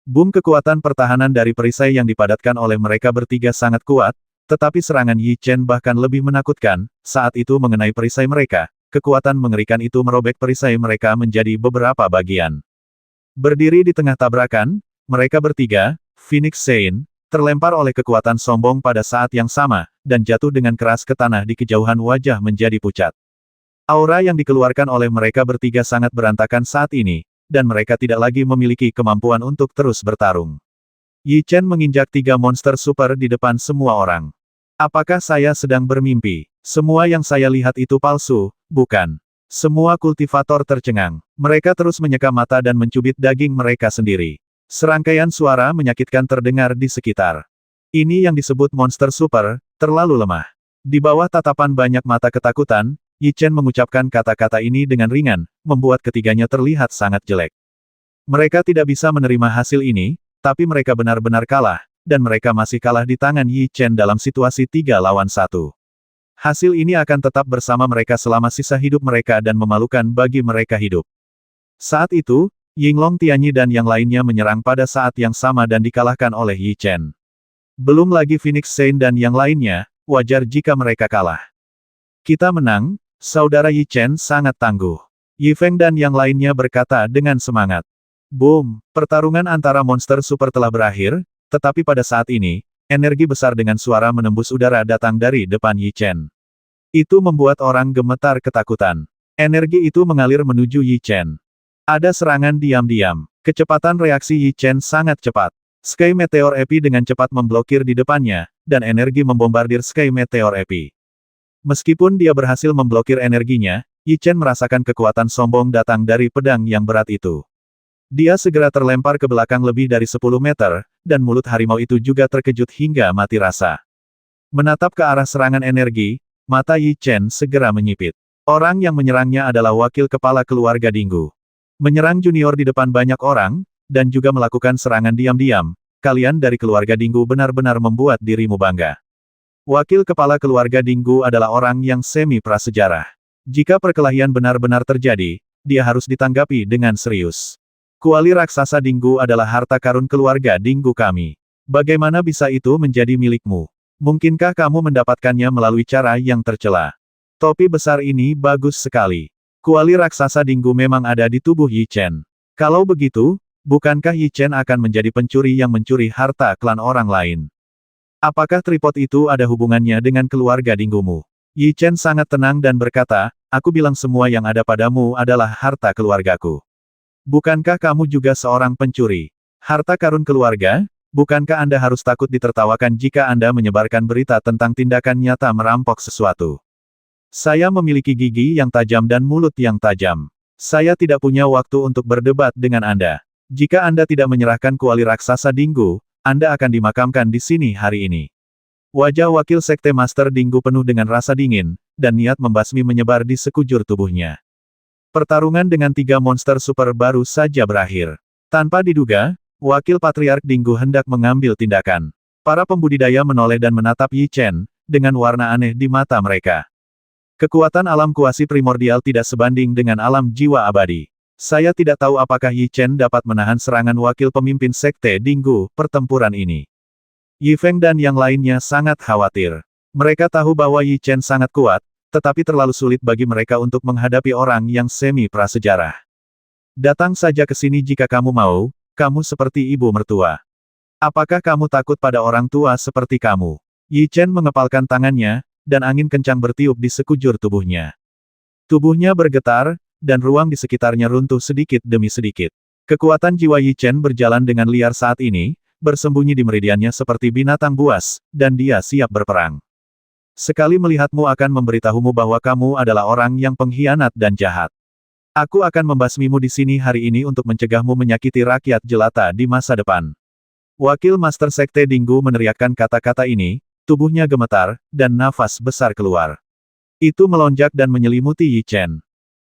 A: Boom, kekuatan pertahanan dari perisai yang dipadatkan oleh mereka bertiga sangat kuat, tetapi serangan Yi Chen bahkan lebih menakutkan, saat itu mengenai perisai mereka, kekuatan mengerikan itu merobek perisai mereka menjadi beberapa bagian. Berdiri di tengah tabrakan, mereka bertiga, Phoenix Saint, terlempar oleh kekuatan sombong pada saat yang sama, dan jatuh dengan keras ke tanah di kejauhan wajah menjadi pucat. Aura yang dikeluarkan oleh mereka bertiga sangat berantakan saat ini, dan mereka tidak lagi memiliki kemampuan untuk terus bertarung. Yi Chen menginjak 3 monster super di depan semua orang. Apakah saya sedang bermimpi? Semua yang saya lihat itu palsu, bukan? Semua kultivator tercengang. Mereka terus menyeka mata dan mencubit daging mereka sendiri. Serangkaian suara menyakitkan terdengar di sekitar. Ini yang disebut monster super, terlalu lemah. Di bawah tatapan banyak mata ketakutan, Yi Chen mengucapkan kata-kata ini dengan ringan, membuat ketiganya terlihat sangat jelek. Mereka tidak bisa menerima hasil ini, tapi mereka benar-benar kalah, dan mereka masih kalah di tangan Yi Chen dalam situasi 3 lawan 1. Hasil ini akan tetap bersama mereka selama sisa hidup mereka dan memalukan bagi mereka hidup. Saat itu, Yinglong Tianyi dan yang lainnya menyerang pada saat yang sama dan dikalahkan oleh Yi Chen. Belum lagi Phoenix Saint dan yang lainnya, wajar jika mereka kalah. Kita menang, Saudara Yi Chen sangat tangguh. Yi Feng dan yang lainnya berkata dengan semangat. Boom! Pertarungan antara monster super telah berakhir, tetapi pada saat ini, energi besar dengan suara menembus udara datang dari depan Yi Chen. Itu membuat orang gemetar ketakutan. Energi itu mengalir menuju Yi Chen. Ada serangan diam-diam. Kecepatan reaksi Yi Chen sangat cepat. Sky Meteor Epi dengan cepat memblokir di depannya, dan energi membombardir Sky Meteor Epi. Meskipun dia berhasil memblokir energinya, Yi Chen merasakan kekuatan sombong datang dari pedang yang berat itu. Dia segera terlempar ke belakang lebih dari 10 meter, dan mulut harimau itu juga terkejut hingga mati rasa. Menatap ke arah serangan energi, mata Yi Chen segera menyipit. Orang yang menyerangnya adalah wakil kepala keluarga Dinggu. Menyerang junior di depan banyak orang, dan juga melakukan serangan diam-diam, kalian dari keluarga Dinggu benar-benar membuat dirimu bangga. Wakil kepala keluarga Dinggu adalah orang yang semi prasejarah. Jika perkelahian benar-benar terjadi, dia harus ditanggapi dengan serius. Kuali raksasa Dinggu adalah harta karun keluarga Dinggu kami. Bagaimana bisa itu menjadi milikmu? Mungkinkah kamu mendapatkannya melalui cara yang tercela? Topi besar ini bagus sekali. Kuali raksasa Dinggu memang ada di tubuh Yi Chen. Kalau begitu, bukankah Yi Chen akan menjadi pencuri yang mencuri harta klan orang lain? Apakah tripod itu ada hubungannya dengan keluarga Dinggumu? Yi Chen sangat tenang dan berkata, aku bilang semua yang ada padamu adalah harta keluargaku. Bukankah kamu juga seorang pencuri? Harta karun keluarga? Bukankah Anda harus takut ditertawakan jika Anda menyebarkan berita tentang tindakan nyata merampok sesuatu? Saya memiliki gigi yang tajam dan mulut yang tajam. Saya tidak punya waktu untuk berdebat dengan Anda. Jika Anda tidak menyerahkan kuali raksasa Dinggu, Anda akan dimakamkan di sini hari ini. Wajah wakil sekte Master Dinggu penuh dengan rasa dingin, dan niat membasmi menyebar di sekujur tubuhnya. Pertarungan dengan 3 monster super baru saja berakhir. Tanpa diduga, wakil Patriark Dinggu hendak mengambil tindakan. Para pembudidaya menoleh dan menatap Yi Chen, dengan warna aneh di mata mereka. Kekuatan alam kuasi primordial tidak sebanding dengan alam jiwa abadi. Saya tidak tahu apakah Yi Chen dapat menahan serangan wakil pemimpin sekte Dinggu, pertempuran ini. Yi Feng dan yang lainnya sangat khawatir. Mereka tahu bahwa Yi Chen sangat kuat, tetapi terlalu sulit bagi mereka untuk menghadapi orang yang semi prasejarah. Datang saja ke sini jika kamu mau, kamu seperti ibu mertua. Apakah kamu takut pada orang tua seperti kamu? Yi Chen mengepalkan tangannya, dan angin kencang bertiup di sekujur tubuhnya. Tubuhnya bergetar, dan ruang di sekitarnya runtuh sedikit demi sedikit. Kekuatan jiwa Yi Chen berjalan dengan liar saat ini, bersembunyi di meridiannya seperti binatang buas, dan dia siap berperang. Sekali melihatmu akan memberitahumu bahwa kamu adalah orang yang pengkhianat dan jahat. Aku akan membasmimu di sini hari ini untuk mencegahmu menyakiti rakyat jelata di masa depan. Wakil Master Sekte Dinggu meneriakkan kata-kata ini, tubuhnya gemetar, dan nafas besar keluar. Itu melonjak dan menyelimuti Yi Chen.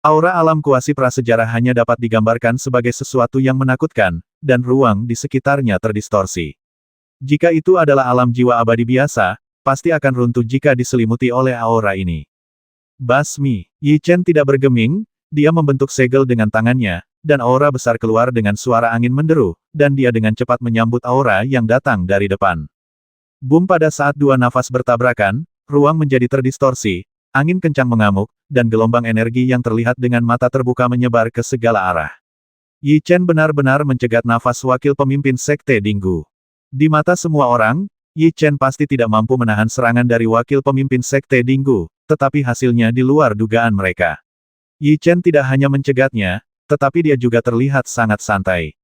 A: Aura alam kuasi prasejarah hanya dapat digambarkan sebagai sesuatu yang menakutkan, dan ruang di sekitarnya terdistorsi. Jika itu adalah alam jiwa abadi biasa, pasti akan runtuh jika diselimuti oleh aura ini. Basmi, Yi Chen tidak bergeming, dia membentuk segel dengan tangannya, dan aura besar keluar dengan suara angin menderu, dan dia dengan cepat menyambut aura yang datang dari depan. Boom! Pada saat 2 nafas bertabrakan, ruang menjadi terdistorsi, angin kencang mengamuk, dan gelombang energi yang terlihat dengan mata terbuka menyebar ke segala arah. Yi Chen benar-benar mencegat nafas wakil pemimpin sekte Dinggu. Di mata semua orang, Yi Chen pasti tidak mampu menahan serangan dari wakil pemimpin sekte Dinggu, tetapi hasilnya di luar dugaan mereka. Yi Chen tidak hanya mencegatnya, tetapi dia juga terlihat sangat santai.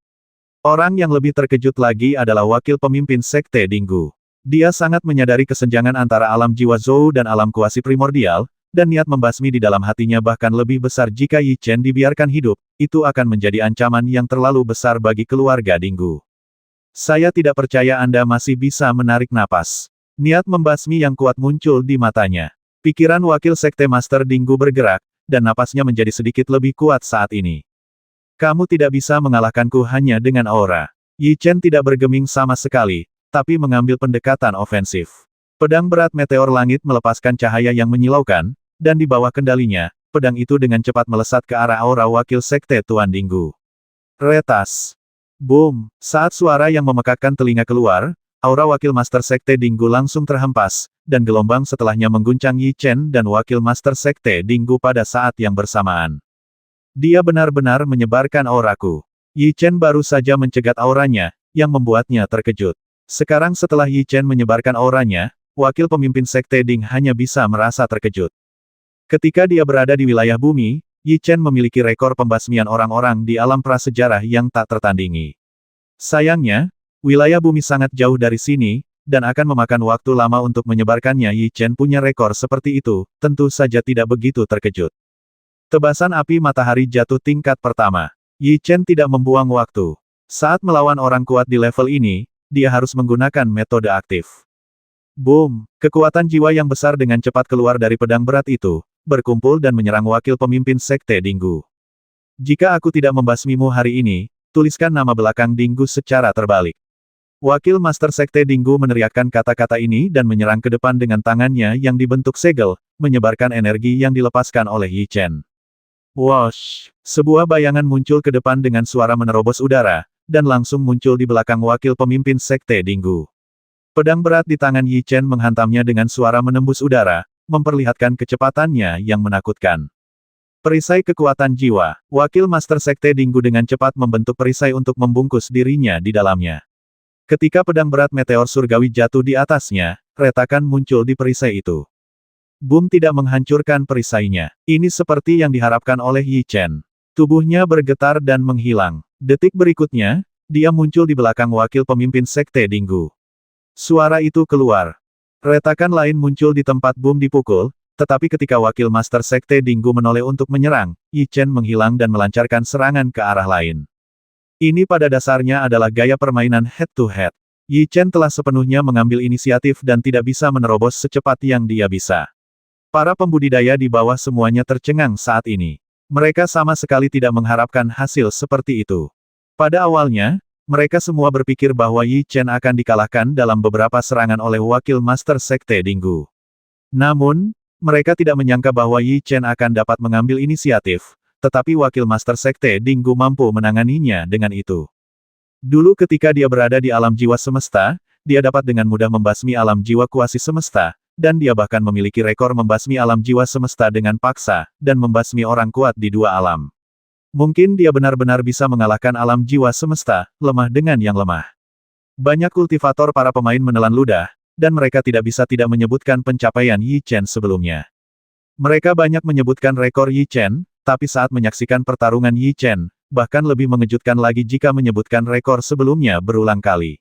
A: Orang yang lebih terkejut lagi adalah wakil pemimpin sekte Dinggu. Dia sangat menyadari kesenjangan antara alam jiwa Zhou dan alam kuasi primordial, dan niat membasmi di dalam hatinya bahkan lebih besar jika Yi Chen dibiarkan hidup, itu akan menjadi ancaman yang terlalu besar bagi keluarga Dinggu. Saya tidak percaya Anda masih bisa menarik napas. Niat membasmi yang kuat muncul di matanya. Pikiran wakil sekte Master Dinggu bergerak, dan napasnya menjadi sedikit lebih kuat saat ini. Kamu tidak bisa mengalahkanku hanya dengan aura. Yi Chen tidak bergeming sama sekali, tapi mengambil pendekatan ofensif. Pedang berat meteor langit melepaskan cahaya yang menyilaukan, dan di bawah kendalinya, pedang itu dengan cepat melesat ke arah aura wakil sekte Tuan Dinggu. Retas. Boom! Saat suara yang memekakkan telinga keluar, aura wakil Master Sekte Dinggu langsung terhempas, dan gelombang setelahnya mengguncang Yi Chen dan Wakil Master Sekte Dinggu pada saat yang bersamaan. Dia benar-benar menyebarkan auraku. Yi Chen baru saja mencegat auranya, yang membuatnya terkejut. Sekarang setelah Yi Chen menyebarkan auranya, wakil pemimpin Sekte Ding hanya bisa merasa terkejut. Ketika dia berada di wilayah bumi, Yi Chen memiliki rekor pembasmian orang-orang di alam prasejarah yang tak tertandingi. Sayangnya, wilayah bumi sangat jauh dari sini, dan akan memakan waktu lama untuk menyebarkannya. Yi Chen punya rekor seperti itu, tentu saja tidak begitu terkejut. Tebasan api matahari jatuh tingkat pertama. Yi Chen tidak membuang waktu. Saat melawan orang kuat di level ini, dia harus menggunakan metode aktif. Boom! Kekuatan jiwa yang besar dengan cepat keluar dari pedang berat itu, berkumpul dan menyerang wakil pemimpin Sekte Dinggu. Jika aku tidak membasmimu hari ini, tuliskan nama belakang Dinggu secara terbalik. Wakil Master Sekte Dinggu meneriakkan kata-kata ini dan menyerang ke depan dengan tangannya yang dibentuk segel, menyebarkan energi yang dilepaskan oleh Yi Chen. Whoosh! Sebuah bayangan muncul ke depan dengan suara menerobos udara, dan langsung muncul di belakang wakil pemimpin Sekte Dinggu. Pedang berat di tangan Yi Chen menghantamnya dengan suara menembus udara, memperlihatkan kecepatannya yang menakutkan. Perisai kekuatan jiwa, wakil Master Sekte Dinggu dengan cepat membentuk perisai untuk membungkus dirinya di dalamnya. Ketika pedang berat meteor surgawi jatuh di atasnya, retakan muncul di perisai itu. Boom tidak menghancurkan perisainya. Ini seperti yang diharapkan oleh Yi Chen. Tubuhnya bergetar dan menghilang. Detik berikutnya, dia muncul di belakang wakil pemimpin Sekte Dinggu. Suara itu keluar. Retakan lain muncul di tempat boom dipukul, tetapi ketika wakil Master Sekte Dinggu menoleh untuk menyerang, Yi Chen menghilang dan melancarkan serangan ke arah lain. Ini pada dasarnya adalah gaya permainan head-to-head. Yi Chen telah sepenuhnya mengambil inisiatif dan tidak bisa menerobos secepat yang dia bisa. Para pembudidaya di bawah semuanya tercengang saat ini. Mereka sama sekali tidak mengharapkan hasil seperti itu. Pada awalnya, mereka semua berpikir bahwa Yi Chen akan dikalahkan dalam beberapa serangan oleh wakil Master Sekte Dinggu. Namun, mereka tidak menyangka bahwa Yi Chen akan dapat mengambil inisiatif, tetapi wakil Master Sekte Dinggu mampu menanganinya dengan itu. Dulu ketika dia berada di alam jiwa semesta, dia dapat dengan mudah membasmi alam jiwa kuasi semesta, dan dia bahkan memiliki rekor membasmi alam jiwa semesta dengan paksa, dan membasmi orang kuat di dua alam. Mungkin dia benar-benar bisa mengalahkan alam jiwa semesta, lemah dengan yang lemah. Banyak kultivator para pemain menelan ludah, dan mereka tidak bisa tidak menyebutkan pencapaian Yi Chen sebelumnya. Mereka banyak menyebutkan rekor Yi Chen, tapi saat menyaksikan pertarungan Yi Chen, bahkan lebih mengejutkan lagi jika menyebutkan rekor sebelumnya berulang kali.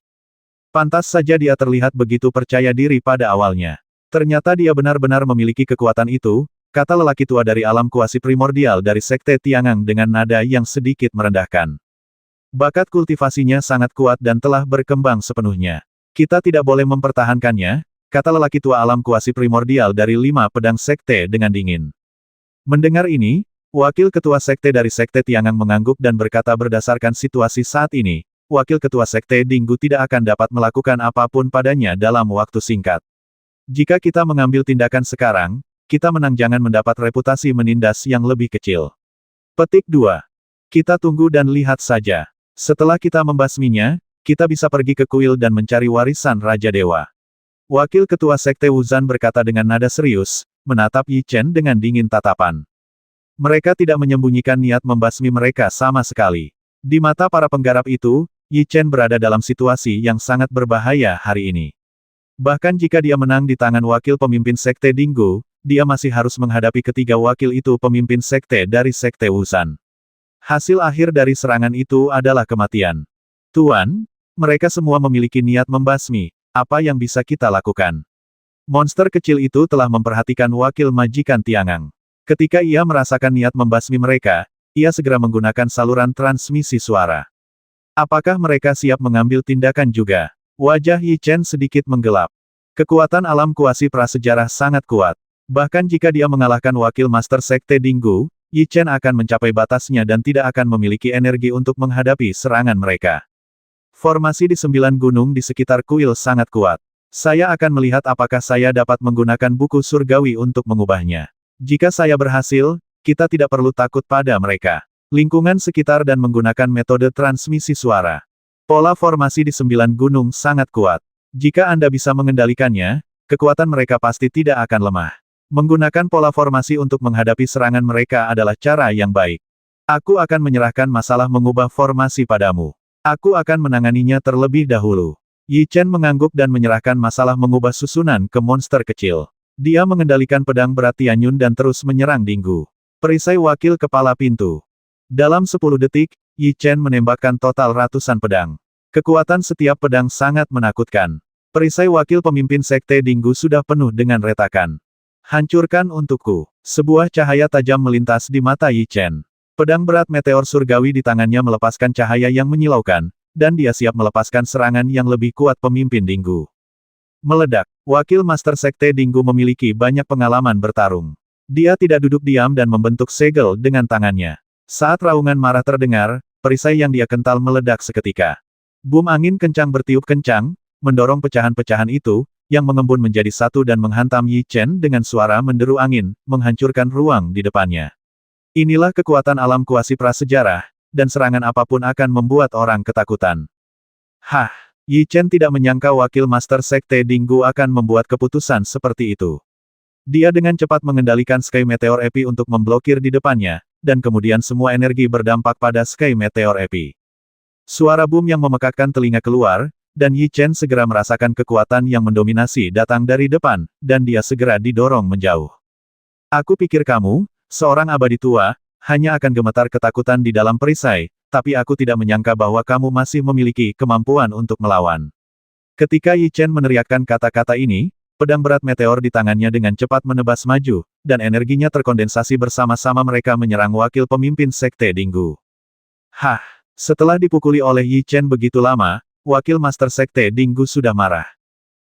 A: Pantas saja dia terlihat begitu percaya diri pada awalnya. Ternyata dia benar-benar memiliki kekuatan itu, kata lelaki tua dari alam kuasi primordial dari Sekte Tiangang dengan nada yang sedikit merendahkan. Bakat kultivasinya sangat kuat dan telah berkembang sepenuhnya. Kita tidak boleh mempertahankannya, kata lelaki tua alam kuasi primordial dari 5 pedang Sekte dengan dingin. Mendengar ini, wakil ketua Sekte dari Sekte Tiangang mengangguk dan berkata berdasarkan situasi saat ini, wakil ketua Sekte Dinggu tidak akan dapat melakukan apapun padanya dalam waktu singkat. Jika kita mengambil tindakan sekarang, kita menang jangan mendapat reputasi menindas yang lebih kecil. Petik 2. Kita tunggu dan lihat saja. Setelah kita membasminya, kita bisa pergi ke kuil dan mencari warisan Raja Dewa. Wakil ketua Sekte Wuzan berkata dengan nada serius, menatap Yi Chen dengan dingin tatapan. Mereka tidak menyembunyikan niat membasmi mereka sama sekali. Di mata para penggarap itu, Yi Chen berada dalam situasi yang sangat berbahaya hari ini. Bahkan jika dia menang di tangan wakil pemimpin Sekte Dinggu, dia masih harus menghadapi ketiga wakil itu pemimpin Sekte dari Sekte Wuzan. Hasil akhir dari serangan itu adalah kematian. Tuan, mereka semua memiliki niat membasmi, apa yang bisa kita lakukan? Monster kecil itu telah memperhatikan wakil majikan Tiangang. Ketika ia merasakan niat membasmi mereka, ia segera menggunakan saluran transmisi suara. Apakah mereka siap mengambil tindakan juga? Wajah Yi Chen sedikit menggelap. Kekuatan alam kuasi prasejarah sangat kuat. Bahkan jika dia mengalahkan wakil Master Sekte Dinggu, Yi Chen akan mencapai batasnya dan tidak akan memiliki energi untuk menghadapi serangan mereka. Formasi di 9 gunung di sekitar kuil sangat kuat. Saya akan melihat apakah saya dapat menggunakan buku surgawi untuk mengubahnya. Jika saya berhasil, kita tidak perlu takut pada mereka. Lingkungan sekitar dan menggunakan metode transmisi suara. Pola formasi di 9 gunung sangat kuat. Jika Anda bisa mengendalikannya, kekuatan mereka pasti tidak akan lemah. Menggunakan pola formasi untuk menghadapi serangan mereka adalah cara yang baik. Aku akan menyerahkan masalah mengubah formasi padamu. Aku akan menanganinya terlebih dahulu. Yi Chen mengangguk dan menyerahkan masalah mengubah susunan ke monster kecil. Dia mengendalikan pedang berat Tianyun dan terus menyerang Dinggu. Perisai wakil kepala pintu. Dalam 10 detik, Yi Chen menembakkan total ratusan pedang. Kekuatan setiap pedang sangat menakutkan. Perisai wakil pemimpin sekte Dinggu sudah penuh dengan retakan. Hancurkan untukku. Sebuah cahaya tajam melintas di mata Yi Chen. Pedang berat meteor surgawi di tangannya melepaskan cahaya yang menyilaukan, dan dia siap melepaskan serangan yang lebih kuat pemimpin Dinggu. Meledak. Wakil Master Sekte Dinggu memiliki banyak pengalaman bertarung. Dia tidak duduk diam dan membentuk segel dengan tangannya. Saat raungan marah terdengar, perisai yang dia kental meledak seketika. Boom angin kencang bertiup kencang, mendorong pecahan-pecahan itu, yang mengembun menjadi satu dan menghantam Yi Chen dengan suara menderu angin, menghancurkan ruang di depannya. Inilah kekuatan alam kuasi prasejarah, dan serangan apapun akan membuat orang ketakutan. Hah, Yi Chen tidak menyangka wakil Master Sekte Dinggu akan membuat keputusan seperti itu. Dia dengan cepat mengendalikan Sky Meteor Epi untuk memblokir di depannya, dan kemudian semua energi berdampak pada Sky Meteor Epi. Suara boom yang memekakkan telinga keluar, dan Yi Chen segera merasakan kekuatan yang mendominasi datang dari depan, dan dia segera didorong menjauh. Aku pikir kamu, seorang abadi tua, hanya akan gemetar ketakutan di dalam perisai, tapi aku tidak menyangka bahwa kamu masih memiliki kemampuan untuk melawan. Ketika Yi Chen meneriakkan kata-kata ini, pedang berat meteor di tangannya dengan cepat menebas maju, dan energinya terkondensasi bersama-sama mereka menyerang wakil pemimpin Sekte Dinggu. Hah, setelah dipukuli oleh Yi Chen begitu lama, wakil Master Sekte Dinggu sudah marah.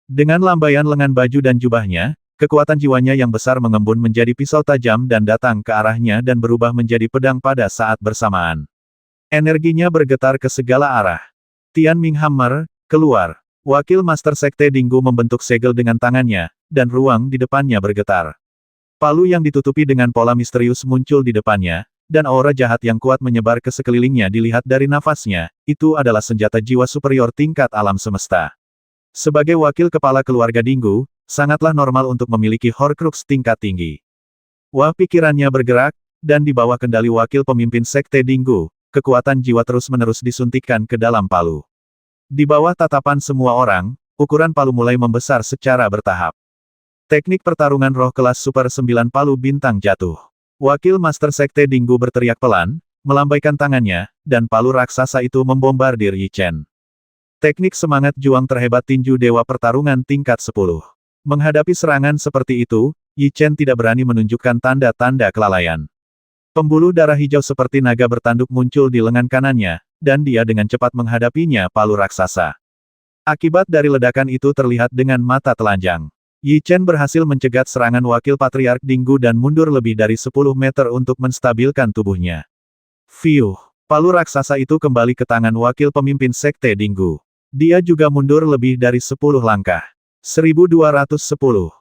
A: Dengan lambaian lengan baju dan jubahnya, kekuatan jiwanya yang besar mengembun menjadi pisau tajam dan datang ke arahnya dan berubah menjadi pedang pada saat bersamaan. Energinya bergetar ke segala arah. Tian Ming Hammer, keluar. Wakil Master Sekte Dinggu membentuk segel dengan tangannya, dan ruang di depannya bergetar. Palu yang ditutupi dengan pola misterius muncul di depannya, dan aura jahat yang kuat menyebar ke sekelilingnya dilihat dari nafasnya, itu adalah senjata jiwa superior tingkat alam semesta. Sebagai wakil kepala keluarga Dinggu, sangatlah normal untuk memiliki Horcrux tingkat tinggi. Wah, pikirannya bergerak, dan di bawah kendali wakil pemimpin Sekte Dinggu, kekuatan jiwa terus-menerus disuntikkan ke dalam palu. Di bawah tatapan semua orang, ukuran palu mulai membesar secara bertahap. Teknik pertarungan roh kelas Super 9 palu bintang jatuh. Wakil Master Sekte Dinggu berteriak pelan, melambaikan tangannya, dan palu raksasa itu membombardir Yi Chen. Teknik semangat juang terhebat tinju dewa pertarungan tingkat 10. Menghadapi serangan seperti itu, Yi Chen tidak berani menunjukkan tanda-tanda kelalaian. Pembuluh darah hijau seperti naga bertanduk muncul di lengan kanannya, dan dia dengan cepat menghadapinya palu raksasa. Akibat dari ledakan itu terlihat dengan mata telanjang. Yi Chen berhasil mencegat serangan wakil Patriark Dinggu dan mundur lebih dari 10 meter untuk menstabilkan tubuhnya. Fiuh! Palu raksasa itu kembali ke tangan wakil pemimpin Sekte Dinggu. Dia juga mundur lebih dari 10 langkah. 1210.